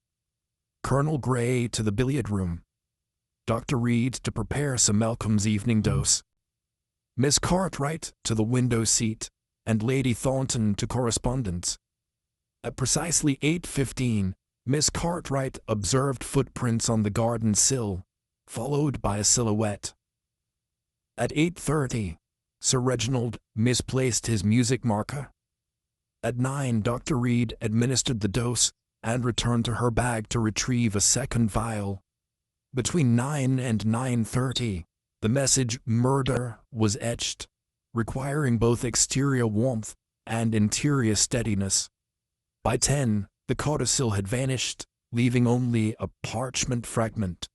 Colonel Grey to the billiard room, Dr. Reed to prepare Sir Malcolm's evening dose, Miss Cartwright to the window seat, and Lady Thornton to correspondence. At precisely 8:15, Miss Cartwright observed footprints on the garden sill, followed by a silhouette. At 8:30, Sir Reginald misplaced his music marker. At 9, Dr. Reed administered the dose and returned to her bag to retrieve a second vial. Between 9 and 9:30, the message "murder" was etched, requiring both exterior warmth and interior steadiness. By 10, the codicil had vanished, leaving only a parchment fragment.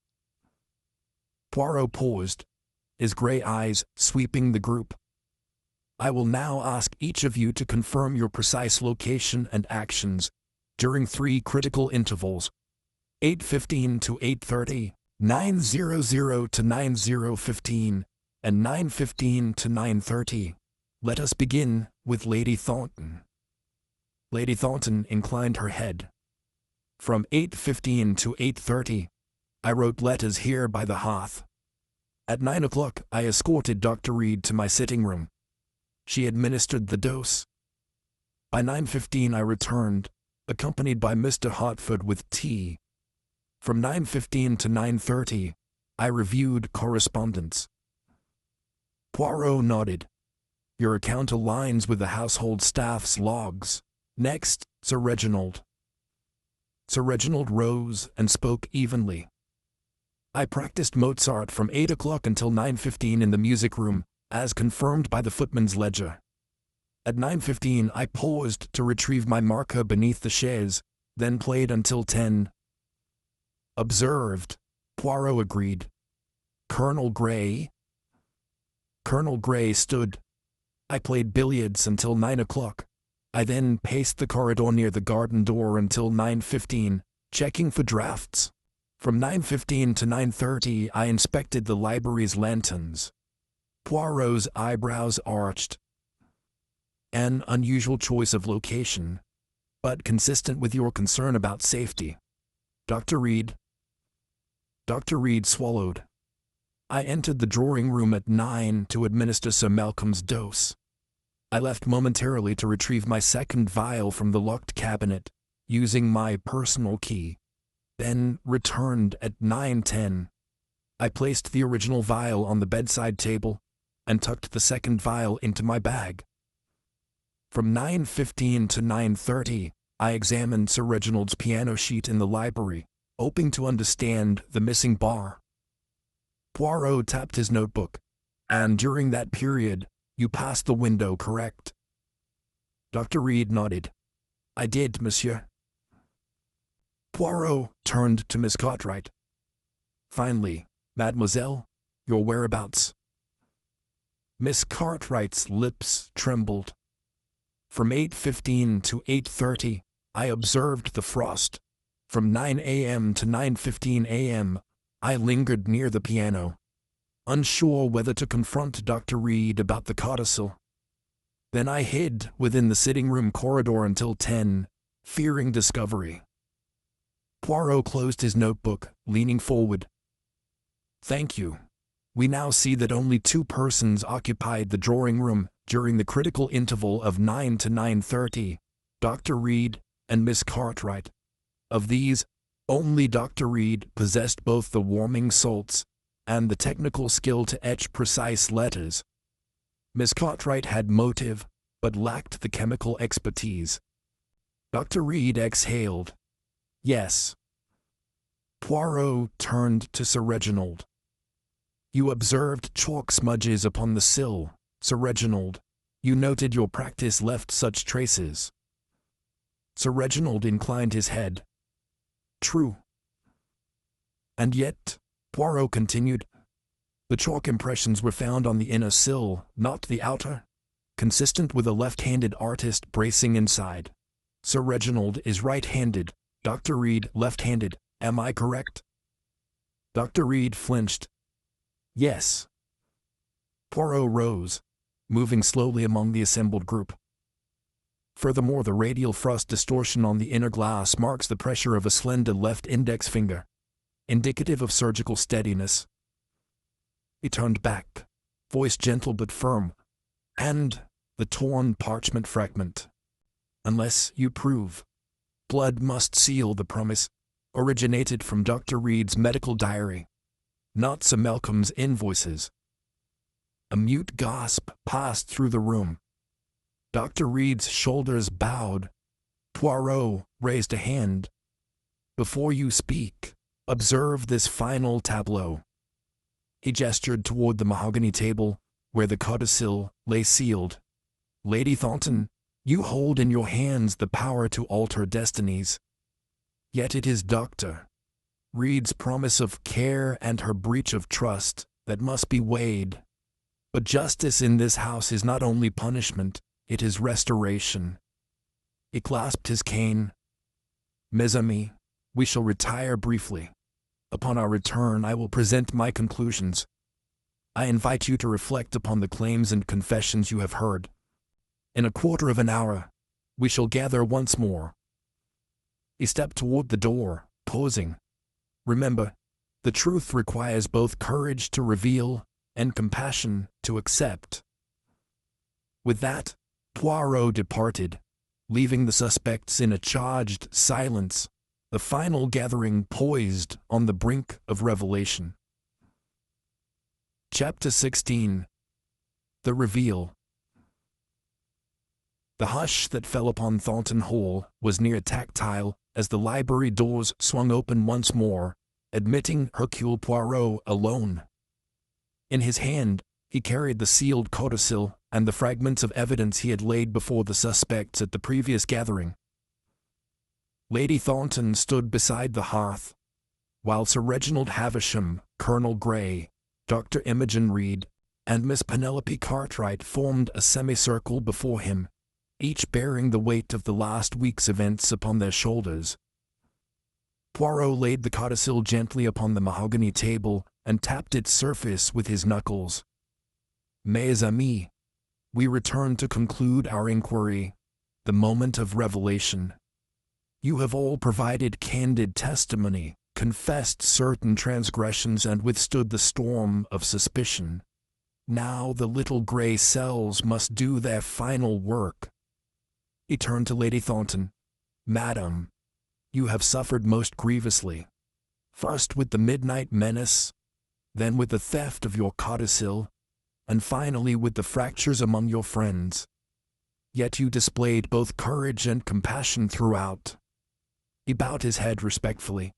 Poirot paused, his grey eyes sweeping the group. I will now ask each of you to confirm your precise location and actions during 3 critical intervals: 8:15 to 8:30, 9:00 to 9:15, and 9:15 to 9:30. Let us begin with Lady Thornton. Lady Thornton inclined her head. From 8:15 to 8:30, I wrote letters here by the hearth. At 9 o'clock, I escorted Dr. Reed to my sitting room. She administered the dose. By 9:15, I returned, accompanied by Mr. Hartford with tea. From 9:15 to 9:30, I reviewed correspondence. Poirot nodded. Your account aligns with the household staff's logs. Next, Sir Reginald. Sir Reginald rose and spoke evenly. I practiced Mozart from 8 o'clock until 9:15 in the music room, as confirmed by the footman's ledger. At 9:15 I paused to retrieve my marker beneath the chaise, then played until 10. Observed, Poirot agreed. Colonel Grey? Colonel Grey stood. I played billiards until 9 o'clock. I then paced the corridor near the garden door until 9:15, checking for drafts. From 9:15 to 9:30 I inspected the library's lanterns. Poirot's eyebrows arched. An unusual choice of location, but consistent with your concern about safety. Dr. Reed. Dr. Reed swallowed. I entered the drawing room at 9 to administer Sir Malcolm's dose. I left momentarily to retrieve my second vial from the locked cabinet, using my personal key, then returned at 9:10. I placed the original vial on the bedside table and tucked the second vial into my bag. From 9:15 to 9:30, I examined Sir Reginald's piano sheet in the library, hoping to understand the missing bar. Poirot tapped his notebook, and during that period, you passed the window, correct? Dr. Reed nodded. I did, monsieur. Poirot turned to Miss Cartwright. Finally, mademoiselle, your whereabouts? Miss Cartwright's lips trembled. From 8:15 to 8:30, I observed the frost. From 9 a.m. to 9:15 a.m., I lingered near the piano, unsure whether to confront Dr. Reed about the codicil. Then I hid within the sitting room corridor until 10, fearing discovery. Poirot closed his notebook, leaning forward. Thank you. We now see that only 2 persons occupied the drawing room during the critical interval of 9 to 9:30, Dr. Reed and Miss Cartwright. Of these, only Dr. Reed possessed both the warming salts and the technical skill to etch precise letters. Miss Cartwright had motive, but lacked the chemical expertise. Dr. Reed exhaled. Yes. Poirot turned to Sir Reginald. You observed chalk smudges upon the sill, Sir Reginald. You noted your practice left such traces. Sir Reginald inclined his head. True. And yet, Poirot continued, the chalk impressions were found on the inner sill, not the outer, consistent with a left-handed artist bracing inside. Sir Reginald is right-handed, Dr. Reed left-handed, am I correct? Dr. Reed flinched. Yes. Poirot rose, moving slowly among the assembled group. Furthermore, the radial frost distortion on the inner glass marks the pressure of a slender left index finger, indicative of surgical steadiness. He turned back, voice gentle but firm, and the torn parchment fragment. Unless you prove, blood must seal the promise, originated from Dr. Reed's medical diary, not Sir Malcolm's invoices. A mute gasp passed through the room. Dr. Reed's shoulders bowed. Poirot raised a hand. Before you speak, observe this final tableau. He gestured toward the mahogany table, where the codicil lay sealed. Lady Thornton, you hold in your hands the power to alter destinies. Yet it is Dr. Reed's promise of care and her breach of trust that must be weighed. But justice in this house is not only punishment, it is restoration. He clasped his cane. Mes amis, we shall retire briefly. Upon our return, I will present my conclusions. I invite you to reflect upon the claims and confessions you have heard. In a quarter of an hour, we shall gather once more. He stepped toward the door, pausing. Remember, the truth requires both courage to reveal and compassion to accept. With that, Poirot departed, leaving the suspects in a charged silence, the final gathering poised on the brink of revelation. Chapter 16. The Reveal. The hush that fell upon Thornton Hall was near tactile as the library doors swung open once more, admitting Hercule Poirot alone. In his hand, he carried the sealed codicil and the fragments of evidence he had laid before the suspects at the previous gathering. Lady Thornton stood beside the hearth, while Sir Reginald Havisham, Colonel Grey, Dr. Imogen Reed, and Miss Penelope Cartwright formed a semicircle before him, each bearing the weight of the last week's events upon their shoulders. Poirot laid the codicil gently upon the mahogany table and tapped its surface with his knuckles. Mes amis, we return to conclude our inquiry, the moment of revelation. You have all provided candid testimony, confessed certain transgressions, and withstood the storm of suspicion. Now the little gray cells must do their final work. He turned to Lady Thornton. Madam, you have suffered most grievously. First with the midnight menace, then with the theft of your codicil, and finally with the fractures among your friends. Yet you displayed both courage and compassion throughout. He bowed his head respectfully.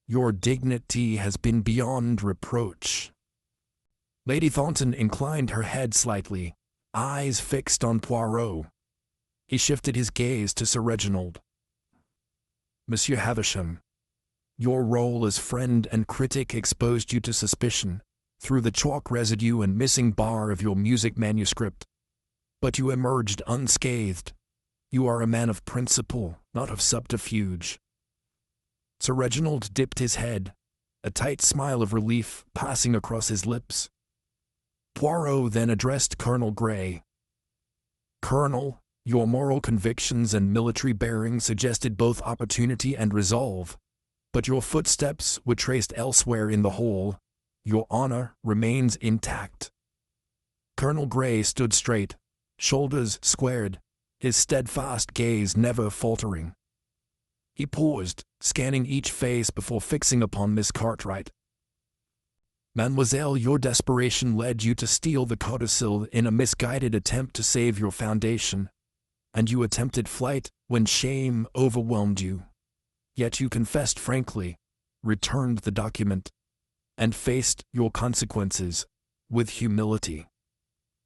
Your dignity has been beyond reproach. Lady Thornton inclined her head slightly, eyes fixed on Poirot. He shifted his gaze to Sir Reginald. Monsieur Havisham, your role as friend and critic exposed you to suspicion through the chalk residue and missing bar of your music manuscript. But you emerged unscathed. You are a man of principle, not of subterfuge. Sir Reginald dipped his head, a tight smile of relief passing across his lips. Poirot then addressed Colonel Grey. Colonel, your moral convictions and military bearing suggested both opportunity and resolve, but your footsteps were traced elsewhere in the whole. Your honor remains intact. Colonel Grey stood straight, shoulders squared, his steadfast gaze never faltering. He paused, scanning each face before fixing upon Miss Cartwright. Mademoiselle, your desperation led you to steal the codicil in a misguided attempt to save your foundation, and you attempted flight when shame overwhelmed you. Yet you confessed frankly, returned the document, and faced your consequences with humility.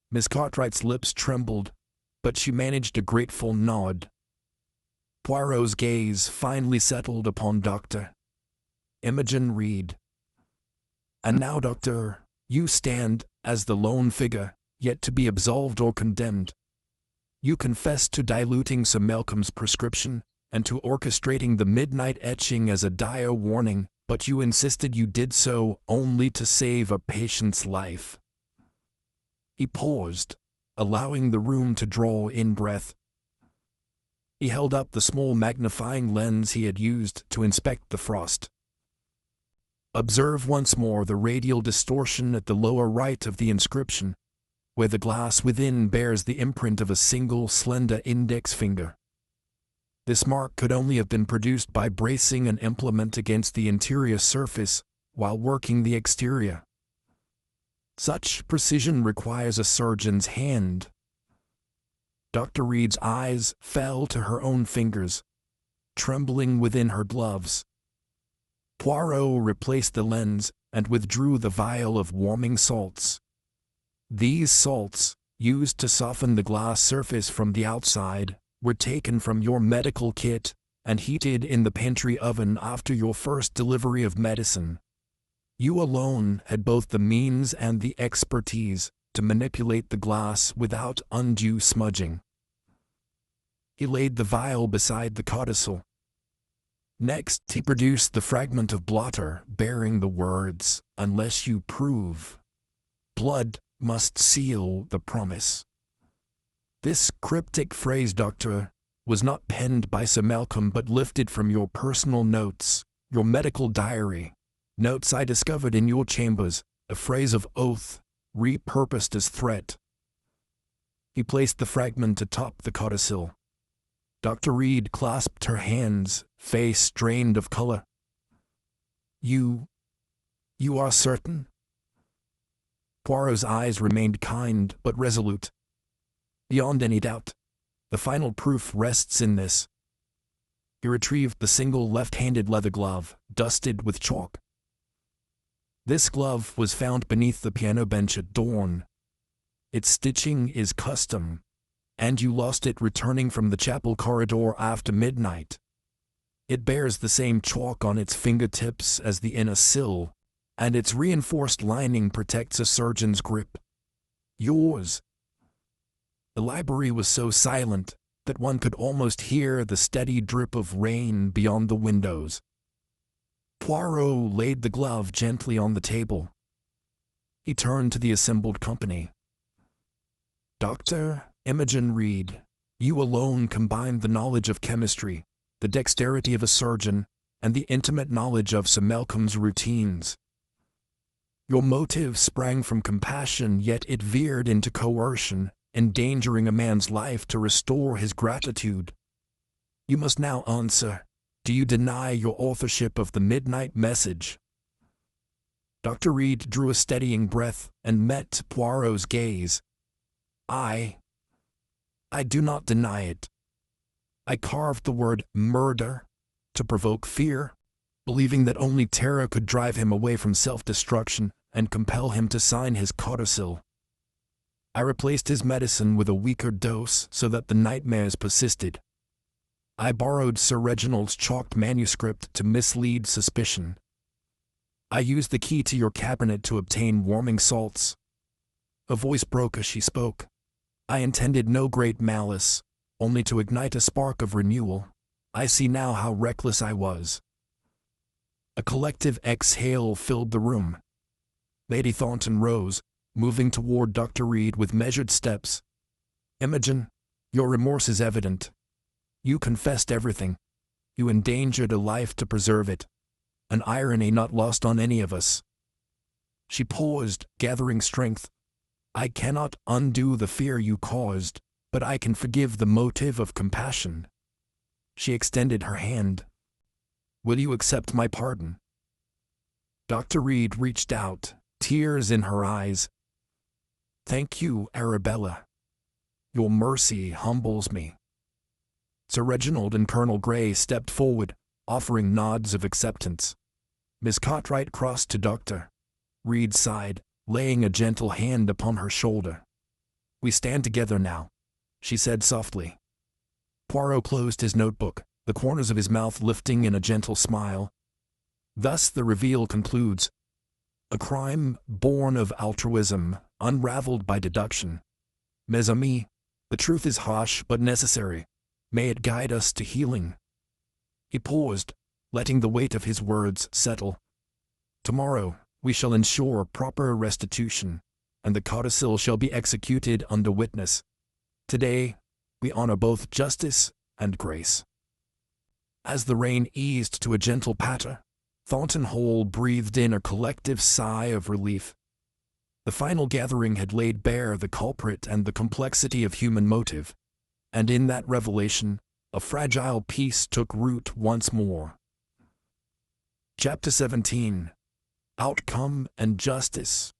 Miss Cartwright's lips trembled, but she managed a grateful nod. Poirot's gaze finally settled upon Dr. Imogen Reed. And now, Doctor, you stand as the lone figure, yet to be absolved or condemned. You confessed to diluting Sir Malcolm's prescription, and to orchestrating the midnight etching as a dire warning, but you insisted you did so only to save a patient's life. He paused, allowing the room to draw in breath. He held up the small magnifying lens he had used to inspect the frost. Observe once more the radial distortion at the lower right of the inscription, where the glass within bears the imprint of a single slender index finger. This mark could only have been produced by bracing an implement against the interior surface while working the exterior. Such precision requires a surgeon's hand. Dr. Reed's eyes fell to her own fingers, trembling within her gloves. Poirot replaced the lens and withdrew the vial of warming salts. These salts, used to soften the glass surface from the outside, were taken from your medical kit and heated in the pantry oven after your first delivery of medicine. You alone had both the means and the expertise to manipulate the glass without undue smudging. He laid the vial beside the codicil. Next, he produced the fragment of blotter bearing the words, "Unless you prove, blood must seal the promise." This cryptic phrase, Doctor, was not penned by Sir Malcolm but lifted from your personal notes, your medical diary, notes I discovered in your chambers, a phrase of oath, repurposed as threat. He placed the fragment atop the codicil. Dr. Reed clasped her hands, face drained of color. You are certain?" Poirot's eyes remained kind but resolute. "Beyond any doubt. The final proof rests in this." He retrieved the single left-handed leather glove, dusted with chalk. This glove was found beneath the piano bench at dawn. Its stitching is custom, and you lost it returning from the chapel corridor after midnight. It bears the same chalk on its fingertips as the inner sill, and its reinforced lining protects a surgeon's grip. Yours. The library was so silent that one could almost hear the steady drip of rain beyond the windows. Poirot laid the glove gently on the table. He turned to the assembled company. Dr. Imogen Reed, you alone combined the knowledge of chemistry, the dexterity of a surgeon, and the intimate knowledge of Sir Malcolm's routines. Your motive sprang from compassion, yet it veered into coercion, endangering a man's life to restore his gratitude. You must now answer. Do you deny your authorship of the midnight message? Dr. Reed drew a steadying breath and met Poirot's gaze. I do not deny it. I carved the word murder to provoke fear, believing that only terror could drive him away from self-destruction and compel him to sign his codicil. I replaced his medicine with a weaker dose so that the nightmares persisted. I borrowed Sir Reginald's chalked manuscript to mislead suspicion. I used the key to your cabinet to obtain warming salts. A voice broke as she spoke. I intended no great malice, only to ignite a spark of renewal. I see now how reckless I was. A collective exhale filled the room. Lady Thornton rose, moving toward Dr. Reed with measured steps. Imogen, your remorse is evident. You confessed everything. You endangered a life to preserve it. An irony not lost on any of us. She paused, gathering strength. I cannot undo the fear you caused, but I can forgive the motive of compassion. She extended her hand. Will you accept my pardon? Dr. Reed reached out, tears in her eyes. Thank you, Arabella. Your mercy humbles me. Sir Reginald and Colonel Grey stepped forward, offering nods of acceptance. Miss Cartwright crossed to Dr. Reed's side, laying a gentle hand upon her shoulder. We stand together now, she said softly. Poirot closed his notebook, the corners of his mouth lifting in a gentle smile. Thus the reveal concludes. A crime born of altruism, unraveled by deduction. Mes amis, the truth is harsh but necessary. May it guide us to healing. He paused, letting the weight of his words settle. Tomorrow, we shall ensure proper restitution, and the codicil shall be executed under witness. Today, we honor both justice and grace. As the rain eased to a gentle patter, Thornton Hall breathed in a collective sigh of relief. The final gathering had laid bare the culprit and the complexity of human motive, and in that revelation, a fragile peace took root once more. Chapter 17. Outcome and Justice.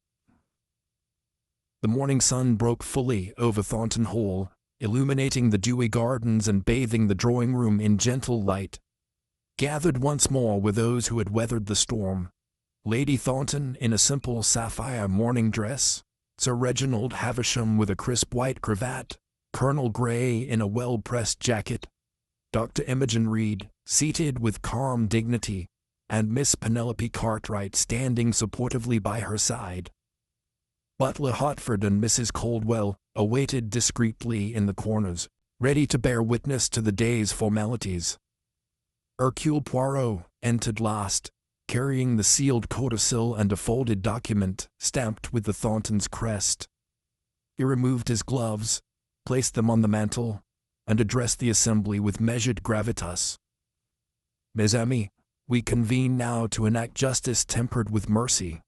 The morning sun broke fully over Thornton Hall, illuminating the dewy gardens and bathing the drawing-room in gentle light. Gathered once more were those who had weathered the storm. Lady Thornton in a simple sapphire morning dress, Sir Reginald Havisham with a crisp white cravat, Colonel Grey in a well-pressed jacket, Dr. Imogen Reed, seated with calm dignity, and Miss Penelope Cartwright standing supportively by her side. Butler Hartford and Mrs. Caldwell awaited discreetly in the corners, ready to bear witness to the day's formalities. Hercule Poirot entered last, carrying the sealed codicil and a folded document stamped with the Thorntons' crest. He removed his gloves, placed them on the mantel, and addressed the assembly with measured gravitas. Mes amis, we convene now to enact justice tempered with mercy.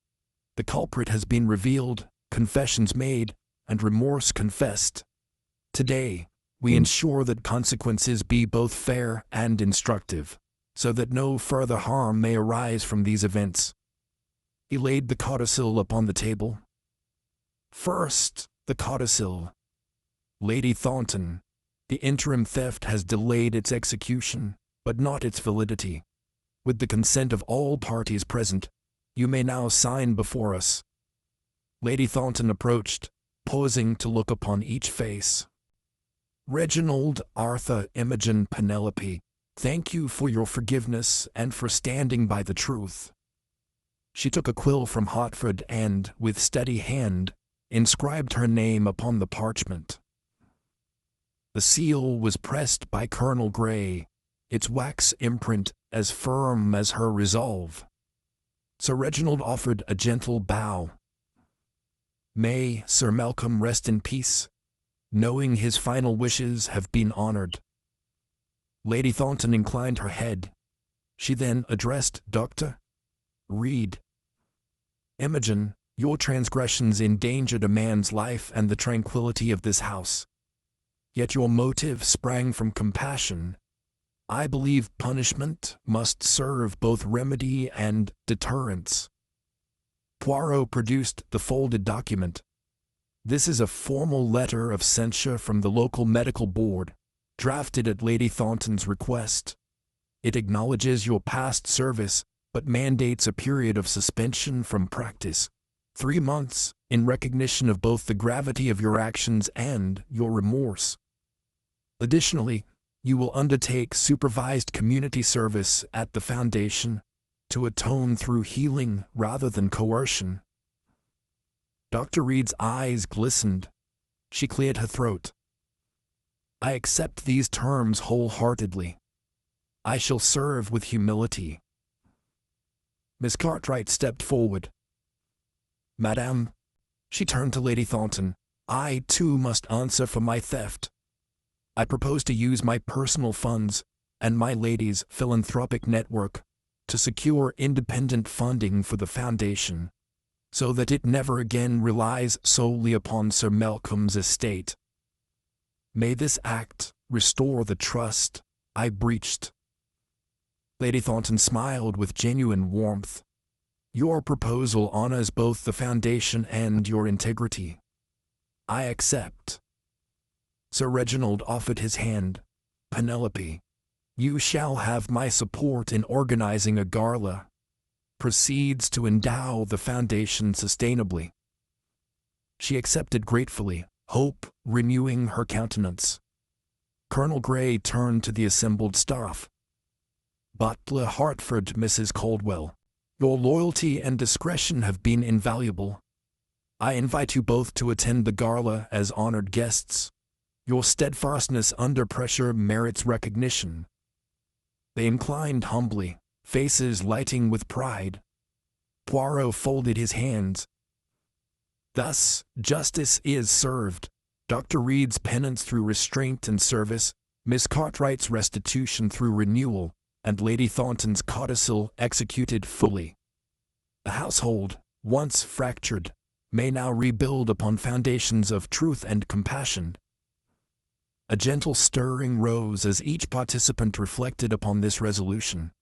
The culprit has been revealed, confessions made, and remorse confessed. Today, we ensure that consequences be both fair and instructive, so that no further harm may arise from these events. He laid the codicil upon the table. First, the codicil. Lady Thornton, the interim theft has delayed its execution, but not its validity. With the consent of all parties present, you may now sign before us. Lady Thornton approached, pausing to look upon each face. Reginald, Arthur, Imogen, Penelope, thank you for your forgiveness and for standing by the truth. She took a quill from Hartford and, with steady hand, inscribed her name upon the parchment. The seal was pressed by Colonel Grey, its wax imprint as firm as her resolve. Sir Reginald offered a gentle bow. May Sir Malcolm rest in peace. knowing his final wishes have been honored. Lady Thornton inclined her head. She then addressed Dr. Reed. Imogen, your transgressions endangered a man's life and the tranquility of this house. Yet your motive sprang from compassion. I believe punishment must serve both remedy and deterrence. Poirot produced the folded document. This is a formal letter of censure from the local medical board, drafted at Lady Thornton's request. It acknowledges your past service, but mandates a period of suspension from practice, 3 months, in recognition of both the gravity of your actions and your remorse. Additionally, you will undertake supervised community service at the Foundation to atone through healing rather than coercion. Dr. Reed's eyes glistened. She cleared her throat. I accept these terms wholeheartedly. I shall serve with humility. Miss Cartwright stepped forward. Madame, she turned to Lady Thornton, I too must answer for my theft. I propose to use my personal funds and my lady's philanthropic network to secure independent funding for the Foundation, so that it never again relies solely upon Sir Malcolm's estate. May this act restore the trust I breached. Lady Thornton smiled with genuine warmth. Your proposal honors both the Foundation and your integrity. I accept. Sir Reginald offered his hand. Penelope, you shall have my support in organizing a gala. Proceeds to endow the Foundation sustainably. She accepted gratefully, hope renewing her countenance. Colonel Grey turned to the assembled staff. Butler Hartford, Mrs. Caldwell, your loyalty and discretion have been invaluable. I invite you both to attend the gala as honored guests. Your steadfastness under pressure merits recognition. They inclined humbly, faces lighting with pride. Poirot folded his hands. Thus, justice is served. Dr. Reed's penance through restraint and service, Miss Cartwright's restitution through renewal, and Lady Thornton's codicil executed fully. The household, once fractured, may now rebuild upon foundations of truth and compassion. A gentle stirring rose as each participant reflected upon this resolution.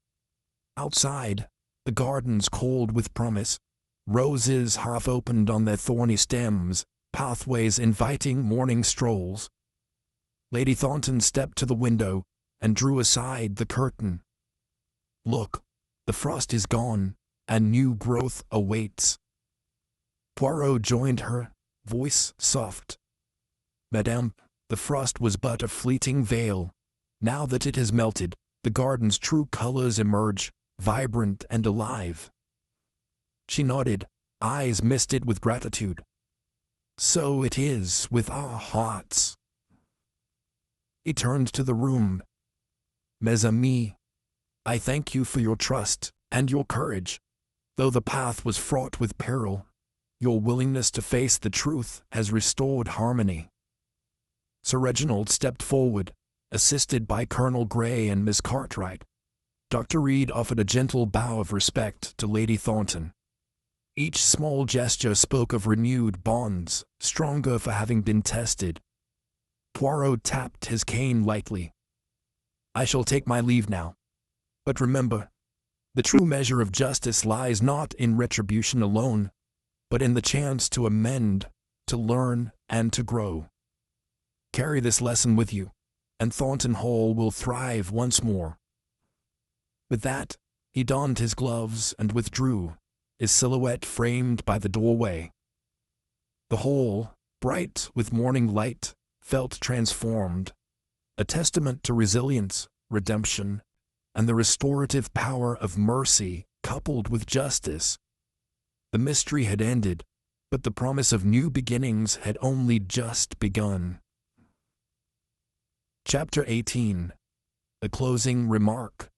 Outside, the gardens cold with promise, roses half opened on their thorny stems, pathways inviting morning strolls. Lady Thornton stepped to the window and drew aside the curtain. Look, the frost is gone, and new growth awaits. Poirot joined her, voice soft. Madame, the frost was but a fleeting veil. Now that it has melted, the garden's true colors emerge, vibrant and alive. She nodded, eyes misted with gratitude. So it is with our hearts. He turned to the room. Mes amis, I thank you for your trust and your courage. Though the path was fraught with peril, your willingness to face the truth has restored harmony. Sir Reginald stepped forward, assisted by Colonel Grey and Miss Cartwright. Dr. Reed offered a gentle bow of respect to Lady Thornton. Each small gesture spoke of renewed bonds, stronger for having been tested. Poirot tapped his cane lightly. I shall take my leave now. But remember, the true measure of justice lies not in retribution alone, but in the chance to amend, to learn, and to grow. Carry this lesson with you, and Thornton Hall will thrive once more. With that, he donned his gloves and withdrew, his silhouette framed by the doorway. The hall, bright with morning light, felt transformed, a testament to resilience, redemption, and the restorative power of mercy coupled with justice. The mystery had ended, but the promise of new beginnings had only just begun. Chapter 18. The Closing Remark.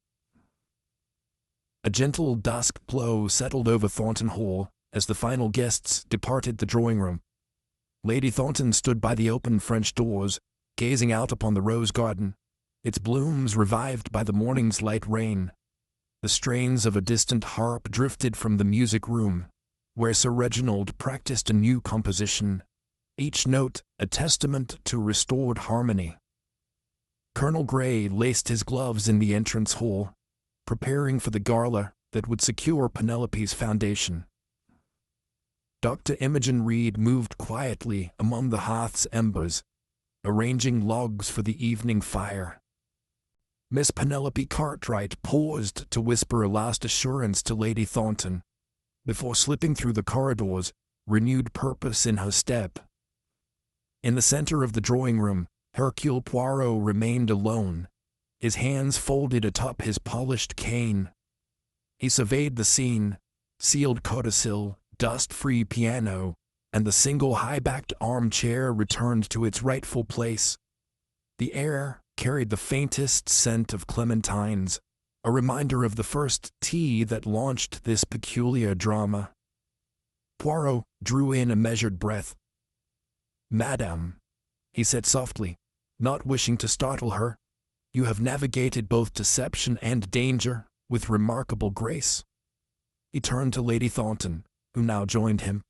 A gentle dusk glow settled over Thornton Hall as the final guests departed the drawing room. Lady Thornton stood by the open French doors, gazing out upon the rose garden, its blooms revived by the morning's light rain. The strains of a distant harp drifted from the music room, where Sir Reginald practiced a new composition, each note a testament to restored harmony. Colonel Grey laced his gloves in the entrance hall, preparing for the gala that would secure Penelope's foundation. Dr. Imogen Reed moved quietly among the hearth's embers, arranging logs for the evening fire. Miss Penelope Cartwright paused to whisper a last assurance to Lady Thornton, before slipping through the corridors, renewed purpose in her step. In the center of the drawing-room, Hercule Poirot remained alone, his hands folded atop his polished cane. He surveyed the scene, sealed codicil, dust-free piano, and the single high-backed armchair returned to its rightful place. The air carried the faintest scent of clementines, a reminder of the first tea that launched this peculiar drama. Poirot drew in a measured breath. "Madame," he said softly, not wishing to startle her, "you have navigated both deception and danger with remarkable grace." He turned to Lady Thornton, who now joined him.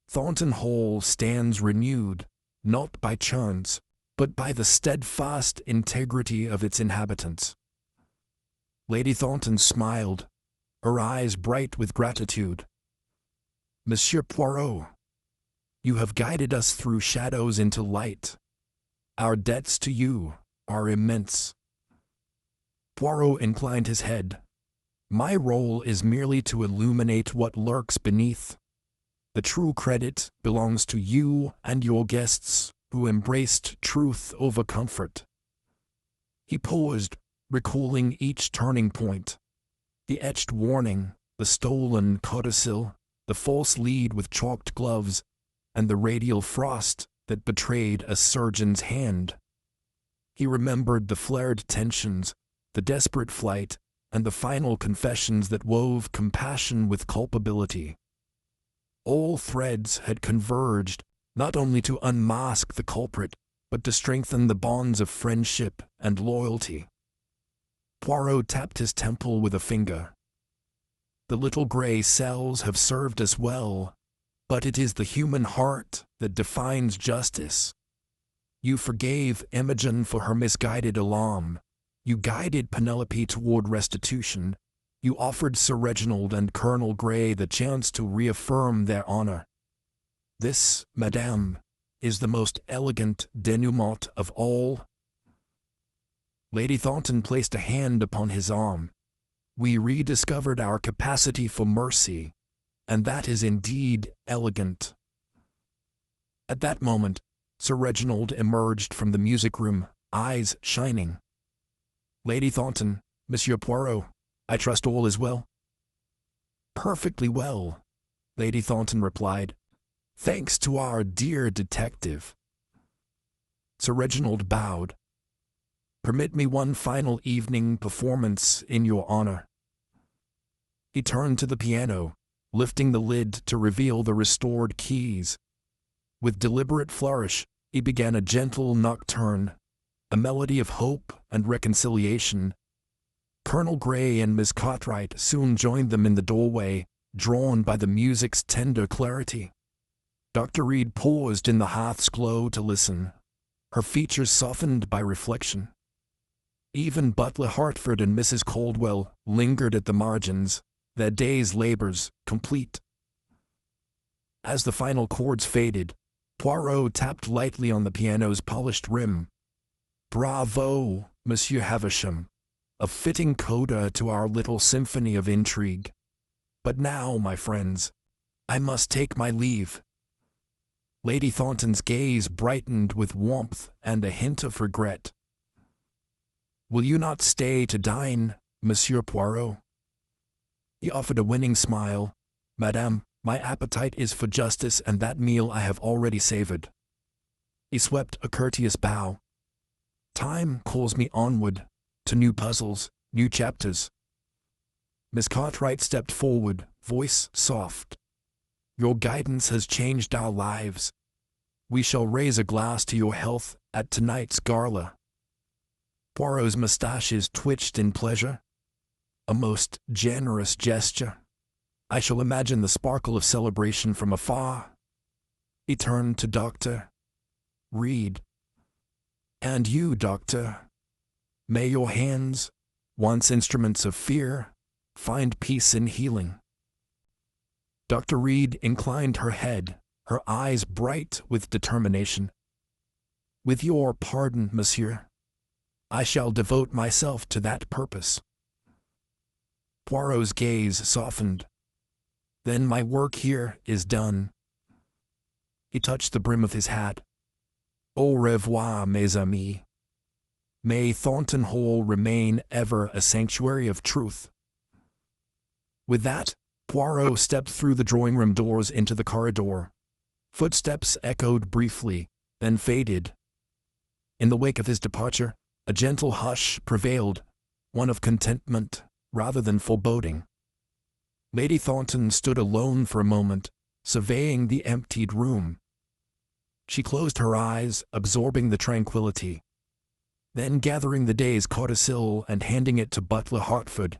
"Thornton Hall stands renewed, not by chance, but by the steadfast integrity of its inhabitants." Lady Thornton smiled, her eyes bright with gratitude. "Monsieur Poirot, you have guided us through shadows into light. Our debts to you are immense." Poirot inclined his head. "My role is merely to illuminate what lurks beneath. The true credit belongs to you and your guests, who embraced truth over comfort." He paused, recalling each turning point. The etched warning, the stolen codicil, the false lead with chalked gloves, and the radial frost that betrayed a surgeon's hand. He remembered the flared tensions, the desperate flight, and the final confessions that wove compassion with culpability. All threads had converged, not only to unmask the culprit, but to strengthen the bonds of friendship and loyalty. Poirot tapped his temple with a finger. "The little gray cells have served us well, but it is the human heart that defines justice. You forgave Imogen for her misguided alarm. You guided Penelope toward restitution. You offered Sir Reginald and Colonel Grey the chance to reaffirm their honor. This, madame, is the most elegant denouement of all." Lady Thornton placed a hand upon his arm. "We rediscovered our capacity for mercy, and that is indeed elegant." At that moment, Sir Reginald emerged from the music room, eyes shining. "Lady Thornton, Monsieur Poirot, I trust all is well?" "Perfectly well," Lady Thornton replied. "Thanks to our dear detective." Sir Reginald bowed. "Permit me one final evening performance in your honor." He turned to the piano, lifting the lid to reveal the restored keys. With deliberate flourish, he began a gentle nocturne, a melody of hope and reconciliation. Colonel Grey and Miss Cartwright soon joined them in the doorway, drawn by the music's tender clarity. Dr. Reed paused in the hearth's glow to listen, her features softened by reflection. Even Butler Hartford and Mrs. Caldwell lingered at the margins, their day's labors complete. As the final chords faded, Poirot tapped lightly on the piano's polished rim. "Bravo, Monsieur Havisham, a fitting coda to our little symphony of intrigue. But now, my friends, I must take my leave." Lady Thornton's gaze brightened with warmth and a hint of regret. "Will you not stay to dine, Monsieur Poirot?" He offered a winning smile. "Madame, my appetite is for justice, and that meal I have already savored." He swept a courteous bow. "Time calls me onward, to new puzzles, new chapters." Miss Cartwright stepped forward, voice soft. "Your guidance has changed our lives. We shall raise a glass to your health at tonight's gala." Poirot's mustaches twitched in pleasure. "A most generous gesture. I shall imagine the sparkle of celebration from afar." He turned to Dr. Reed. "And you, Doctor, may your hands, once instruments of fear, find peace in healing." Dr. Reed inclined her head, her eyes bright with determination. "With your pardon, monsieur, I shall devote myself to that purpose." Poirot's gaze softened. "Then my work here is done." He touched the brim of his hat. "Au revoir, mes amis. May Thornton Hall remain ever a sanctuary of truth." With that, Poirot stepped through the drawing-room doors into the corridor. Footsteps echoed briefly, then faded. In the wake of his departure, a gentle hush prevailed, one of contentment rather than foreboding. Lady Thornton stood alone for a moment, surveying the emptied room. She closed her eyes, absorbing the tranquility. Then, gathering the day's codicil and handing it to butler Hartford,